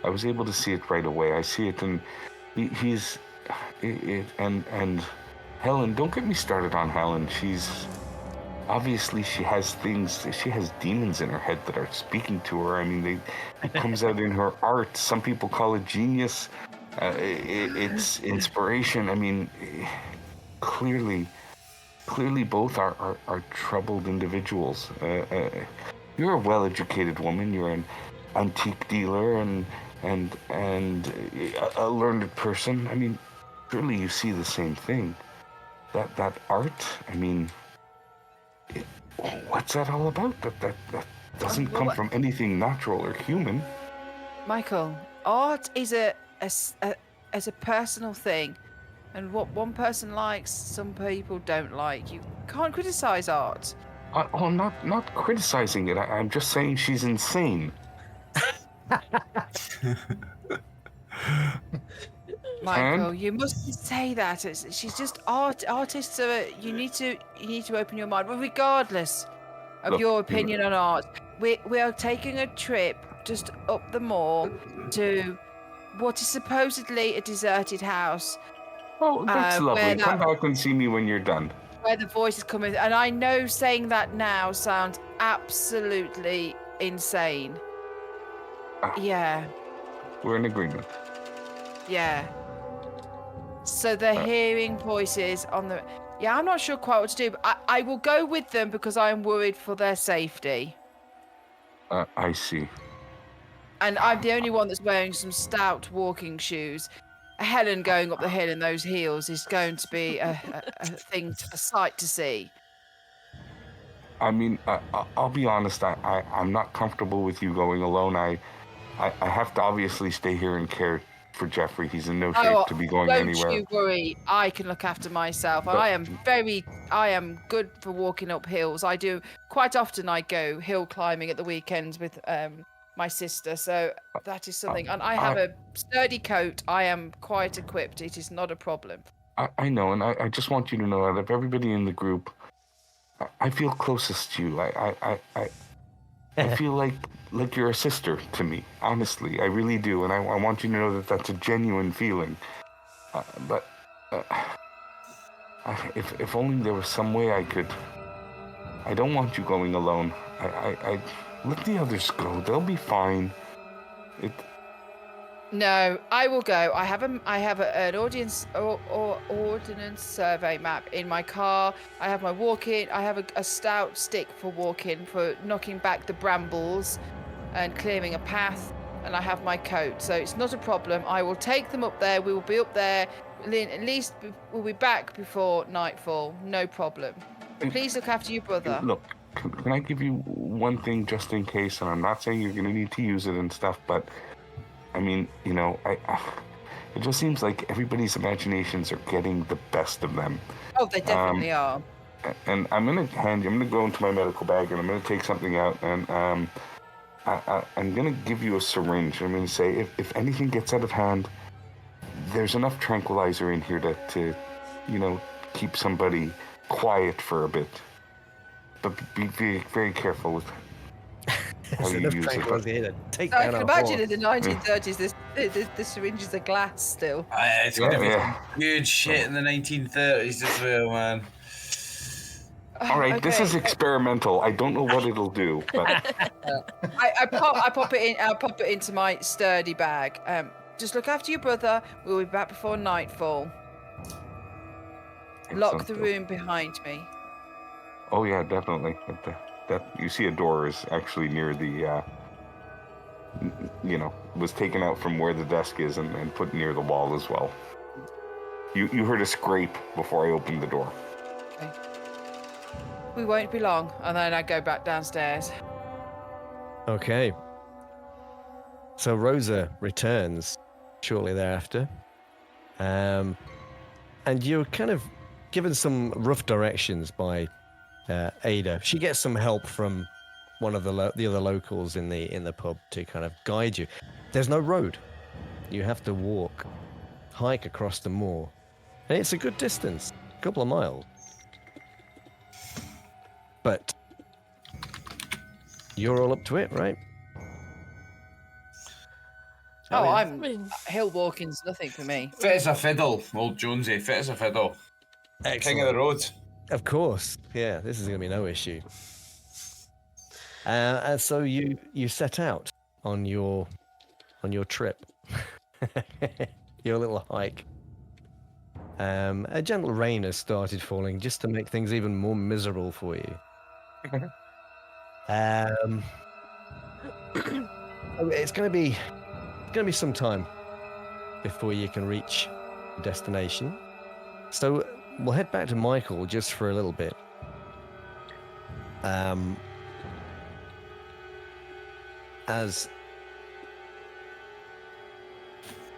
I was able to see it right away. I see it, and he's and Helen. Don't get me started on Helen. She's obviously she has demons in her head that are speaking to her. I mean, it comes out in her art. Some people call it genius. It's inspiration. I mean, clearly both are troubled individuals. You're a well-educated woman. You're an antique dealer and a learned person. I mean, surely you see the same thing. That art. I mean, what's that all about? That doesn't come from anything natural or human. Michael, art is a personal thing, and what one person likes, some people don't like. You can't criticize art. I'm not criticizing it. I'm just saying she's insane. Michael, you mustn't say that. She's just artists are. You need to open your mind. Well, regardless of Look, your opinion on art, we are taking a trip just up the moor to what is supposedly a deserted house. Oh, that's lovely. Come back and see me when you're done. Where the voice is coming, and I know saying that now sounds absolutely insane. Yeah. We're in agreement. Yeah. So they're hearing voices on the. Yeah, I'm not sure quite what to do, but I will go with them because I'm worried for their safety. I see. And I'm the only one that's wearing some stout walking shoes. Helen going up the hill in those heels is going to be a sight to see. I mean, I'll be honest. I'm not comfortable with you going alone. I have to obviously stay here and care for Jeffrey. He's in no shape to be going anywhere. Don't you worry. I can look after myself. I am good for walking up hills. I do quite often. I go hill climbing at the weekends with my sister. So that is something. And I have a sturdy coat. I am quite equipped. It is not a problem. I know, and I just want you to know that of everybody in the group, I feel closest to you. I feel like you're a sister to me. Honestly, I really do, and I want you to know that that's a genuine feeling. But if only there was some way I could. I don't want you going alone. I let the others go. They'll be fine. No, I will go. I have an ordnance survey map in my car. I have my walk-in. I have a stout stick for walking, for knocking back the brambles and clearing a path. And I have my coat, so it's not a problem. I will take them up there. We will be up there. At least we'll be back before nightfall. No problem. Please look after your brother. Look, can I give you one thing just in case? And I'm not saying you're going to need to use it and stuff, but I mean, you know, it just seems like everybody's imaginations are getting the best of them. Oh, they definitely are. And I'm going to go into my medical bag and I'm going to take something out and I'm going to give you a syringe. I'm going to say, if anything gets out of hand, there's enough tranquilizer in here to you know, keep somebody quiet for a bit. But be very careful with how you use it. Take I down can a imagine horse. in the 1930s, the syringes are glass still. It's going to be Yeah. huge shit in the 1930s as well, man. All right, this Okay. is experimental. I don't know what it'll do, but I pop it in. I'll pop it into my sturdy bag. Just look after your brother. We'll be back before nightfall. Lock the room behind me. Oh yeah, definitely. That you see a door is actually near the, you know, was taken out from where the desk is and put near the wall as well. You heard a scrape before I opened the door. Okay. We won't be long, and then I go back downstairs. Okay. So Rosa returns shortly thereafter. And you're kind of given some rough directions by Ada. She gets some help from one of the other locals in the pub to kind of guide you. There's no road. You have to hike across the moor. And it's a good distance, a couple of miles. But you're all up to it, right? Oh, yeah. I'm hill walking's nothing for me. Fit as a fiddle, old Jonesy. Fit as a fiddle. King of the road. Of course. Yeah, this is going to be no issue. And so you set out on your trip, your little hike. A gentle rain has started falling just to make things even more miserable for you. It's going to be some time before you can reach your destination. So we'll head back to Michael just for a little bit. As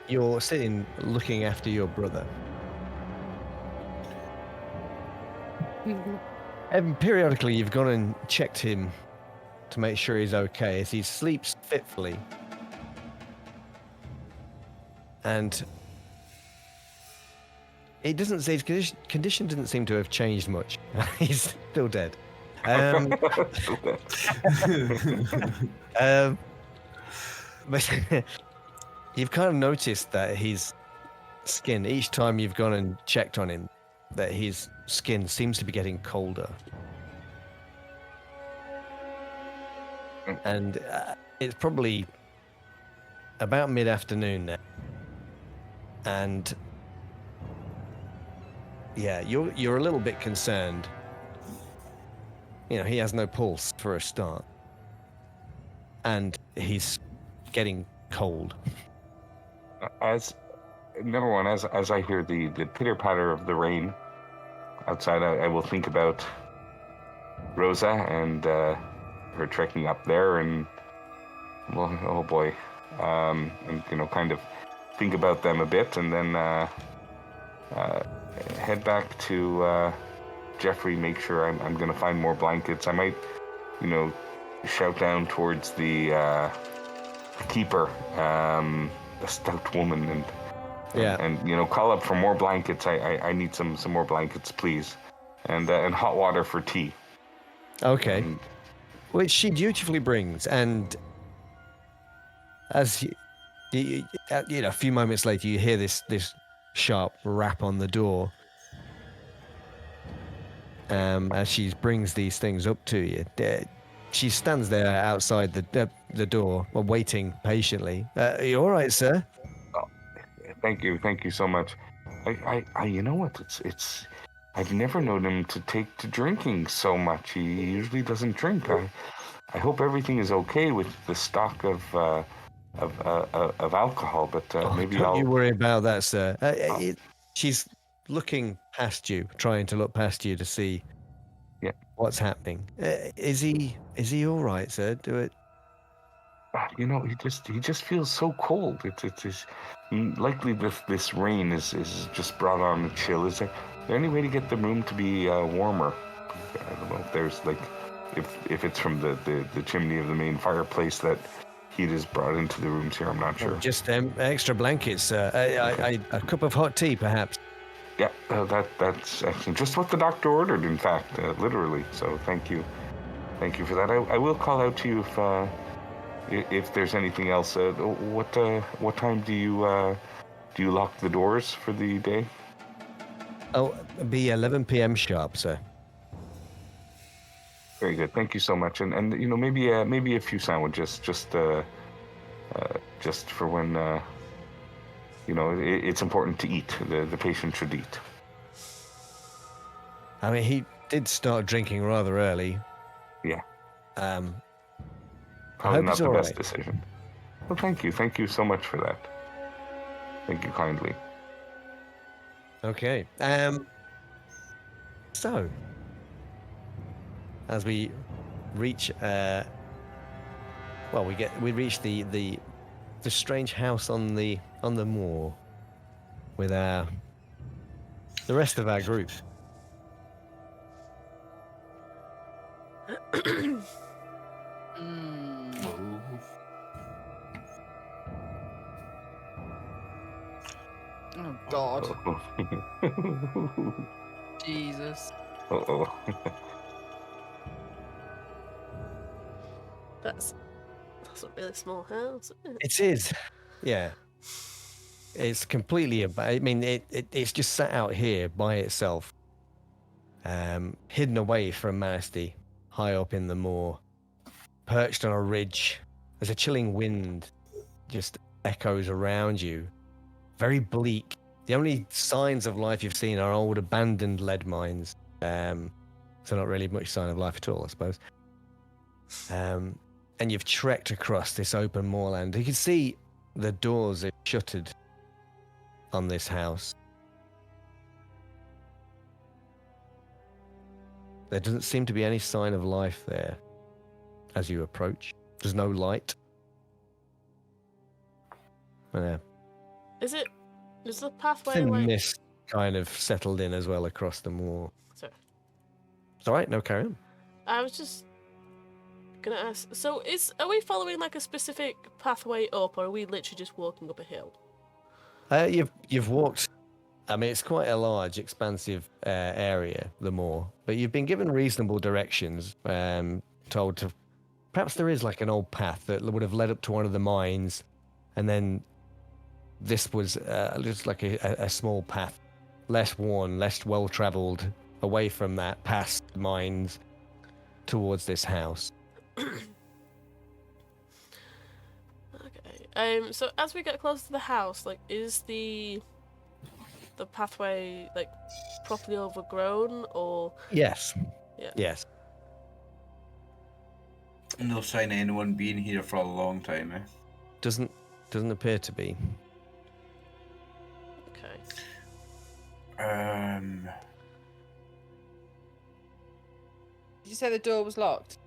you're sitting looking after your brother. And periodically you've gone and checked him to make sure he's okay as he sleeps fitfully. And it doesn't say his condition doesn't seem to have changed much. He's still dead. But you've kind of noticed that his skin, each time you've gone and checked on him, that his skin seems to be getting colder. And it's probably about mid-afternoon now. And yeah, you're a little bit concerned. You know, he has no pulse for a start. And he's getting cold. Number one, as I hear the pitter-patter of the rain outside, I will think about Rosa and her trekking up there, and well, oh boy, and you know, kind of think about them a bit, and then head back to Jeffrey, make sure I'm going to find more blankets. I might, you know, shout down towards the keeper, the stout woman, and you know, call up for more blankets. I need some more blankets, please, and hot water for tea. Okay. Which she dutifully brings, and as you know, a few moments later, you hear this sharp rap on the door. As she brings these things up to you, she stands there outside the door, waiting patiently. Are you all right, sir? Thank you so much. You know what? I've never known him to take to drinking so much. He usually doesn't drink. I hope everything is okay with the stock of alcohol, but maybe Don't you I'll. worry about that, sir. She's looking past you, trying to look past you to see Yeah. what's happening. Is he all right, sir? Do it. You know, he just feels so cold. It's likely this rain is just brought on a chill. Is there any way to get the room to be warmer? I don't know if there's like if it's from the chimney of the main fireplace that heat is brought into the rooms here. I'm not sure. Just extra blankets, sir. A cup of hot tea, perhaps. Yeah, that's excellent. Just what the doctor ordered, in fact, literally. So thank you for that. I will call out to you if there's anything else. What time do you lock the doors for the day? Oh, it'll be 11 p.m. sharp, sir. Very good. Thank you so much. And you know, maybe a few sandwiches, just for when you know it's important to eat. The patient should eat. I mean, he did start drinking rather early. Yeah. hope Probably not he's the all best right. decision. Well, thank you so much for that. Thank you kindly. Okay. So, as we reach, we reach the strange house on the moor with the rest of our group. Oh God, Uh-oh. Jesus. Uh-oh. That's a really small house, isn't it? It is, yeah. It's completely. I mean, it's just sat out here by itself, hidden away from Manasty, high up in the moor, perched on a ridge. There's a chilling wind, just echoes around you. Very bleak. The only signs of life you've seen are old abandoned lead mines. So not really much sign of life at all, I suppose. And you've trekked across this open moorland. You can see the doors are shuttered on this house. There doesn't seem to be any sign of life there as you approach. There's no light. Is the pathway Thin like? mist kind of settled in as well across the moor. Sorry. It's all right, no, carry on. I was just gonna ask. So, are we following like a specific pathway up, or are we literally just walking up a hill? You've walked. I mean, it's quite a large, expansive area, the moor. But you've been given reasonable directions. Told to. Perhaps there is like an old path that would have led up to one of the mines, and then this was just like a small path, less worn, less well-traveled, away from that, past mines, towards this house. Okay. So as we get closer to the house, like, is the pathway like properly overgrown, or? Yes. Yeah. Yes. No sign of anyone being here for a long time, eh? Doesn't appear to be. Okay. Did you say the door was locked?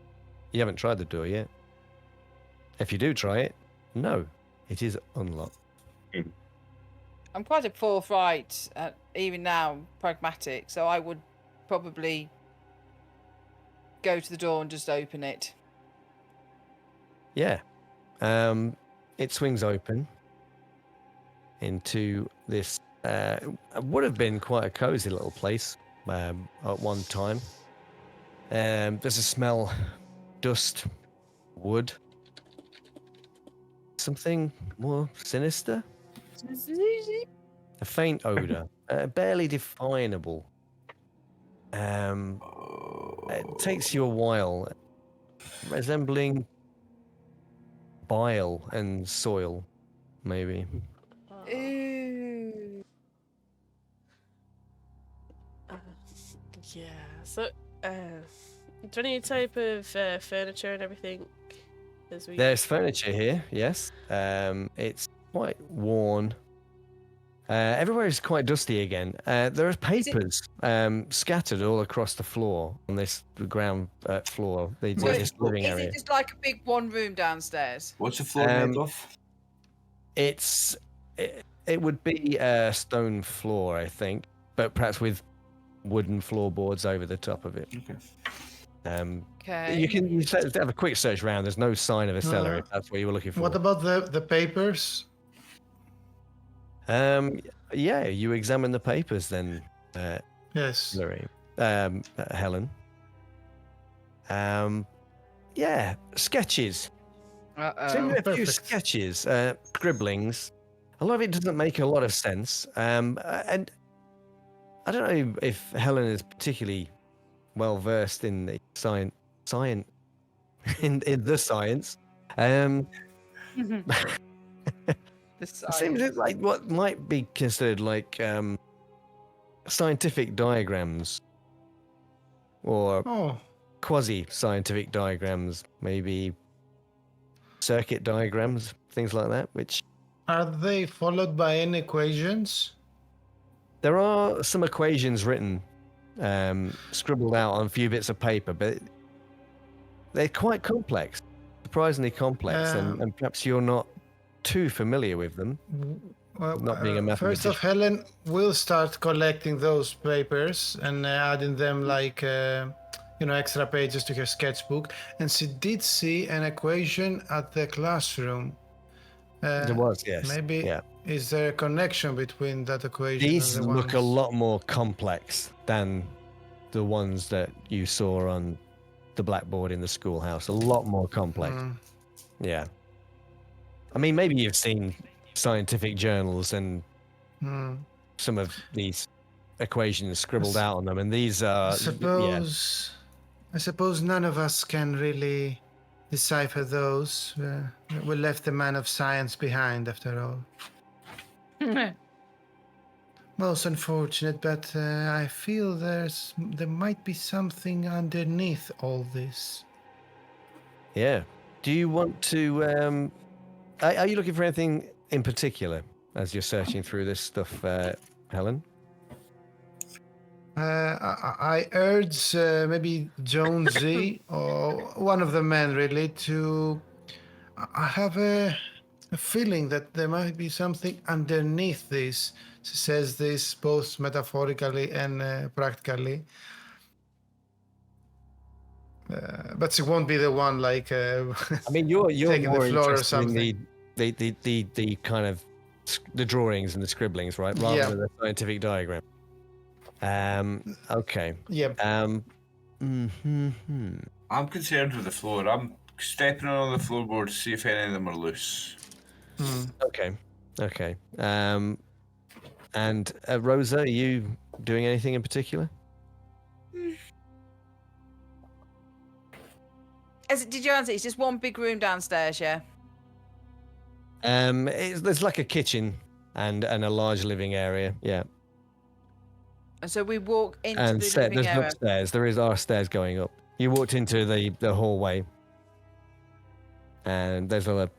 You haven't tried the door yet. If you do try it, no, it is unlocked. I'm quite a forthright, even now, pragmatic, so I would probably go to the door and just open it. Yeah. It swings open into this would have been quite a cozy little place at one time. There's a smell, dust, wood, something more sinister. A faint odor, barely definable. It takes you a while, resembling bile and soil, maybe. Ew. So, is there any type of furniture and everything? As we... There's furniture here, yes. It's quite worn. Everywhere is quite dusty again. There are papers scattered all across the floor on this ground floor. This living Is area. it just like a big one room downstairs? What's the floor made of? It would be a stone floor, I think, but perhaps with wooden floorboards over the top of it. Okay. Okay. You can have a quick search around. There's no sign of a cellar if that's what you were looking for. What about the papers? Yeah, you examine the papers then, Yes. Hillary, Helen. Yeah, sketches. Seem a few Perfect. sketches, scribblings. A lot of it doesn't make a lot of sense. And I don't know if Helen is particularly well versed in the science in the science. The It seems like what might be considered like scientific diagrams or Oh, quasi-scientific diagrams, maybe circuit diagrams, things like that, which are they followed by any equations? there are some equations written, scribbled out on a few bits of paper, but they're quite complex, surprisingly complex, and perhaps you're not too familiar with them. Well, Not being a first off, Helen will start collecting those papers and adding them like extra pages to her sketchbook. And she did see an equation at the classroom. There was, yes. Maybe Yeah. is there a connection between that equation These and the look a ones- lot more complex than the ones that you saw on the blackboard in the schoolhouse. A lot more complex. Yeah. I mean, maybe you've seen scientific journals and some of these equations scribbled out on them, and these are. I suppose none of us can really decipher those. We left the man of science behind, after all. Most unfortunate, but I feel there might be something underneath all this. Yeah. Do you want to? Are you looking for anything in particular as you're searching through this stuff, Helen? I urge maybe Jonesy or one of the men really to. I have a feeling that there might be something underneath this. She says this both metaphorically and practically. But she won't be the one like. I mean, you're taking more the floor or interested in something. the kind of the drawings and the scribblings, right? Rather Yeah. than the scientific diagram. Okay. Yep. I'm concerned with the floor. I'm stepping on the floorboard to see if any of them are loose. Okay. And Rosa, are you doing anything in particular? Did you answer? It's just one big room downstairs, yeah? There's like a kitchen and a large living area. Yeah. And so we walk into And the living there's area. upstairs. There are stairs going up. You walked into the hallway, and there's a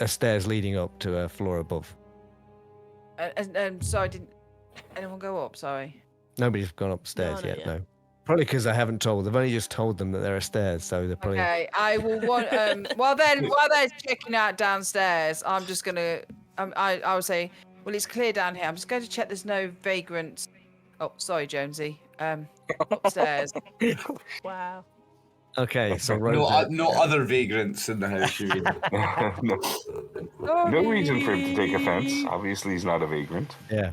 stairs leading up to a floor above. Sorry, didn't anyone go up? Sorry. Nobody's gone upstairs No, not yet. yet. No. Probably because I haven't told. They've only just told them that there are stairs, so they're probably. Okay, I will want. while they're checking out downstairs, I'm just gonna. I would say, well, it's clear down here. I'm just going to check. There's no vagrants. Oh, sorry, Jonesy. Upstairs. Wow. Okay, so Rosa. No other vagrants in the house. You mean? No reason for him to take offense. Obviously, he's not a vagrant. Yeah.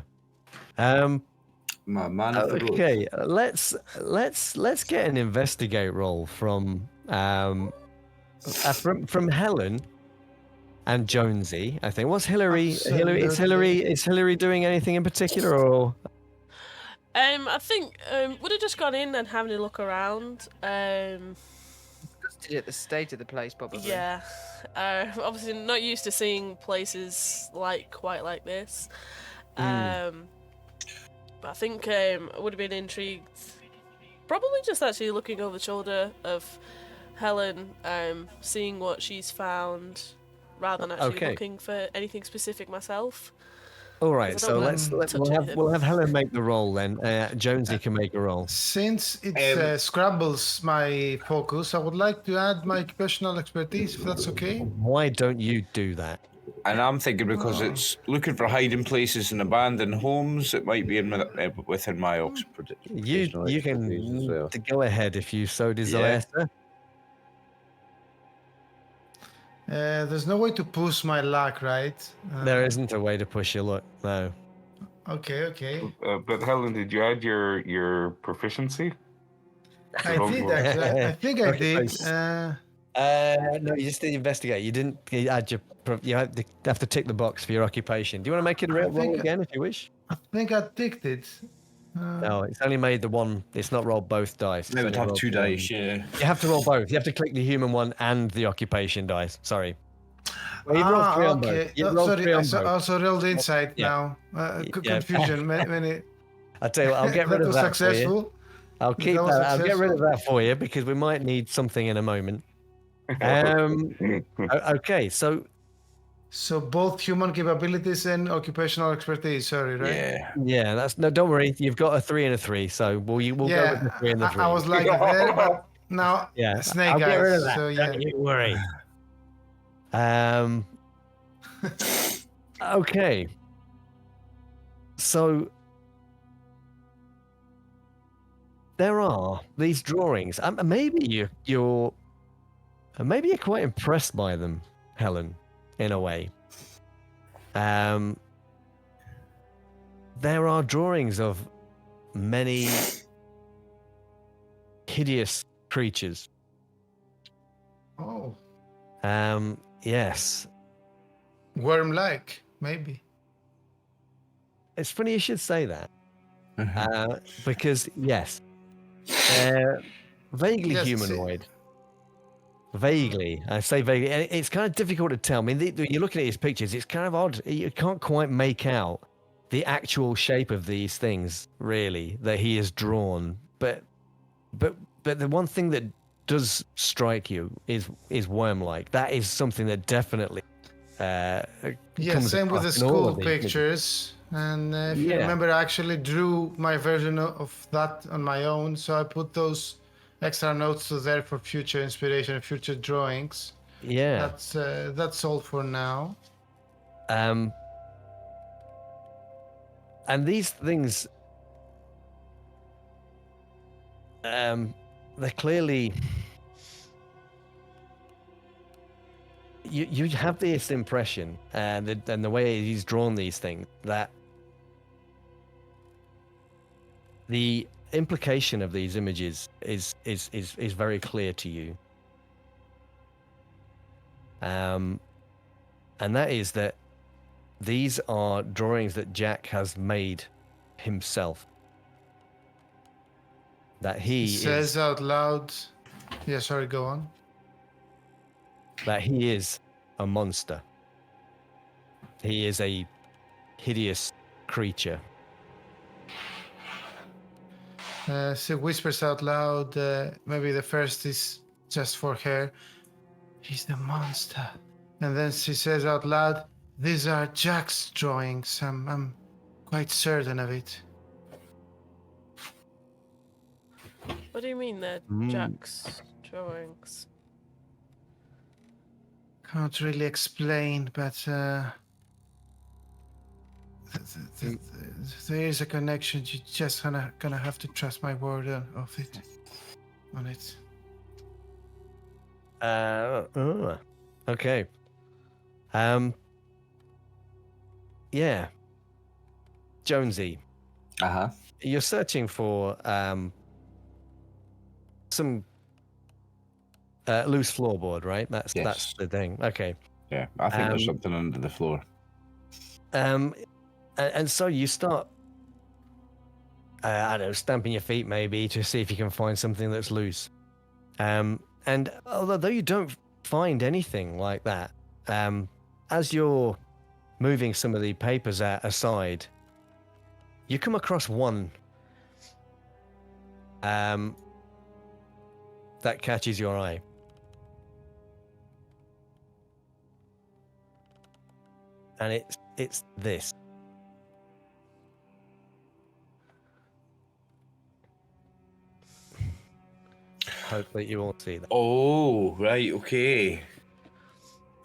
My man of the road. Okay, let's get an investigate roll from Helen and Jonesy. I think. What's Hillary? Is Hillary doing anything in particular, or? I think would have just gone in and having a look around. Just at the state of the place, probably. Yeah. Obviously not used to seeing places quite like this. But I think I would have been intrigued Probably just actually looking over the shoulder of Helen, seeing what she's found, rather than actually Okay. looking for anything specific myself. All right, Because I so don't let's wanna touch we'll have anything. Helen make the roll then. Jonesy can make a roll. Since it Scrabbles my focus, I would like to add my occupational expertise, if that's okay. Why don't you do that? And I'm thinking because it's looking for hiding places in abandoned homes, it might be within my occupational You expertise as well. go ahead if you so desire, sir. There's no way to push my luck, right? There isn't a way to push your luck, no. Okay. But Helen, did you add your proficiency? I did actually. I think I Okay, did. No, you just did investigate. You didn't add your. You have to tick the box for your occupation. Do you want to make it a roll think- again if you wish? I think I ticked it. No, it's only made the one. It's not rolled both dice. It's They would only have rolled 2 the one. dice, yeah. You have to roll both. You have to click the human one and the occupation dice. Sorry. Well, you rolled 3 on both. You rolled 3 on both. Also rolled inside Yeah. now. Yeah. Confusion. Many. I'll tell you what, I'll get rid That of was that for you. successful. I'll keep That that. was I'll get rid of successful. that for you because we might need something in a moment. Okay, so So both human capabilities and occupational expertise. Sorry, right? Yeah. that's no. Don't worry, you've got a 3 and a 3, so we'll go with the 3 and the 3. I was like there, but now yeah, snake I'll get rid of eyes. that. So yeah. Don't you worry. Okay. So there are these drawings. Maybe you're quite impressed by them, Helen, in a way. There are drawings of many hideous creatures. Oh, Yes. worm-like, maybe. It's funny you should say that. Because, yes, they're vaguely Yes, humanoid. Vaguely. I say vaguely. And it's kind of difficult to tell. I mean, you're looking at his pictures, it's kind of odd. You can't quite make out the actual shape of these things, really, that he has drawn. But the one thing that does strike you is worm-like. That is something that definitely Yeah, comes same with the across in all school of these pictures. And if you Yeah. remember, I actually drew my version of that on my own. So I put those extra notes to there for future inspiration and future drawings. Yeah. That's all for now. And these things, they're clearly. You have this impression, and the way he's drawn these things, that the implication of these images is very clear to you. And that is that these are drawings that Jack has made himself. That he Says out loud. Yeah, sorry, go on. That he is a monster. He is a hideous creature. She whispers out loud. Maybe the first is just for her. He's the monster. And then she says out loud, "These are Jack's drawings. I'm quite certain of it." What do you mean they're Jack's drawings? Can't really explain, but there is a connection. You just gonna have to trust my word on it. Okay. Yeah. Jonesy, you're searching for some loose floorboard, right? That's the thing. Okay. Yeah, I think there's something under the floor. And so you start, I don't know, stamping your feet maybe to see if you can find something that's loose. And although you don't find anything like that, as you're moving some of the papers aside, you come across one that catches your eye. And it's this. Hopefully you won't see that. Oh, right, okay.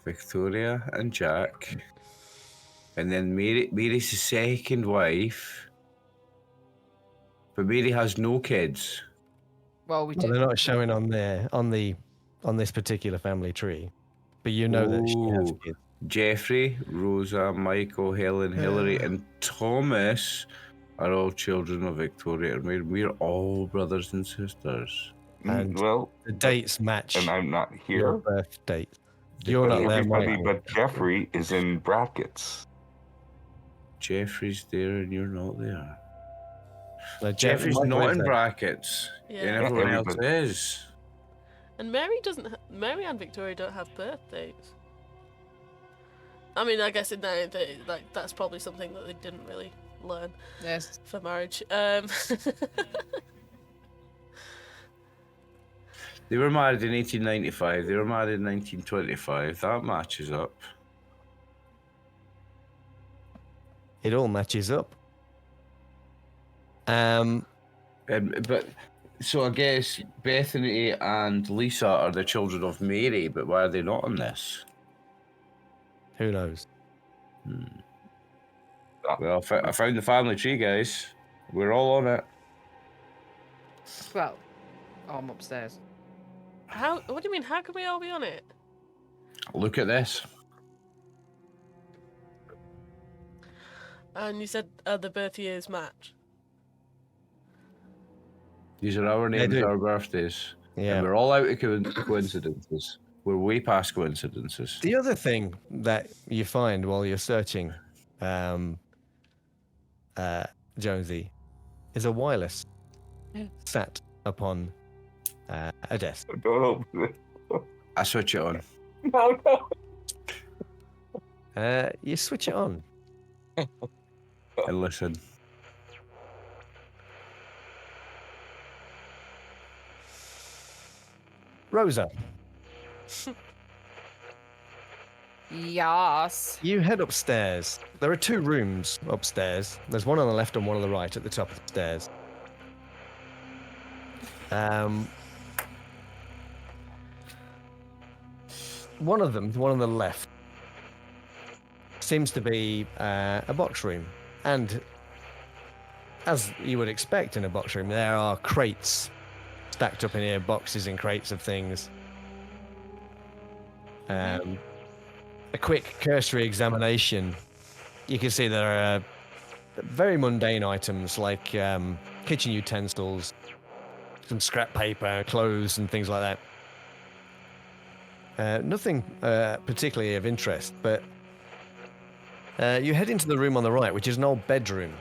Victoria and Jack. And then Mary's the second wife. But Mary has no kids. Well, we Well, do. they're not showing on this particular family tree, but you know that she has Oh, kids. Jeffrey, Rosa, Michael, Helen, Hillary, and Thomas are all children of Victoria and Mary. We're all brothers and sisters. And Well, the dates match and I'm not your here. birth date. You're But not there, everybody Michael. but Jeffrey is in brackets. Jeffrey's there and you're not there. No, Jeffrey's Michael not is in there. brackets. Yeah. And everyone else everybody- is. And Mary doesn't. Mary and Victoria don't have birthdays. I mean, I guess in that that's probably something that they didn't really learn Yes. for marriage. They were married in 1895. They were married in 1925. That matches up. It all matches up. But so I guess Bethany and Lisa are the children of Mary, but why are they not on this? Who knows? Well, I found the family tree, guys. We're all on it. Well, I'm upstairs. how? What do you mean? How can we all be on it? Look at this. And you said the birth years match. These are our names, do. our birthdays. Yeah. And we're all out of coincidences. We're way past coincidences. The other thing that you find while you're searching, Jonesy, is a wireless sat upon a desk. Don't open it. I switch it on. No, no. You switch it on. And listen. Rosa, Yes. you head upstairs. There are two rooms upstairs. There's one on the left and one on the right at the top of the stairs. One of them, the one on the left, seems to be a box room. And as you would expect in a box room, there are crates stacked up in here, boxes and crates of things. A quick cursory examination, you can see there are very mundane items like kitchen utensils, some scrap paper, clothes, and things like that. Nothing particularly of interest, but you head into the room on the right, which is an old bedroom.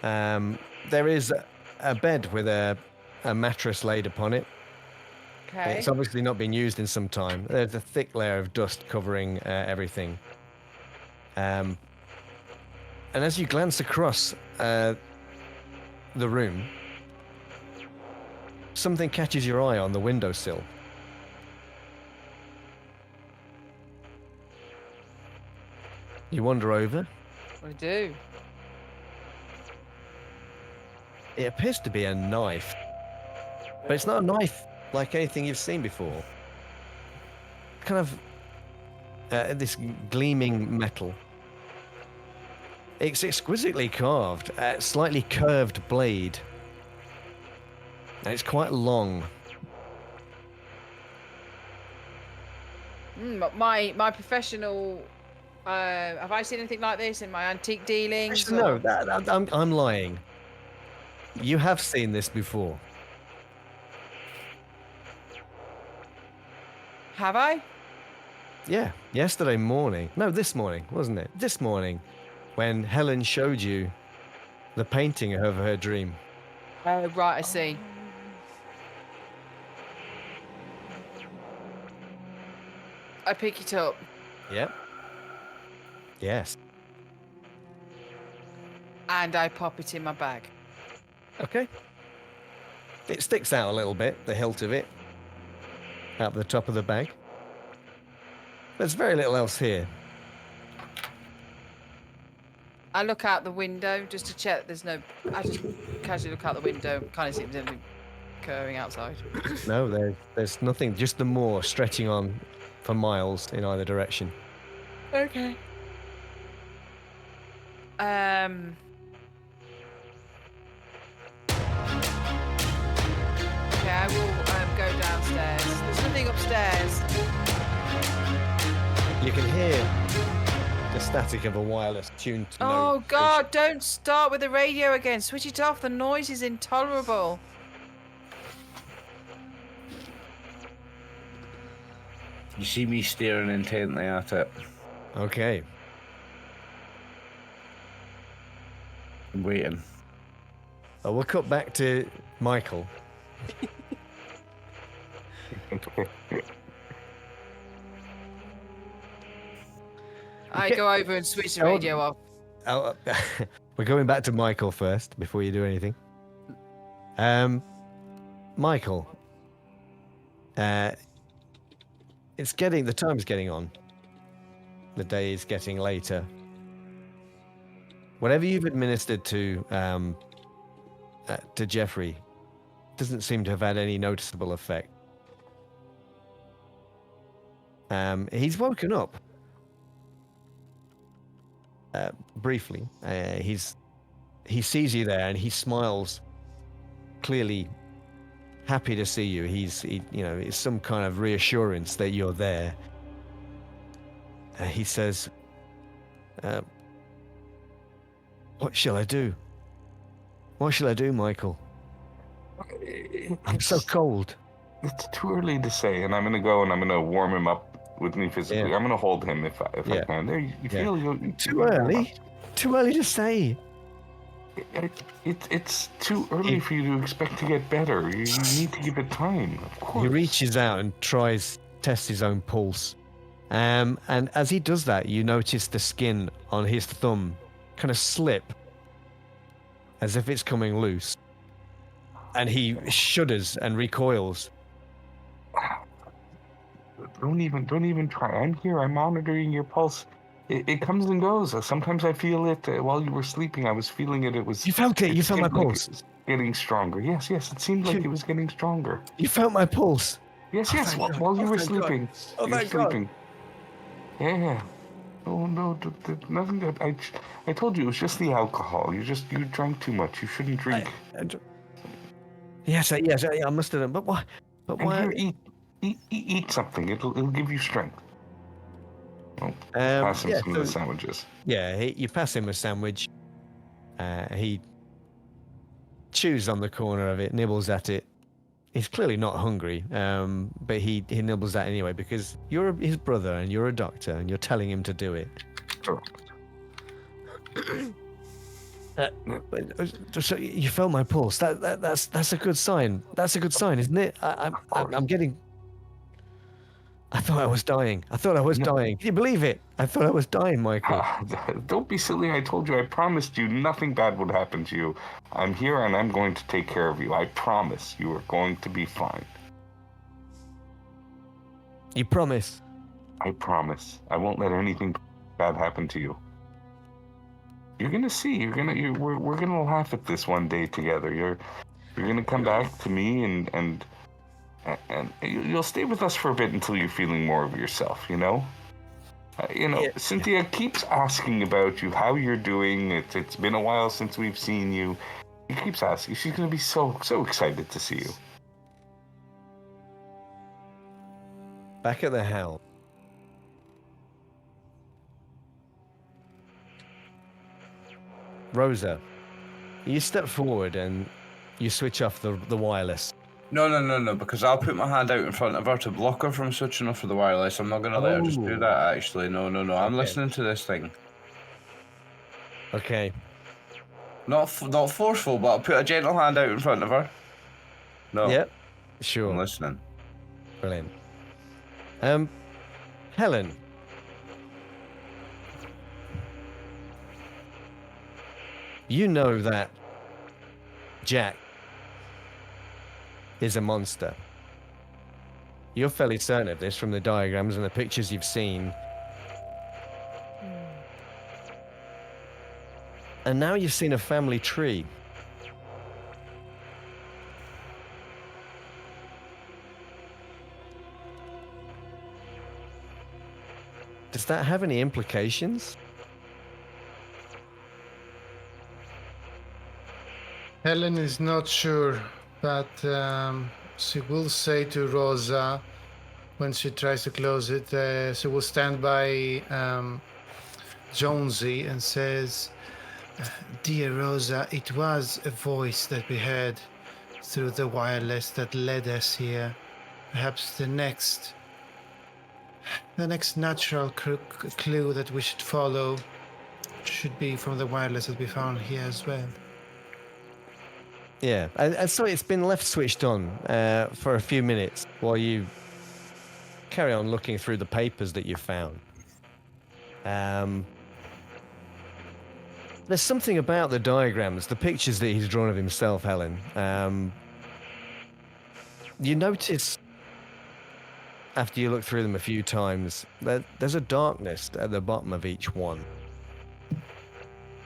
There is a bed with a mattress laid upon it. Okay. It's obviously not been used in some time. There's a thick layer of dust covering everything. And as you glance across the room, something catches your eye on the windowsill. You wander over. We do. It appears to be a knife, but it's not a knife like anything you've seen before. Kind of this gleaming metal. It's exquisitely carved, slightly curved blade, and it's quite long. My professional. Have I seen anything like this in my antique dealings? Actually, no, I'm lying. You have seen this before. Have I? Yeah, yesterday morning. No, this morning, wasn't it? This morning, when Helen showed you the painting of her dream. Oh, right, I see. I pick it up. Yep. Yes. And I pop it in my bag. Okay. It sticks out a little bit, the hilt of it, out the top of the bag. There's very little else here. I look out the window just to check there's no... I just casually look out the window, kind of see if there's anything occurring outside. No, there's nothing, just the moor stretching on for miles in either direction. Okay. Okay, I will go downstairs. There's nothing upstairs. You can hear the static of a wireless tuned to no Oh God! station. Don't start with the radio again. Switch it off. The noise is intolerable. You see me staring intently at it. Okay. I'm waiting. We'll cut back to Michael. I go over and switch the radio off. Oh, we're going back to Michael first before you do anything. Michael, the time's getting on. The day is getting later. Whatever you've administered to Jeffrey doesn't seem to have had any noticeable effect. He's woken up. Briefly, he sees you there and he smiles, clearly happy to see you. It's some kind of reassurance that you're there. He says, "What shall I do? What shall I do, Michael? I'm so cold." It's too early to say, and I'm gonna go and I'm gonna warm him up with me physically. Yeah. I'm gonna hold him if I can. There, you feel you Too early? Too early to say. It's too early for you to expect to get better. You need to give it time, of course. He reaches out and tests his own pulse. And as he does that, you notice the skin on his thumb kind of slip as if it's coming loose. And he shudders and recoils. Don't even try. I'm here. I'm monitoring your pulse. It comes and goes. Sometimes I feel it while you were sleeping. I was feeling it. It was. You felt it. You felt my seemed like pulse. it was getting stronger. Yes. It seemed like it was getting stronger. You felt my pulse. Yes. thank God. While you Oh, were thank God. sleeping. Oh, You were thank God. sleeping. Yeah. Oh no, nothing. That I told you it was just the alcohol. You drank too much. You shouldn't drink. Yes, I must have done. But why? But And why? here, eat something. It'll give you strength. Oh, pass him some of the sandwiches. Yeah, you pass him a sandwich. He chews on the corner of it, nibbles at it. He's clearly not hungry, but he nibbles at it anyway because you're his brother and you're a doctor and you're telling him to do it. Sure. So you felt my pulse. That's a good sign. That's a good sign, isn't it? I'm getting. I thought I was dying. Can you believe it? I thought I was dying, Michael. Don't be silly. I told you. I promised you nothing bad would happen to you. I'm here and I'm going to take care of you. I promise you are going to be fine. You promise? I promise. I won't let anything bad happen to you. You're gonna see. We're gonna laugh at this one day together. You're gonna come back to me and you'll stay with us for a bit until you're feeling more of yourself. Yeah. Cynthia keeps asking about you, how you're doing. It's been a while since we've seen you. She keeps asking. She's gonna be so excited to see you. Back at the helm. Rosa, you step forward and you switch off the wireless. No, because I'll put my hand out in front of her to block her from switching off for the wireless. I'm not going to let her just do that, actually. No. I'm listening to this thing. Okay. Not forceful, but I'll put a gentle hand out in front of her. No. Yep. Sure. I'm listening. Brilliant. Helen. You know that Jack is a monster. You're fairly certain of this from the diagrams and the pictures you've seen. And now you've seen a family tree. Does that have any implications? Helen is not sure, but she will say to Rosa when she tries to close it, she will stand by Jonesy and says, "Dear Rosa, it was a voice that we heard through the wireless that led us here. Perhaps the next natural clue that we should follow should be from the wireless that we found here as well." Yeah, and so it's been left switched on for a few minutes while you carry on looking through the papers that you found. There's something about the diagrams, the pictures that he's drawn of himself, Helen. You notice, after you look through them a few times, that there's a darkness at the bottom of each one.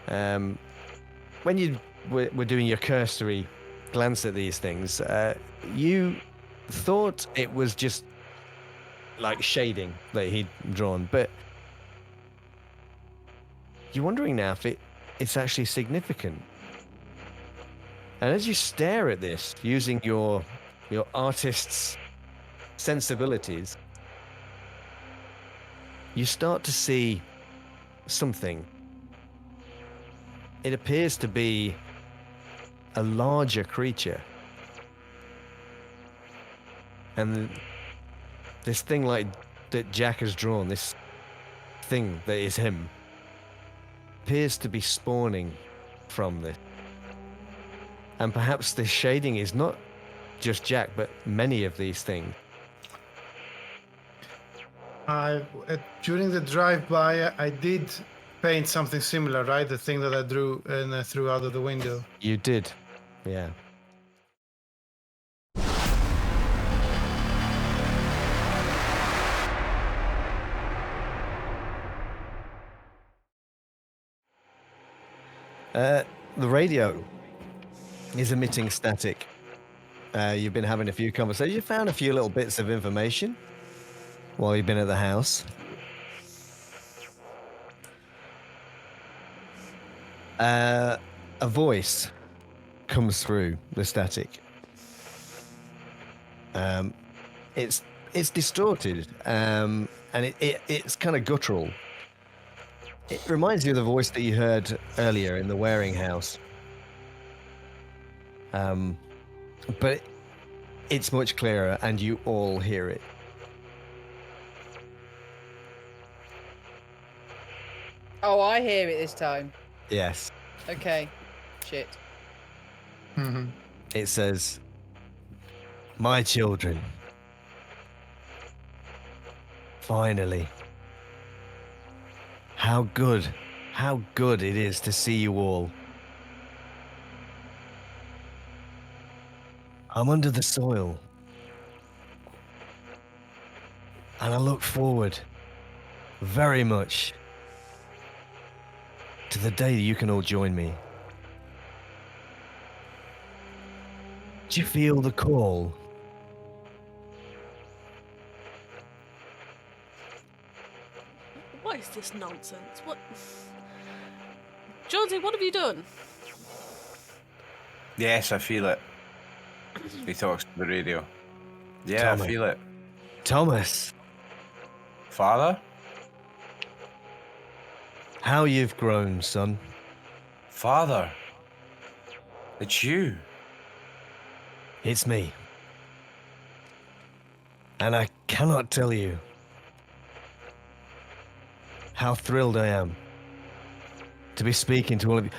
When you were doing your cursory glance at these things, you thought it was just like shading that he'd drawn, but you're wondering now if it's actually significant. And as you stare at this, using your artist's sensibilities, you start to see something. It appears to be a larger creature. And this thing like that Jack has drawn, this thing that is him, appears to be spawning from this. And perhaps this shading is not just Jack, but many of these things. During the drive-by, I did paint something similar, right? The thing that I drew and threw out of the window. You did, yeah. The radio is emitting static. You've been having a few conversations. You found a few little bits of information while you've been at the house. A voice comes through the static. It's distorted, and it's kind of guttural. It reminds you of the voice that you heard earlier in the Waring house. But it's much clearer, and you all hear it. Oh, I hear it this time. Yes. Okay. Shit. Mm-hmm. It says, "My children, finally. How good it is to see you all. I'm under the soil, and I look forward very much to the day you can all join me. Do you feel the call?" What is this nonsense? What? Jonesy, what have you done? Yes, I feel it. He talks to the radio. Yeah, Tommy. I feel it. Thomas, Father? how you've grown, son. Father? It's you. It's me. And I cannot tell you how thrilled I am to be speaking to all of you.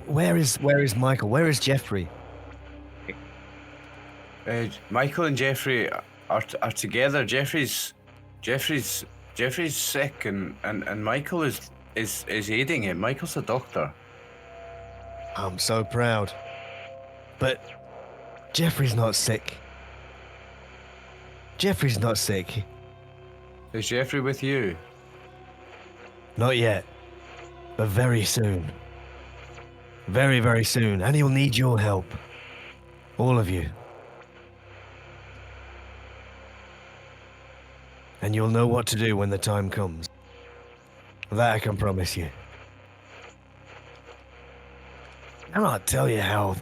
Where is Michael? Where is Jeffrey? Michael and Jeffrey are together. Jeffrey's sick, and Michael is aiding him. Michael's a doctor. I'm so proud. But Jeffrey's not sick. Jeffrey's not sick. Is Jeffrey with you? Not yet. But very soon. Very, very soon. And he'll need your help. All of you. And you'll know what to do when the time comes. That I can promise you. I cannot tell you how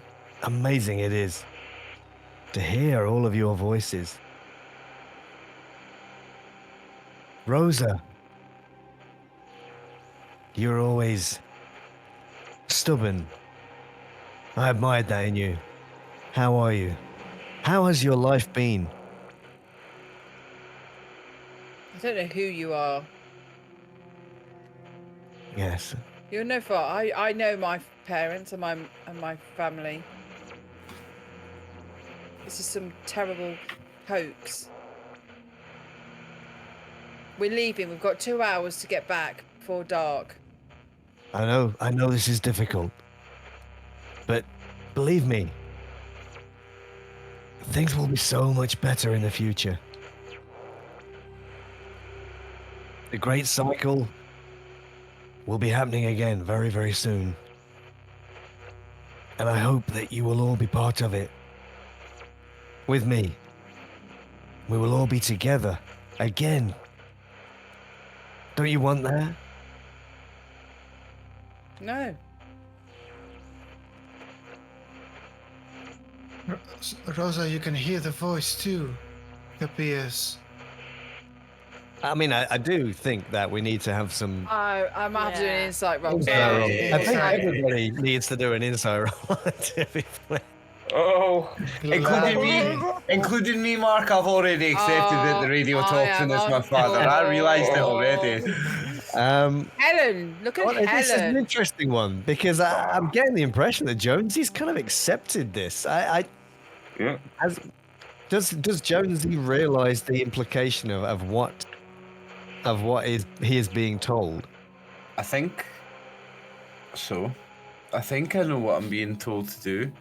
amazing it is to hear all of your voices. Rosa, you're always stubborn. I admired that in you. How are you? How has your life been? I don't know who you are. Yes. You're no far. I know my parents and my family. This is some terrible hoax. We're leaving. We've got 2 hours to get back before dark. I know this is difficult. But believe me, things will be so much better in the future. The great cycle will be happening again very, very soon. And I hope that you will all be part of it. With me. We will all be together again. Don't you want that? No. Rosa, you can hear the voice too. It appears. I mean, I do think that we need to have some... I might have to do an Yeah. insight roll. insight roll. Yeah. I think everybody needs to do an insight roll, to be fair. Oh, Including me, Mark. I've already accepted that the radio I toxin am is my on father. I realised it board. already. Helen, look at Well, this is an Helen. interesting one because I'm getting the impression that Jonesy's kind of accepted this. yeah. Does Jonesy realise the implication of what he is being told? I think so. I think I know what I'm being told to do.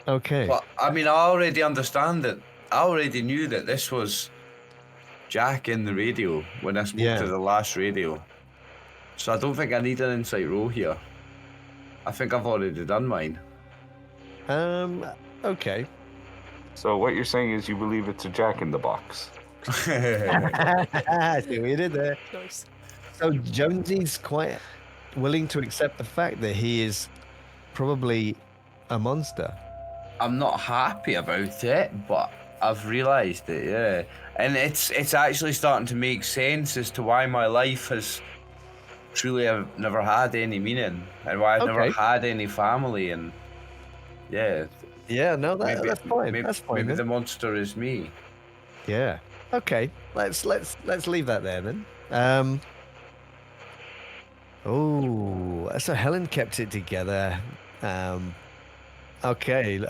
Okay. But I mean, I already understand it. I already knew that this was Jack in the radio when I spoke Yeah. to the last radio. So I don't think I need an insight roll here. I think I've already done mine. Okay. So what you're saying is you believe it's a Jack in the Box. I see what you did there. Nice. So Jonesy's quite willing to accept the fact that he is probably a monster. I'm not happy about it, but I've realised it, yeah. And it's actually starting to make sense as to why my life has truly have never had any meaning and why I've never Okay. had any family, and yeah. Yeah, no, that's fine. That's fine. Maybe then. the monster is me. Yeah. Okay. Let's leave that there then. Oh, so Helen kept it together. Okay.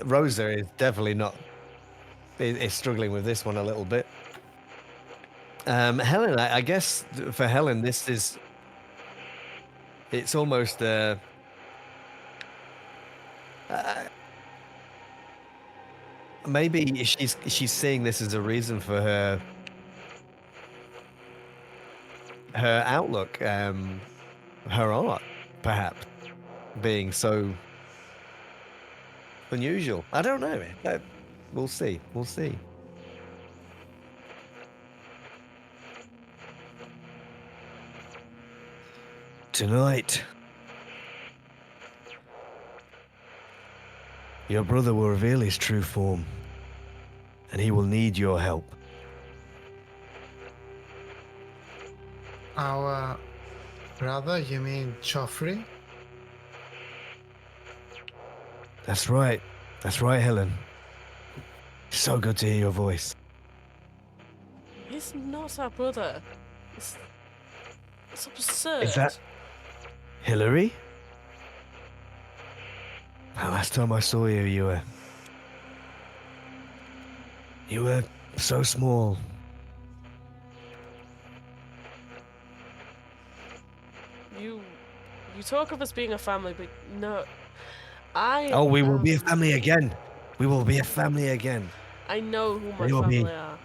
Rosa is definitely not. Is struggling with this one a little bit. Helen, I guess for Helen, this is. It's almost maybe she's seeing this as a reason for her outlook, her art, perhaps being so unusual. I don't know. We'll see. We'll see. Tonight, your brother will reveal his true form, and he will need your help. Our brother, you mean Joffrey? That's right. That's right, Helen. So good to hear your voice. He's not our brother. It's absurd. Is that Hillary? The last time I saw you, you were so small. You talk of us being a family, but no. Oh, we will be a family again. We will be a family again. I know who my They will be- family are.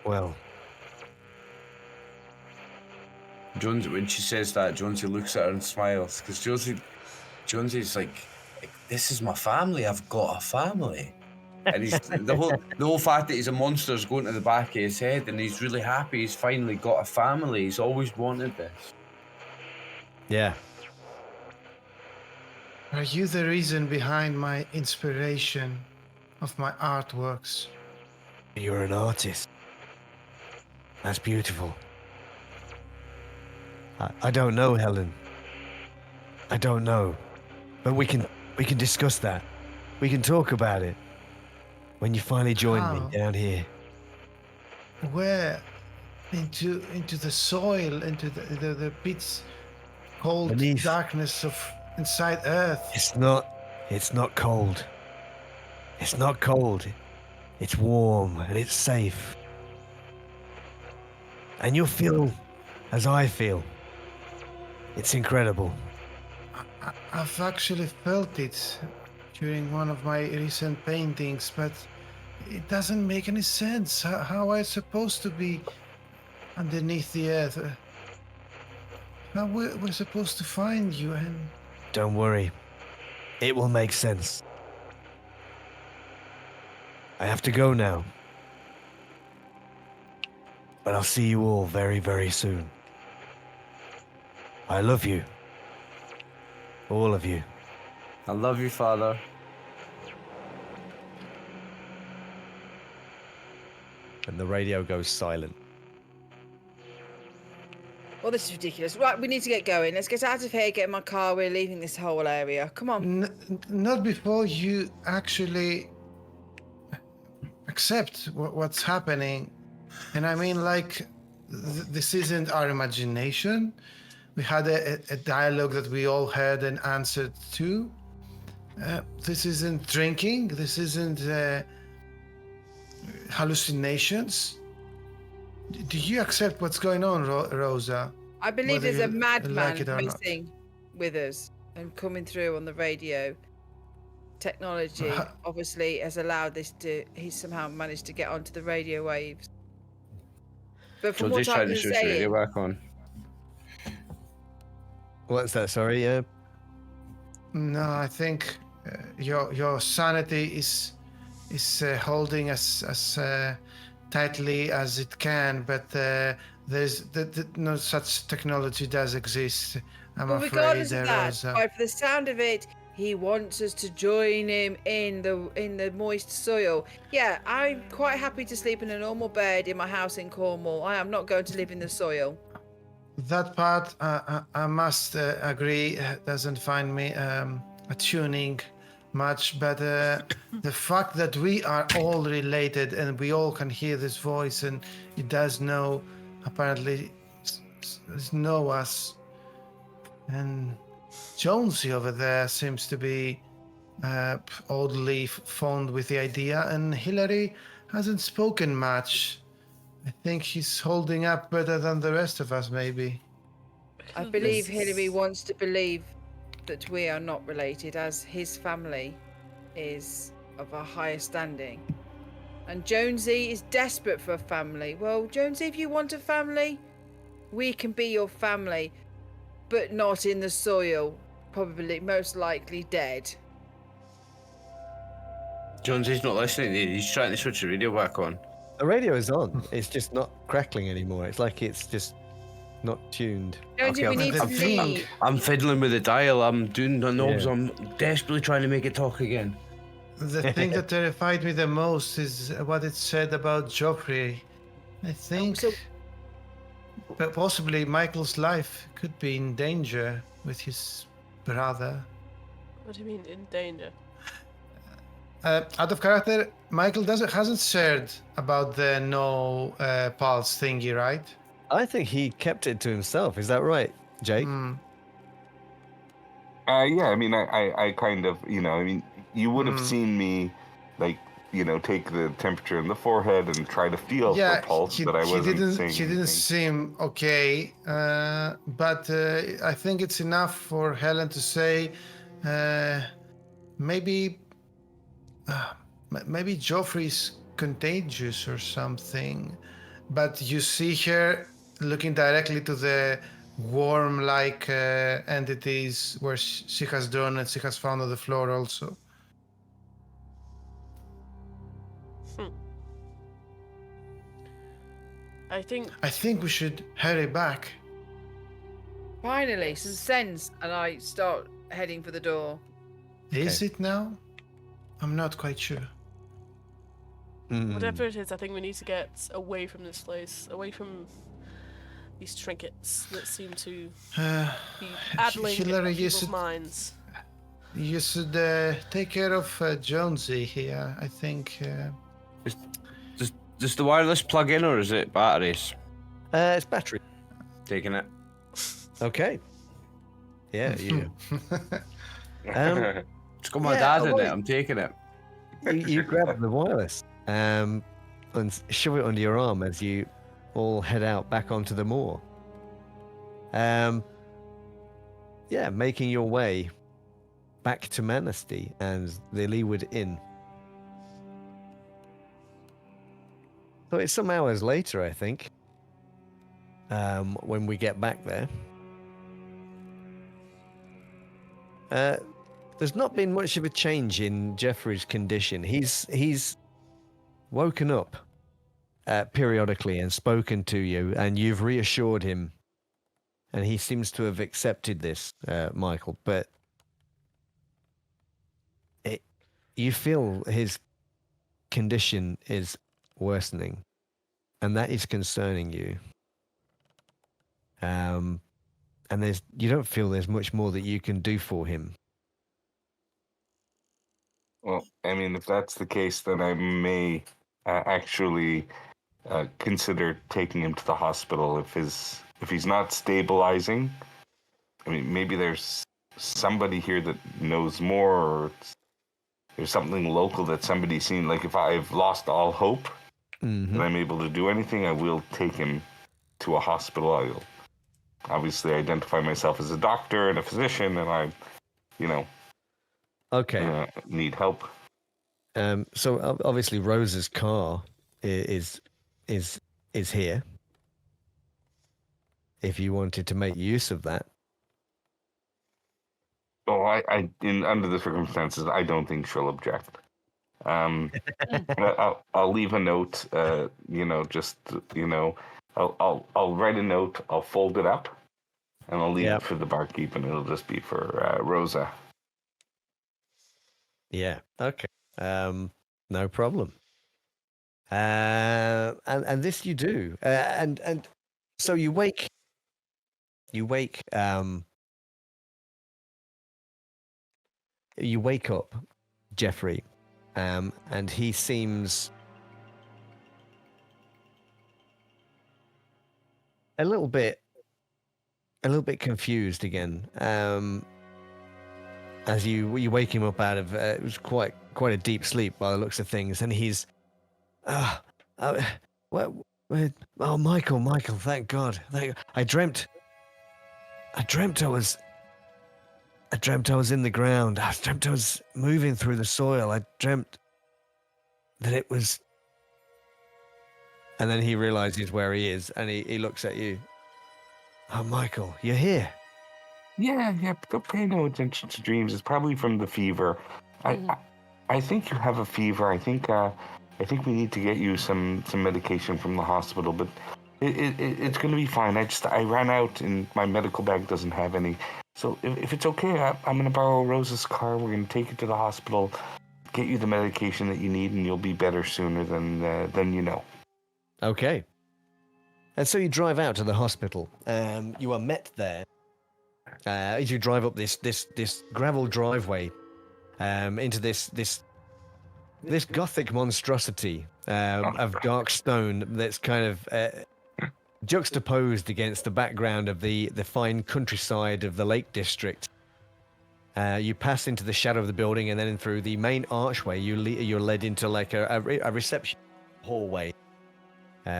Well, Jonesy, when she says that, Jonesy looks at her and smiles because Jonesy's like, this is my family. I've got a family. And he's the whole fact that he's a monster is going to the back of his head, and he's really happy he's finally got a family. He's always wanted this. yeah. Are you the reason behind my inspiration of my artworks? You're an artist. That's beautiful. I don't know, Helen. I don't know. But we can discuss that. We can talk about it. When you finally join How? me down here. Where? Into the soil, into the pit's cold Beneath. darkness of inside Earth. It's not cold. It's not cold. It's warm and it's safe. And you'll feel as I feel. It's incredible. I've actually felt it during one of my recent paintings, but it doesn't make any sense. How am I supposed to be underneath the earth? How we're supposed to find you? And Don't worry. It will make sense. I have to go now. But I'll see you all very, very soon. I love you. All of you. I love you, Father. And the radio goes silent. Well, this is ridiculous. Right, we need to get going. Let's get out of here, get in my car. We're leaving this whole area. Come on. not before you actually accept what's happening. And I mean, like, this isn't our imagination. We had a dialogue that we all heard and answered to. This isn't drinking. This isn't hallucinations. Do you accept what's going on, Rosa? I believe whether there's a you madman like it or not. messing with us and coming through on the radio. Technology obviously has allowed this to. He's somehow managed to get onto the radio waves. But from Jonesy's what trying I've to been switch the radio saying, back on. What's that? Sorry, yeah. No, I think your sanity is holding as tightly as it can, but there's no such technology does exist. I'm well, afraid, regardless of that, Rosa. by the sound of it, he wants us to join him in the moist soil. Yeah, I'm quite happy to sleep in a normal bed in my house in Cornwall. I am not going to live in the soil. That part, I must agree, doesn't find me attuning much, but the fact that we are all related and we all can hear this voice and it does know, apparently, know us. And Jonesy over there seems to be oddly fond with the idea, and Hillary hasn't spoken much. I think he's holding up better than the rest of us, maybe. I believe Hillary wants to believe that we are not related, as his family is of a higher standing. And Jonesy is desperate for a family. Well, Jonesy, if you want a family, we can be your family, but not in the soil. Probably, most likely dead. Jonesy's not listening. He's trying to switch the radio back on. The radio is on. It's just not crackling anymore. It's like it's just not tuned. Jonesy, Okay, we need to I'm thinking- leave. I'm fiddling with the dial. I'm doing the knobs. Yeah. I'm desperately trying to make it talk again. The thing that terrified me the most is what it said about Joffrey. I think So- but possibly Michael's life could be in danger with his brother. What do you mean in danger? Out of character, Michael hasn't shared about the no pulse thingy, right? I think he kept it to himself. Is that right, Jake? Hmm. Yeah, I mean, I kind of, you know, I mean, you would have seen me, like, take the temperature in the forehead and try to feel for Yeah, pulse, but I he wasn't didn't. saying He didn't anything. seem okay. But I think it's enough for Helen to say, maybe, maybe Joffrey's contagious or something. But you see her looking directly to the worm-like entities where she has drawn and she has found on the floor also. I think I think we should hurry back. Finally, some sense, and I start heading for the door. Is it now? I'm not quite sure. whatever it is, I think we need to get away from this place, away from these trinkets that seem to be addling Hillary, in you people's should, minds. you should take care of Jonesy here. I think. Does the wireless plug in or is it batteries? It's battery. Taking it. Okay. Yeah, you. It's got my Yeah, dad in oh, it. I'm taking it. you grab the wireless and shove it under your arm as you all head out back onto the moor. Making your way back to Manasty and the Leeward Inn. So it's some hours later, I think, when we get back there. There's not been much of a change in Jeffrey's condition. He's woken up periodically and spoken to you, and you've reassured him, and he seems to have accepted this, Michael. But you feel his condition is worsening, and that is concerning you. And you don't feel there's much more that you can do for him. Well, I mean, if that's the case, then I may actually consider taking him to the hospital. If he's not stabilizing, I mean, maybe there's somebody here that knows more, or there's something local that somebody's seen. Like if I've lost all hope that I'm able to do anything, I will take him to a hospital. I'll obviously identify myself as a doctor and a physician, and I, Okay. need help. So obviously Rose's car is here. If you wanted to make use of that. Oh, under the circumstances, I don't think she'll object. I'll leave a note. I'll write a note. I'll fold it up, and I'll leave it for the barkeep, and it'll just be for Rosa. Yeah. Okay. No problem. And this you do. And so you wake. You wake up, Jeffrey, and he seems a little bit confused again. As you wake him up out of it was quite a deep sleep by the looks of things, and he's Michael, thank God. I dreamt I was in the ground. I dreamt I was moving through the soil. I dreamt that it was... And then he realizes where he is, and he looks at you. Oh, Michael, you're here. Yeah, but don't pay no attention to dreams. It's probably from the fever. I think you have a fever. I think we need to get you some medication from the hospital, but it's going to be fine. I ran out, and my medical bag doesn't have any. So if it's okay, I'm going to borrow Rose's car. We're going to take you to the hospital, get you the medication that you need, and you'll be better sooner than you know. Okay. And so you drive out to the hospital. You are met there as you drive up this gravel driveway into this gothic monstrosity of dark stone that's kind of juxtaposed against the background of the fine countryside of the Lake District. You pass into the shadow of the building, and then through the main archway, you're led into like a reception hallway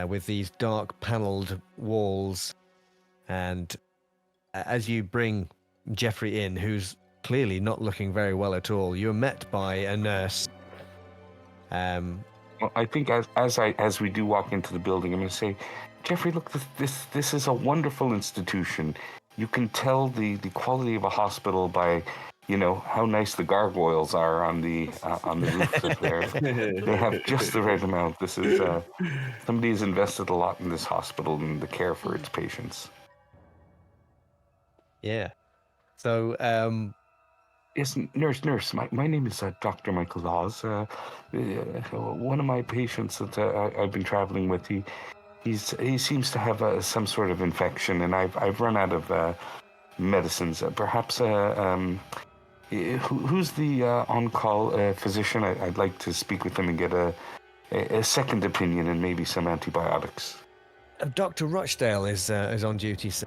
with these dark paneled walls. And as you bring Jeffrey in, who's clearly not looking very well at all, you're met by a nurse. Well, I think as we do walk into the building, I'm going to say, Jeffrey, look, this is a wonderful institution. You can tell the quality of a hospital by, how nice the gargoyles are on the roofs up there. They have just the right amount. This is somebody's invested a lot in this hospital and the care for its patients. Yeah. So, Yes, nurse. My name is Dr. Michael Laws. One of my patients that I've been traveling with, he seems to have some sort of infection, and I've run out of medicines. Perhaps who's the on-call physician? I'd like to speak with him and get a second opinion and maybe some antibiotics. Dr. Rochdale is on duty, sir.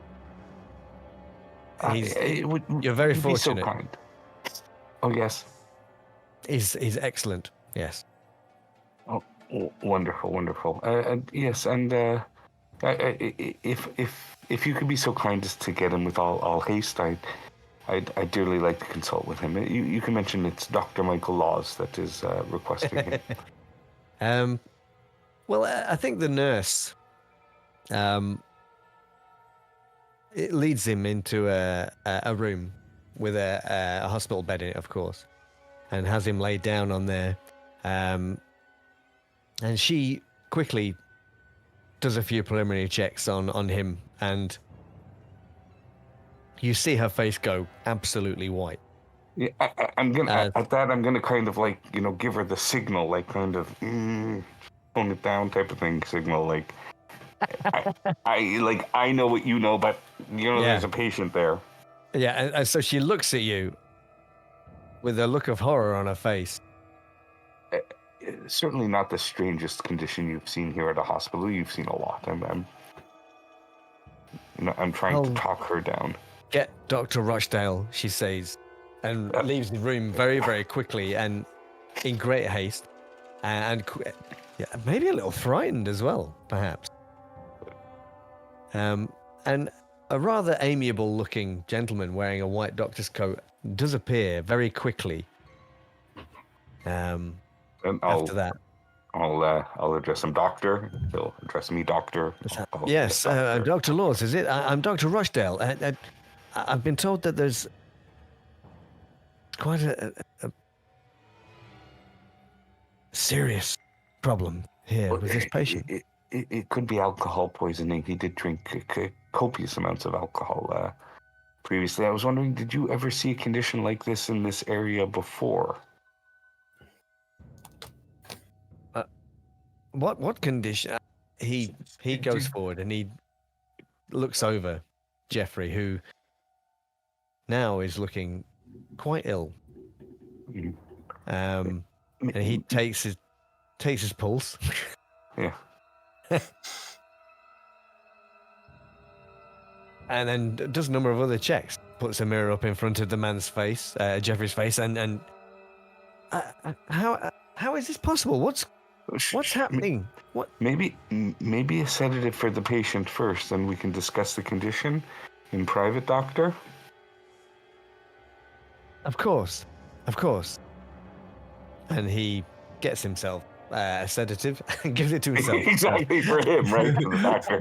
You're very You'd be so fortunate. kind. Oh, yes. He's excellent. Yes. Oh, wonderful. Yes, and if you could be so kind as to get him with all haste, I'd dearly like to consult with him. You can mention it's Dr. Michael Laws that is requesting him. Well, I think the nurse it leads him into a room with a hospital bed in it, of course, and has him laid down on there. And she quickly does a few preliminary checks on him, and you see her face go absolutely white. Yeah, I'm gonna at that. I'm gonna kind of like give her the signal, like kind of tone it down type of thing. Signal like I know what you know, but there's a patient there. Yeah, and so she looks at you with a look of horror on her face. Certainly not the strangest condition you've seen here at a hospital. You've seen a lot. I'm trying to talk her down. Get Dr. Rochdale, she says, and leaves the room very, very quickly and in great haste, and maybe a little frightened as well, perhaps. And a rather amiable-looking gentleman wearing a white doctor's coat does appear very quickly. And after that, I'll address him, doctor. He'll address me, doctor. Yes, Dr. Laws, is it? I'm Dr. Rochdale. I've been told that there's quite a serious problem here with this patient. It could be alcohol poisoning. He did drink copious amounts of alcohol previously. I was wondering, did you ever see a condition like this in this area before? What condition? He goes forward and he looks over Jeffrey, who now is looking quite ill. And he takes his pulse. Yeah. And then does a number of other checks. Puts a mirror up in front of the man's face, Jeffrey's face, and how is this possible? What's happening? What? Maybe a sedative for the patient first, and we can discuss the condition in private, doctor. Of course. And he gets himself a sedative and gives it to himself. Exactly for him, right? For the doctor.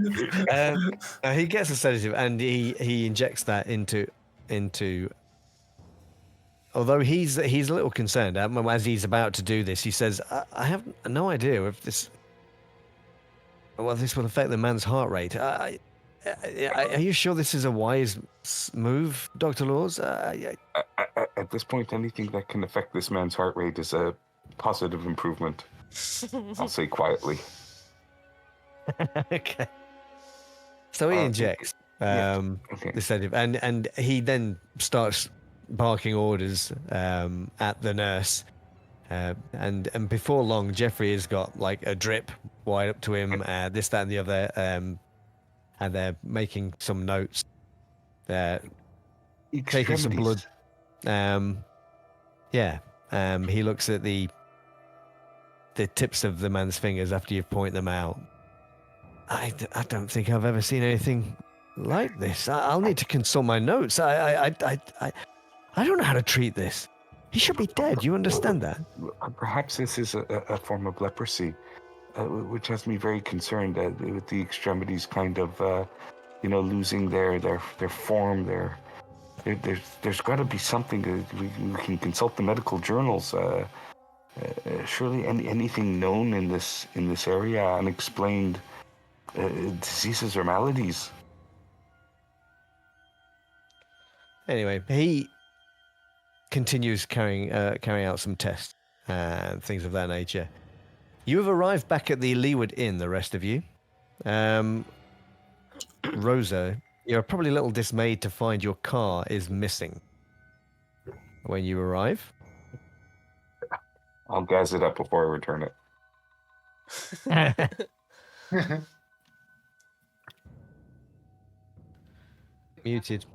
He gets a sedative and he injects that into. Although he's a little concerned as he's about to do this, he says, "I have no idea if this will affect the man's heart rate. Are you sure this is a wise move, Dr. Laws?" At this point, anything that can affect this man's heart rate is a positive improvement. I'll say quietly. Okay. So he injects the sedative, and he then starts barking orders at the nurse. And before long, Jeffrey has got like a drip wide up to him, this, that, and the other. And they're making some notes. They're taking some blood. Yeah. He looks at the tips of the man's fingers after you point them out. I don't think I've ever seen anything like this. I'll need to consult my notes. I don't know how to treat this. He should be dead. You understand that? Perhaps this is a form of leprosy, which has me very concerned with the extremities kind of, losing their form. There's got to be something. We can consult the medical journals. Surely anything known in this area, unexplained diseases or maladies. Anyway, he continues carrying out some tests and things of that nature. You have arrived back at the Leeward Inn, the rest of you. Rosa, you're probably a little dismayed to find your car is missing when you arrive. I'll gas it up before I return it. Muted.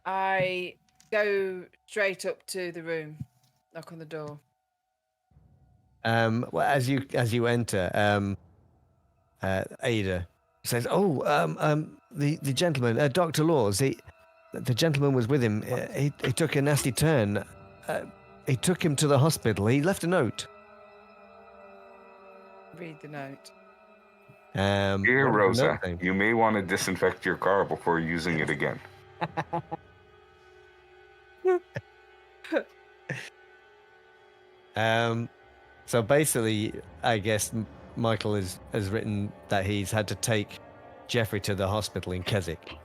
I go straight up to the room, knock on the door. Well, as you enter, Ada says, the gentleman, Dr. Laws, the gentleman was with him. He took a nasty turn. He took him to the hospital. He left a note. Read the note. Dear what did the Rosa, note say? you may want to disinfect your car before using it again. So basically, I guess Michael has written that he's had to take Jeffrey to the hospital in Keswick,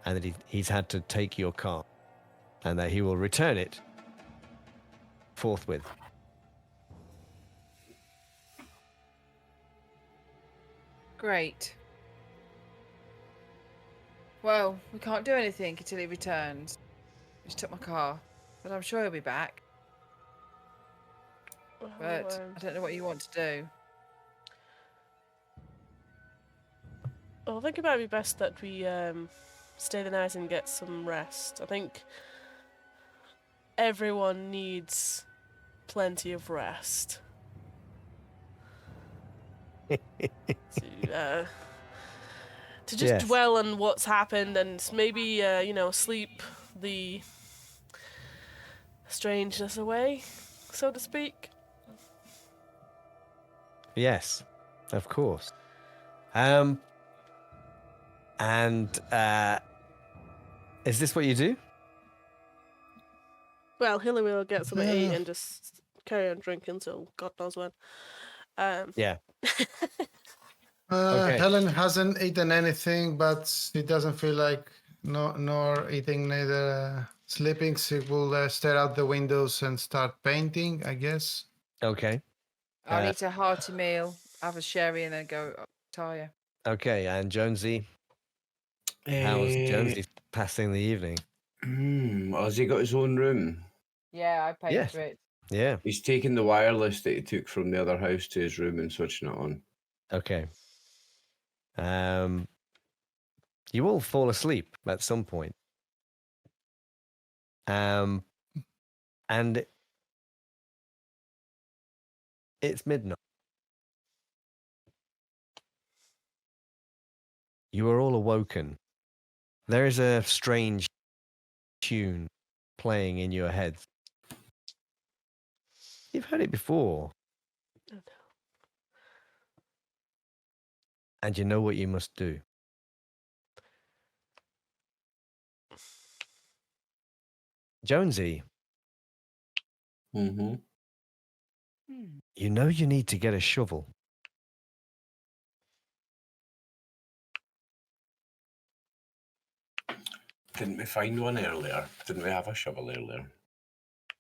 and that he's had to take your car, and that he will return it forthwith. Great. Well, we can't do anything until he returns. He just took my car, but I'm sure he'll be back. But I don't know what you want to do. Well, I think it might be best that we stay the night and get some rest. I think everyone needs plenty of rest. To just dwell on what's happened and maybe, sleep the strangeness away, so to speak. Yes, of course. Is this what you do? Well, Hillary will get something to eat and just carry on drinking till God knows when. Yeah. Okay. Helen hasn't eaten anything, but she doesn't feel like nor eating, neither sleeping. She will stare out the windows and start painting, I guess. Okay. I'll eat a hearty meal, have a sherry, and then go retire. Okay, and Jonesy? How's Jonesy passing the evening? Has he got his own room? Yeah, I paid for it. Yeah. He's taking the wireless that he took from the other house to his room and switching it on. Okay. You all fall asleep at some point. And it's midnight. You are all awoken. There is a strange tune playing in your heads. You've heard it before. Oh, no. And you know what you must do. Jonesy, Mm-hmm. you know you need to get a shovel. Didn't we find one earlier? Didn't we have a shovel earlier?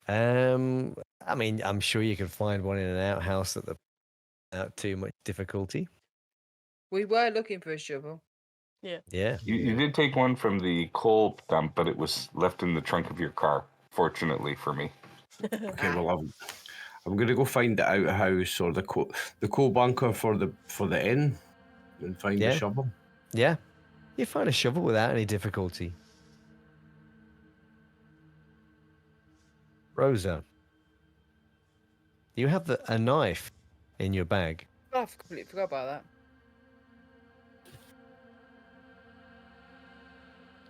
I mean, I'm sure you can find one in an outhouse without too much difficulty. We were looking for a shovel. Yeah. You did take one from the coal dump, but it was left in the trunk of your car, fortunately for me. Okay, well, I'm going to go find the outhouse or the coal bunker for the inn and find the shovel. Yeah. You find a shovel without any difficulty. Rosa, you have a knife in your bag. Oh, I completely forgot about that.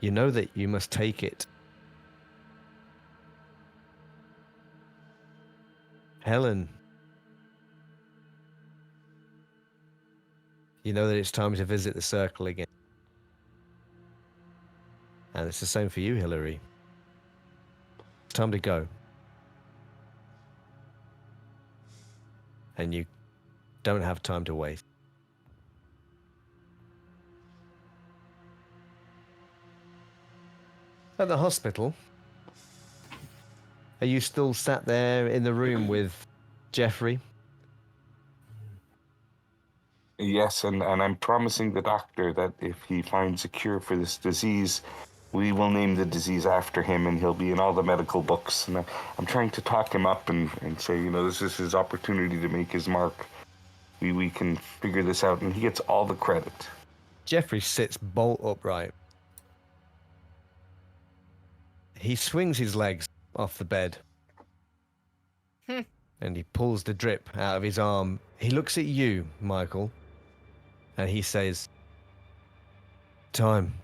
You know that you must take it. Helen, you know that it's time to visit the circle again. And it's the same for you, Hillary. It's time to go. And you don't have time to waste. At the hospital, are you still sat there in the room with Jeffrey? Yes, and I'm promising the doctor that if he finds a cure for this disease, we will name the disease after him, and he'll be in all the medical books. And I'm trying to talk him up and say, this is his opportunity to make his mark. We can figure this out, and he gets all the credit. Jeffrey sits bolt upright. He swings his legs off the bed. And he pulls the drip out of his arm. He looks at you, Michael, and he says, "Time."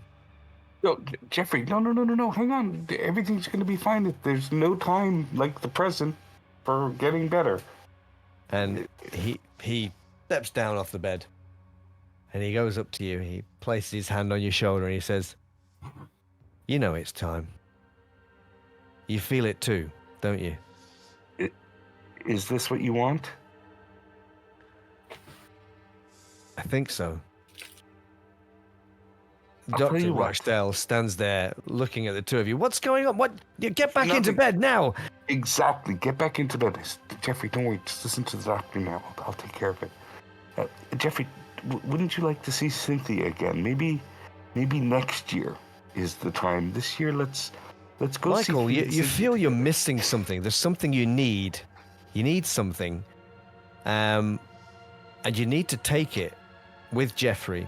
No, Jeffrey, no, hang on. Everything's going to be fine. There's no time like the present for getting better. And he steps down off the bed. And he goes up to you. He places his hand on your shoulder and he says, "You know it's time. You feel it too, don't you?" Is this what you want? I think so. I'll tell Dr. you what. Rochdale stands there looking at the two of you. What's going on? What? You get back into Nothing. bed now. Exactly. Get back into bed. Jeffrey, don't worry. Just listen to the doctor now. I'll take care of it. Jeffrey, wouldn't you like to see Cynthia again? Maybe next year is the time. This year, let's go Michael, see you Cynthia feel you're together. missing something. There's something you need. You need something. And you need to take it with Jeffrey.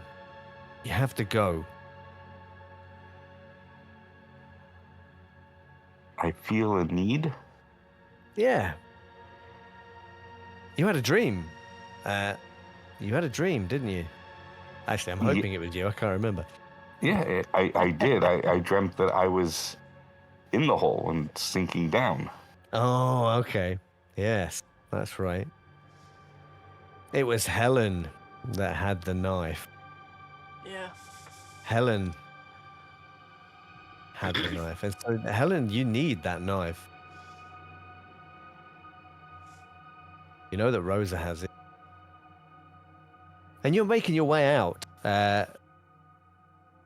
You have to go. I feel a need. Yeah. You had a dream. You had a dream, didn't you? Actually, I'm hoping it was you. I can't remember. Yeah, I did. I dreamt that I was in the hole and sinking down. Oh, okay. Yes, that's right. It was Helen that had the knife. Yeah. Helen had the knife. And so, Helen, you need that knife. You know that Rosa has it. And you're making your way out,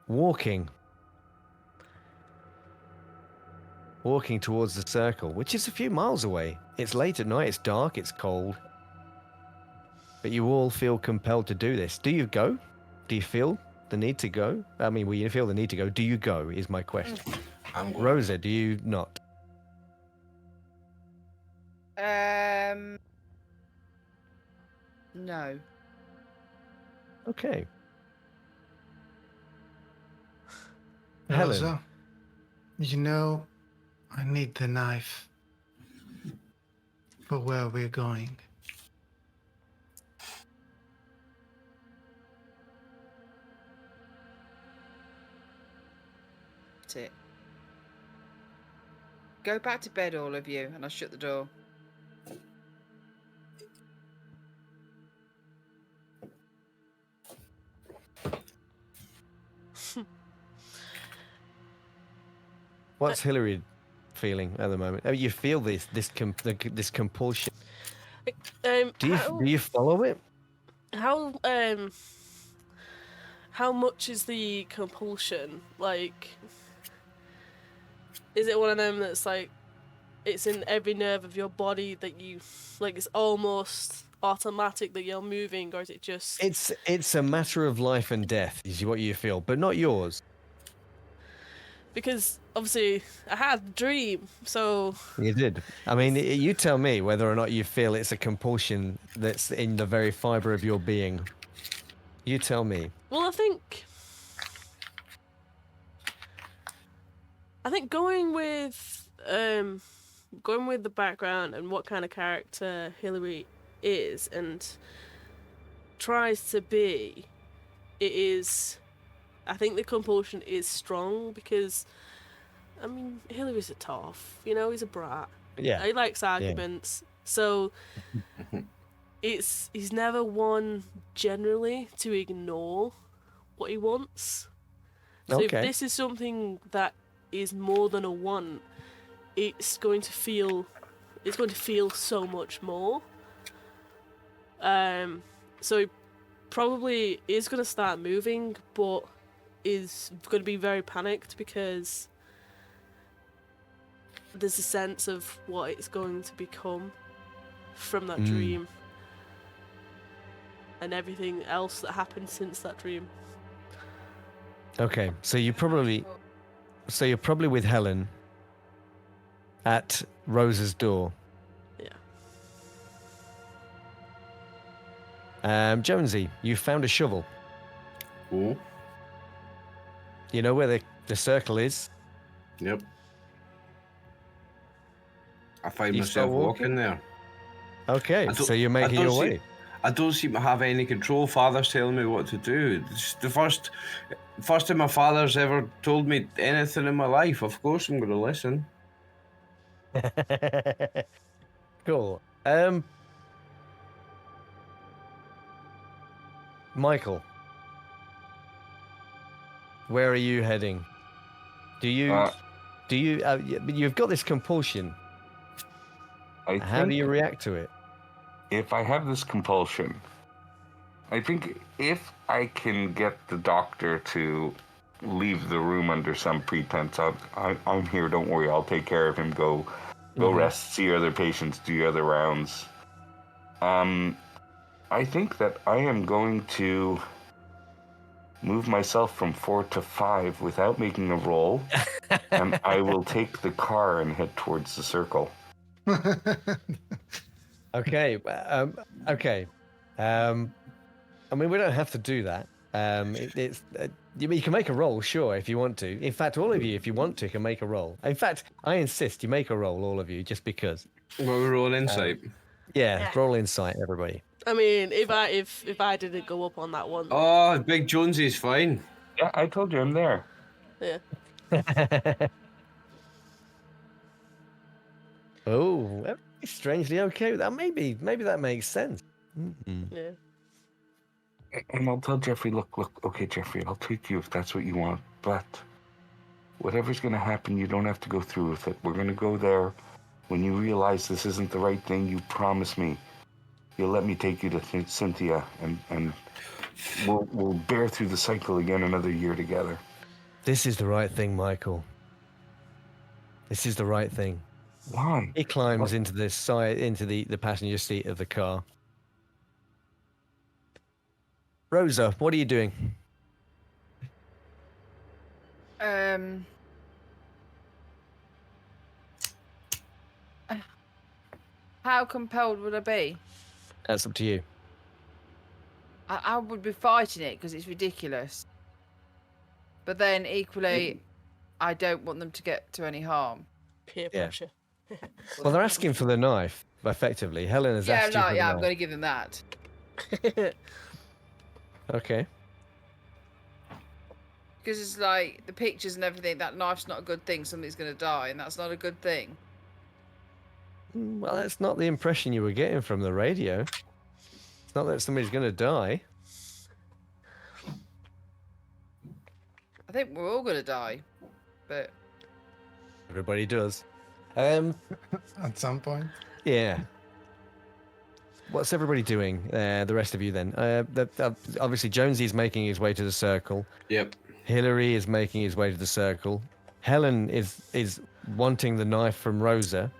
walking towards the circle, which is a few miles away. It's late at night, it's dark, it's cold. But you all feel compelled to do this. Do you go? Do you feel the need to go? I mean, you feel the need to go. Do you go, is my question. I'm going. Rosa, do you not? No. Okay. Helen. Rosa, I need the knife for where we're going. That's it. Go back to bed, all of you, and I'll shut the door. What's Hillary feeling at the moment? Oh, you feel this compulsion. Do you follow it? How much is the compulsion? Like, is it one of them that's like, it's in every nerve of your body that you, like, it's almost automatic that you're moving, or is it just? It's a matter of life and death, is what you feel, but not yours. Because obviously I had a dream, so You did. I mean, you tell me whether or not you feel it's a compulsion that's in the very fiber of your being. You tell me. well, I think going with going with the background and what kind of character Hillary is and tries to be, it is. I think the compulsion is strong because, I mean, Hillary's a toff. You know, he's a brat. Yeah. He likes arguments. So he's never one generally to ignore what he wants. So if Okay. this is something that is more than a want, it's going to feel so much more. So he probably is going to start moving, but is going to be very panicked because there's a sense of what it's going to become from that dream and everything else that happened since that dream. Okay. So you're probably with Helen at Rosa's door. Yeah. Jonesy, you found a shovel. Oh, You know where the circle is? yep. I find You start myself walking walking? there. Okay, so you're making your way. I don't seem to have any control. Father's telling me what to do. It's the first time my father's ever told me anything in my life. Of course I'm going to listen. Cool. Michael, where are you heading? You've got this compulsion. How do you react to it? If I have this compulsion, I think if I can get the doctor to leave the room under some pretense, I'm here, don't worry, I'll take care of him, go rest, see other patients, do other rounds. I think that I am going to move myself from 4 to 5 without making a roll, and I will take the car and head towards the circle. Okay. Okay. I mean, we don't have to do that. You can make a roll, sure, if you want to. In fact, all of you, if you want to, can make a roll. In fact, I insist you make a roll, all of you, just because. Well, we're all insight. Yeah, roll insight, everybody. I mean, if I didn't go up on that one, Oh, Big Jonesy's fine. Yeah, I told you I'm there. yeah. Oh, everybody's strangely okay with that. Maybe that makes sense. Yeah. And I'll tell Jeffrey, look, okay, Jeffrey, I'll take you if that's what you want, but whatever's going to happen, you don't have to go through with it. We're going to go there. When you realize this isn't the right thing, you promise me you'll let me take you to Cynthia, and we'll bear through the cycle again another year together. This is the right thing, Michael. This is the right thing. Why? He climbs into the passenger seat of the car. Rosa, what are you doing? How compelled would I be? That's up to you. I would be fighting it because it's ridiculous. But then equally, I don't want them to get to any harm. Peer Yeah. pressure. Well, they're asking for the knife, effectively. Helen has asked you for the I'm knife. going to give them that. Okay. Because it's like the pictures and everything, that knife's not a good thing. Somebody's going to die, and that's not a good thing. Well, that's not the impression you were getting from the radio. It's not that somebody's going to die. I think we're all going to die. But Everybody does. At some point. Yeah. What's everybody doing? The rest of you then. Obviously, Jonesy's making his way to the circle. Yep. Hillary is making his way to the circle. Helen is wanting the knife from Rosa.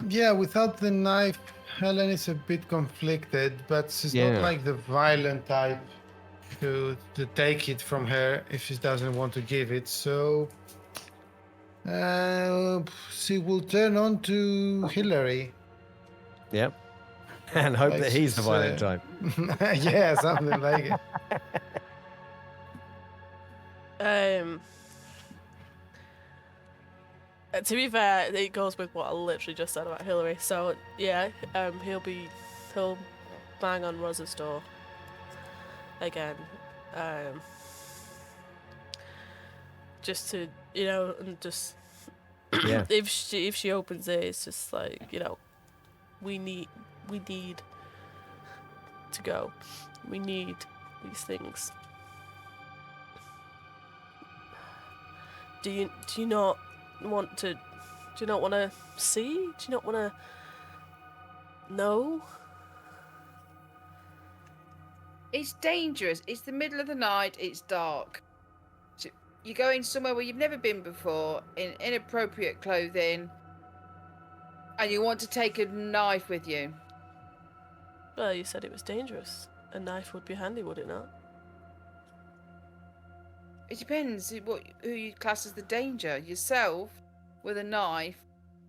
Yeah, without the knife, Helen is a bit conflicted, but she's Yeah. not like the violent type to take it from her if she doesn't want to give it. So she will turn on to Hillary. Yep. And hope Like that he's the she's, violent type. Yeah, something like it. To be fair, it goes with what I literally just said about Hillary. So yeah, he'll bang on Rosa's door again, just to and just Yeah. if she opens it, it's just like we need to go. We need these things. Do you not want to? Do you not want to see? Do you not want to know? It's dangerous. It's the middle of the night. It's dark. So you're going somewhere where you've never been before in inappropriate clothing, and you want to take a knife with you. Well, you said it was dangerous. A knife would be handy, would it not? It depends who you class as the danger. Yourself with a knife,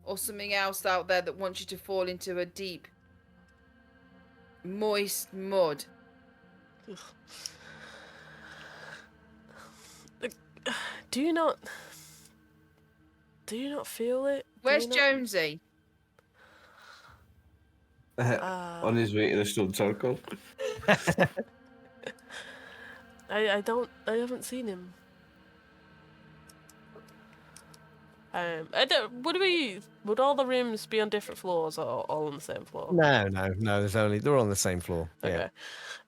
or something else out there that wants you to fall into a deep, moist mud. Do you not feel it? Where's Jonesy? On his way to the stone circle. I haven't seen him. Would all the rooms be on different floors or all on the same floor? No. They're on the same floor. Okay. Yeah.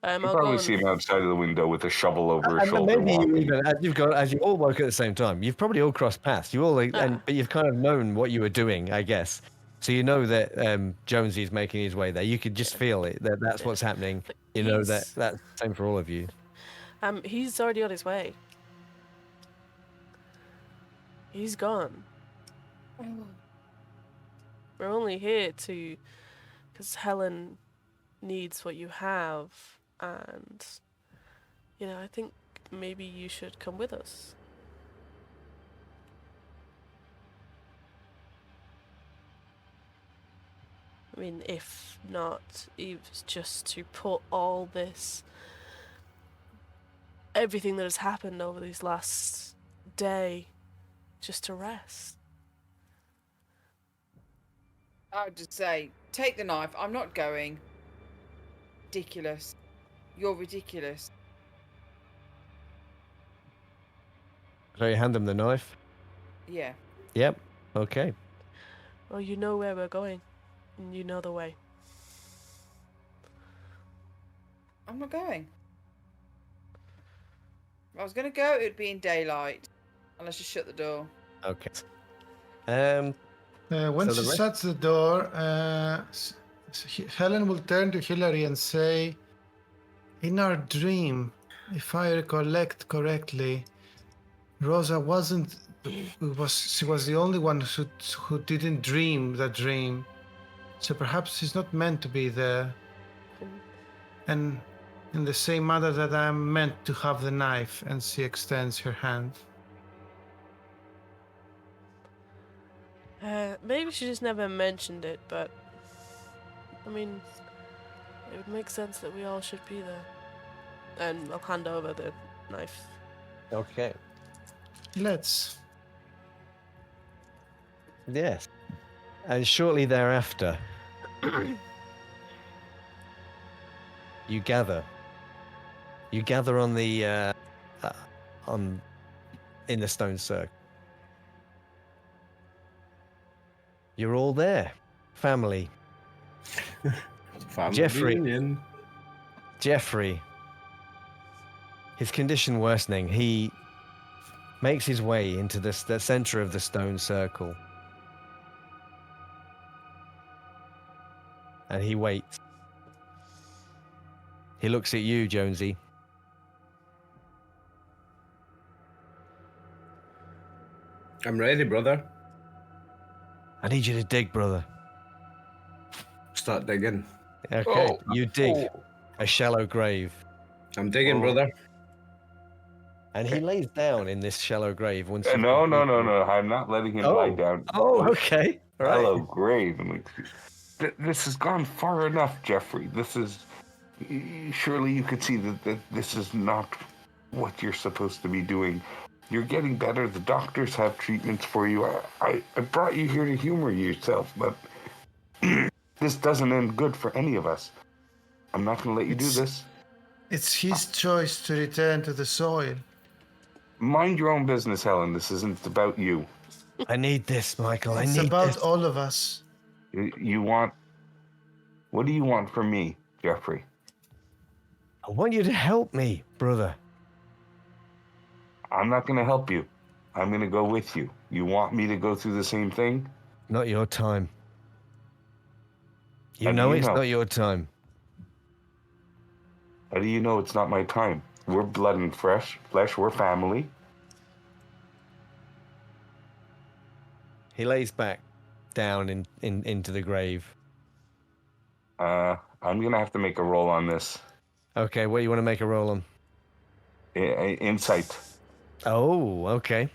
I'll You go probably and- see him outside of the window with a shovel over his And shoulder. maybe you walking. even as you all woke at the same time. You've probably all crossed paths. You all but you've kind of known what you were doing, I guess. So you know that Jonesy's making his way there. You could just feel it. That's what's happening. You know that's the same for all of you. He's already on his way. He's gone. We're only here because Helen needs what you have, and I think maybe you should come with us. I mean, if not, it's just to put all this, everything that has happened over these last day, just to rest. I would just say, take the knife. I'm not going. Ridiculous. You're ridiculous. So you hand him the knife. Yeah. Yep. Okay. Well, you know where we're going, and you know the way. I'm not going. If I was going to go, it would be in daylight. Unless you shut the door. Okay. When So she the rest- shuts the door, Helen will turn to Hillary and say, "In our dream, if I recollect correctly, Rosa she was the only one who didn't dream the dream. So perhaps she's not meant to be there. And in the same manner that I am meant to have the knife," and she extends her hand. Maybe she just never mentioned it, but I mean, it would make sense that we all should be there. And I'll hand over the knife. Okay. Let's. Yes. And shortly thereafter, you gather. You gather on the in the stone circle. You're all there, family. Family Jeffrey. reunion. Jeffrey, his condition worsening, he makes his way into the center of the stone circle. And he waits. He looks at you, Jonesy. I'm ready, brother. I need you to dig, brother. Start digging. Okay, Oh, you dig oh. a shallow grave. I'm digging, Oh. brother. And he lays down in this shallow grave once you've No. completed- I'm not letting him Oh. lie down. Oh, okay. All right. Hello, grave. I'm like, this has gone far enough, Jeffrey. This is. Surely you could see that this is not what you're supposed to be doing. You're getting better. The doctors have treatments for you. I brought you here to humor yourself, but this doesn't end good for any of us. I'm not going to let you do this. It's his choice to return to the soil. Mind your own business, Helen. This isn't about you. I need this, Michael. It's I need about this. all of us. You want... What do you want from me, Jeffrey? I want you to help me, brother. I'm not going to help you. I'm going to go with you. You want me to go through the same thing? Not your time. You How do know you it's know? not your time. How do you know it's not my time? We're blood and flesh. We're family. He lays back down into the grave. I'm going to have to make a roll on this. Okay, what do you want to make a roll on? Insight. Oh, okay.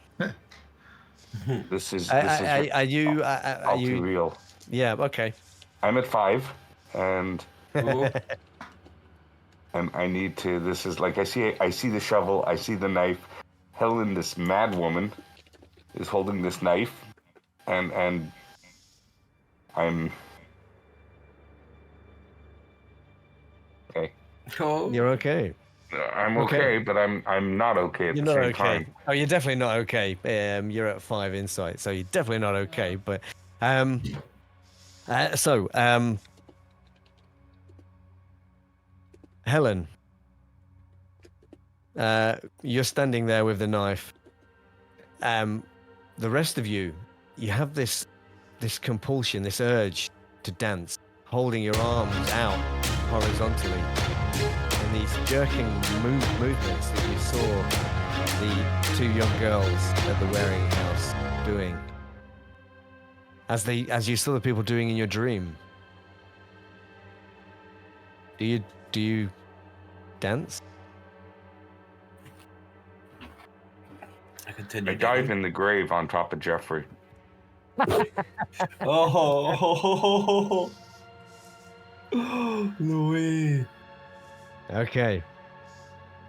This is Are you? all too real. Yeah. Okay. I'm at 5, and and I need to. This is like I see the shovel. I see the knife. Helen, this mad woman, is holding this knife, and I'm okay. Oh, You're okay. I'm Okay. okay, but I'm not okay at You're the not same okay. time. Oh, you're definitely not okay. You're at 5 insight, so you're definitely not okay. But Helen, you're standing there with the knife. The rest of you have this compulsion, this urge to dance, holding your arms out horizontally, and these jerking movements that you saw the 2 young girls at the Waring House doing, as you saw the people doing in your dream. Do you dance? I continue. I dive in the grave on top of Jeffrey. Oh, no way. Okay.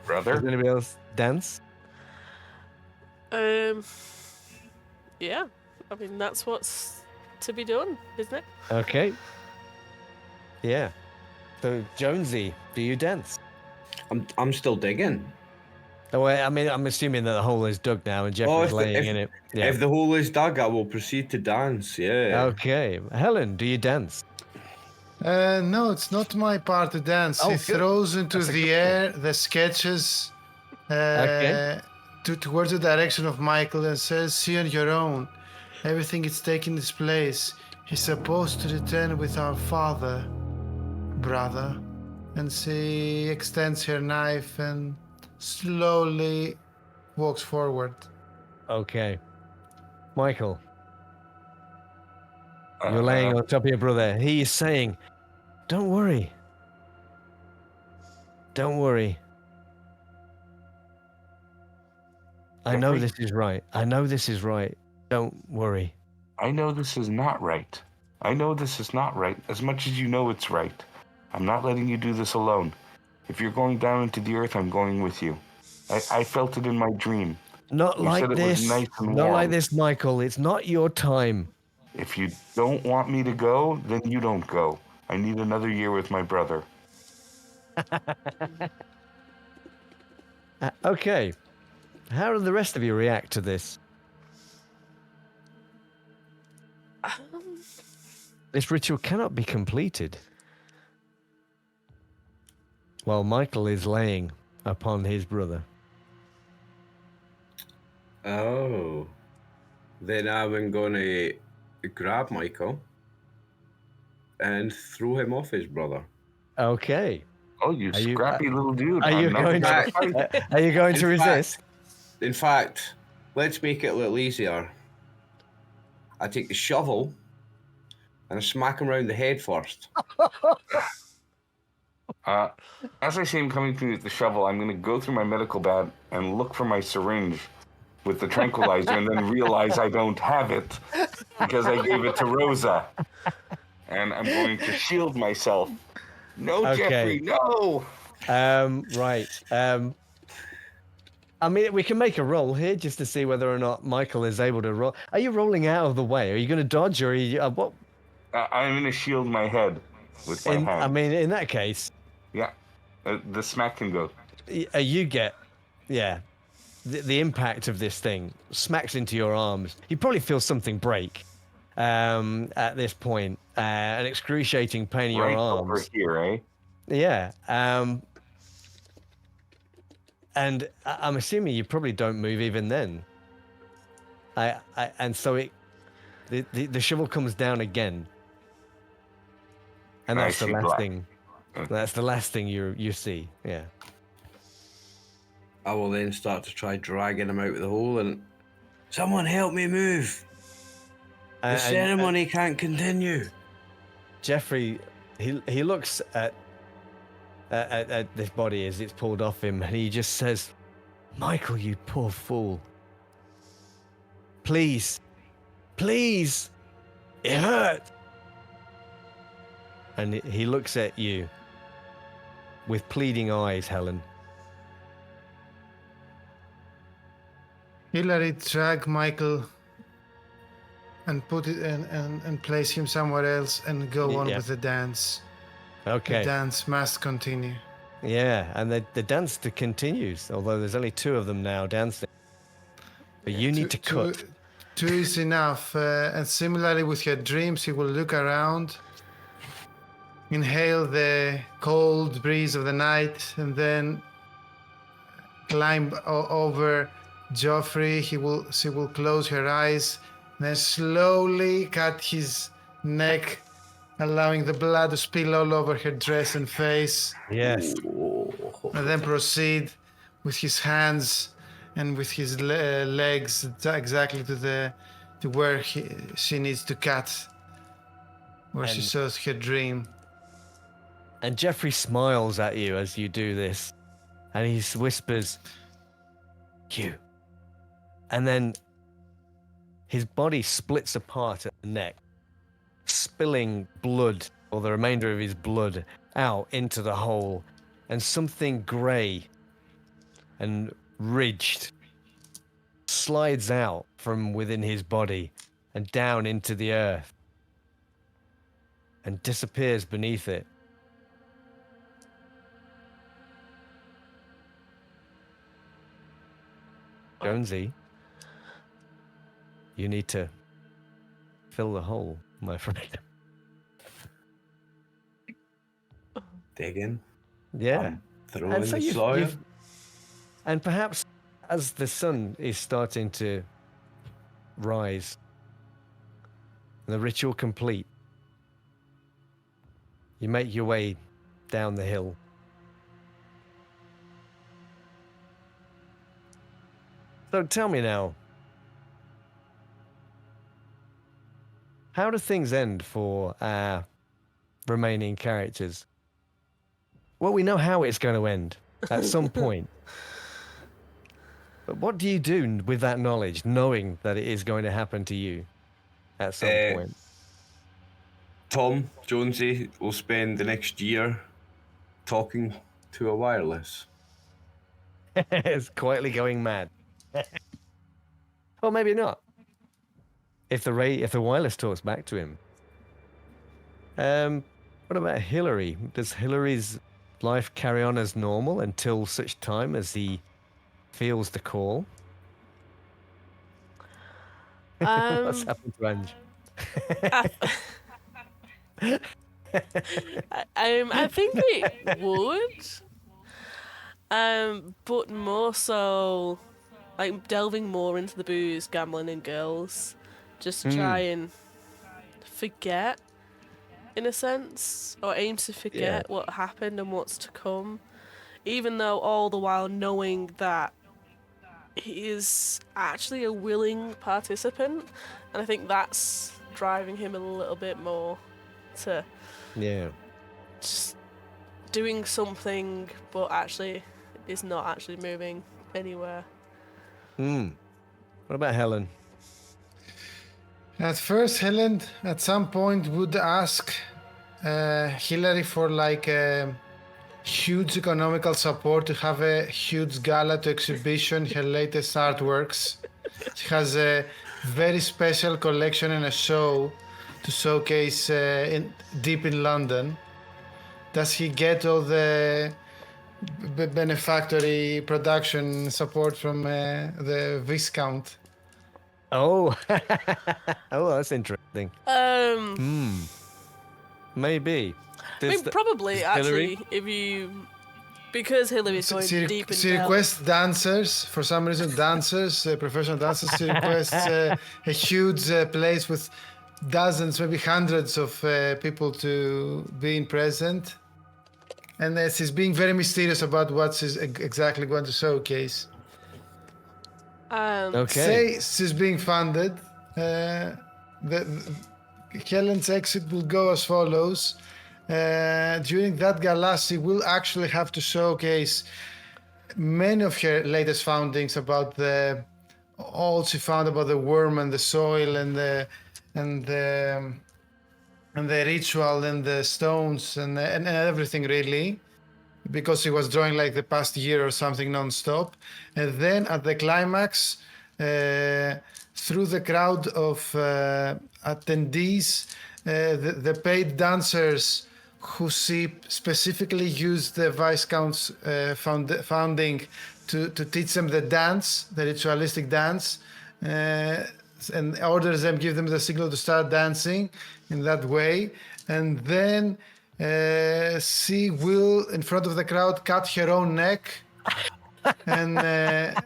Brother? Does anybody else dance? Yeah. I mean, that's what's to be done, isn't it? Okay. Yeah. So Jonesy, do you dance? I'm still digging. Oh, I mean, I'm assuming that the hole is dug now and Jeffrey's laying in it. Yeah. If the hole is dug, I will proceed to dance. Yeah. Okay. Helen, do you dance? No, it's not my part to dance. Oh, He good. throws into That's a the good air the sketches Okay. towards the direction of Michael and says, "See on your own. Everything is taking its place. He's supposed to return with our father, brother." And she extends her knife and slowly walks forward. Okay. Michael, you're laying on top of your brother. He is saying, "Don't worry. Don't worry. I know Jeffrey? this is right. I know this is right. Don't worry." I know this is not right. I know this is not right as much as you know it's right. I'm not letting you do this alone. If you're going down into the earth, I'm going with you. I felt it in my dream. Not You like said it was this. nice and Not like warm. this, Michael. It's not your time. If you don't want me to go, then you don't go. I need another year with my brother. Okay. How do the rest of you react to this? This ritual cannot be completed while Michael is laying upon his brother. Oh. Then I'm going to grab Michael and throw him off his brother. Okay. Oh, you Are you- scrappy little dude. Are you I'm not going gonna to? fight. Are you going to In fact- resist? In fact, let's make it a little easier. I take the shovel and I smack him around the head first. As I see him coming through with the shovel, I'm going to go through my medical bag and look for my syringe with the tranquilizer and then realize I don't have it because I gave it to Rosa. And I'm going to shield myself. No, Okay. Jeffrey, no! Right. I mean, we can make a roll here just to see whether or not Michael is able to roll. Are you rolling out of the way? Are you going to dodge, or are you what? I'm going to shield my head with my hand. I mean, in that case, Yeah. The smack can go. you get, yeah, the impact of this thing smacks into your arms. You probably feel something break at this point, an excruciating pain in Right your over arms. here, eh? Yeah. And I'm assuming you probably don't move even then. And so the shovel comes down again, and I that's the see last black. thing. That's the last thing you see. Yeah. I will then start to try dragging him out of the hole and someone help me move. The And ceremony can't continue. Jeffrey, he looks at this body as it's pulled off him, and he just says, "Michael, you poor fool. Please, please, it hurt." And he looks at you with pleading eyes, Helen. Hillary drag Michael and put it and place him somewhere else and go on Yeah. with the dance. Okay. The dance must continue. Yeah, and the dance continues, although there's only 2 of them now dancing. But you need to cut. Two is enough. And similarly with her dreams, he will look around, inhale the cold breeze of the night, and then climb over Joffrey. She will close her eyes, and then slowly cut his neck, allowing the blood to spill all over her dress and face. Yes. And then proceed with his hands and with his legs exactly to where she needs to cut, where she And- saws her dream. And Jeffrey smiles at you as you do this, and he whispers, "You." And then his body splits apart at the neck, spilling blood, or the remainder of his blood, out into the hole, and something grey and ridged slides out from within his body and down into the earth and disappears beneath it. Jonesy, you need to fill the hole, my friend. Digging. Yeah. Throwing And so the you've- soil. you've- and perhaps as the sun is starting to rise, the ritual complete, you make your way down the hill. So tell me now, how do things end for our remaining characters? Well, we know how it's going to end at some point. But what do you do with that knowledge, knowing that it is going to happen to you at some point? Tom, Jonesy will spend the next year talking to a wireless. It's quietly going mad. Or maybe not. If the wireless talks back to him. What about Hillary? Does Hillary's life carry on as normal until such time as he feels the call? What's happened to Ange? I think it would. But more so, like delving more into the booze, gambling, and girls, just try and forget, in a sense, or aim to forget what happened and what's to come, even though all the while knowing that he is actually a willing participant, and I think that's driving him a little bit more to just doing something, but actually is not actually moving anywhere. What about Helen? At first, Helen at some point would ask Hillary for like huge economical support to have a huge gala to exhibition her latest artworks. She has a very special collection and a show to showcase deep in London. Does he get all the benefactory production support from the Viscount? Oh, oh, that's interesting. Maybe. I mean, probably Hillary? actually, because Hillary's going deep in She hell. requests dancers, for some reason, dancers, professional dancers. She requests a huge place with dozens, maybe hundreds of people to be present. And she's being very mysterious about what she's exactly going to showcase. Okay. Say she's being funded. Helen's exit will go as follows. During that gala, she will actually have to showcase many of her latest foundings about all she found about the worm and the soil and the ritual and the stones and everything, really, because she was drawing like the past year or something non-stop. And then at the climax, through the crowd of attendees, the paid dancers who she specifically used the Viscount's founding to teach them the dance, the ritualistic dance, and orders them, give them the signal to start dancing in that way. And then she will, in front of the crowd, cut her own neck. And her,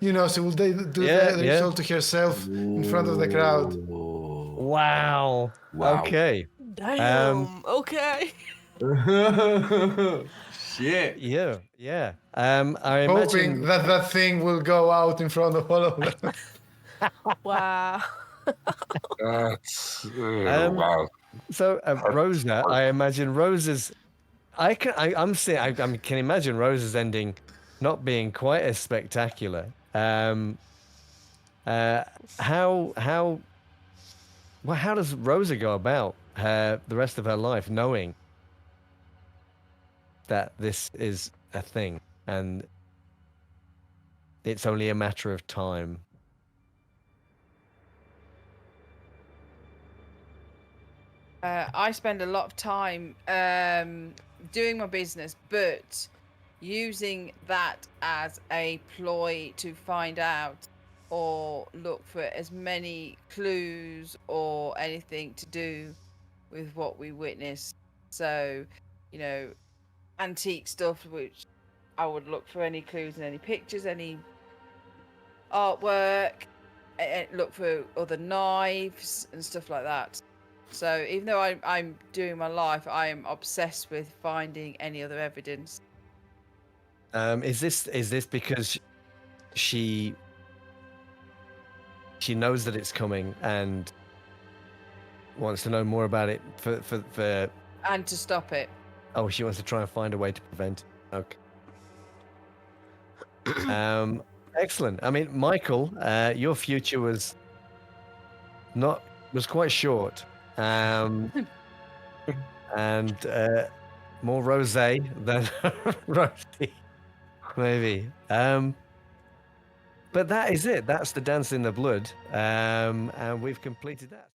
you know, she will do the ritual to herself in front of the crowd. Wow. Wow. Okay. Damn. Okay. Shit. Yeah. Yeah. I Hoping imagine. that thing will go out in front of all of them. Wow. That's wow. So Rosa, I imagine Rosa's. I can imagine Rosa's ending not being quite as spectacular. How does Rosa go about the rest of her life knowing that this is a thing and it's only a matter of time? I spend a lot of time doing my business, but using that as a ploy to find out or look for as many clues or anything to do with what we witnessed. So, you know, antique stuff, which I would look for any clues and any pictures, any artwork, look for other knives and stuff like that. So even though I'm doing my life, I am obsessed with finding any other evidence. Is this because she knows that it's coming and wants to know more about it for And to stop it. Oh, she wants to try and find a way to prevent it. Okay. Excellent. I mean, Michael, your future was quite short. And more rosé than rosy, maybe. But that is it. That's the dance in the blood. And we've completed that.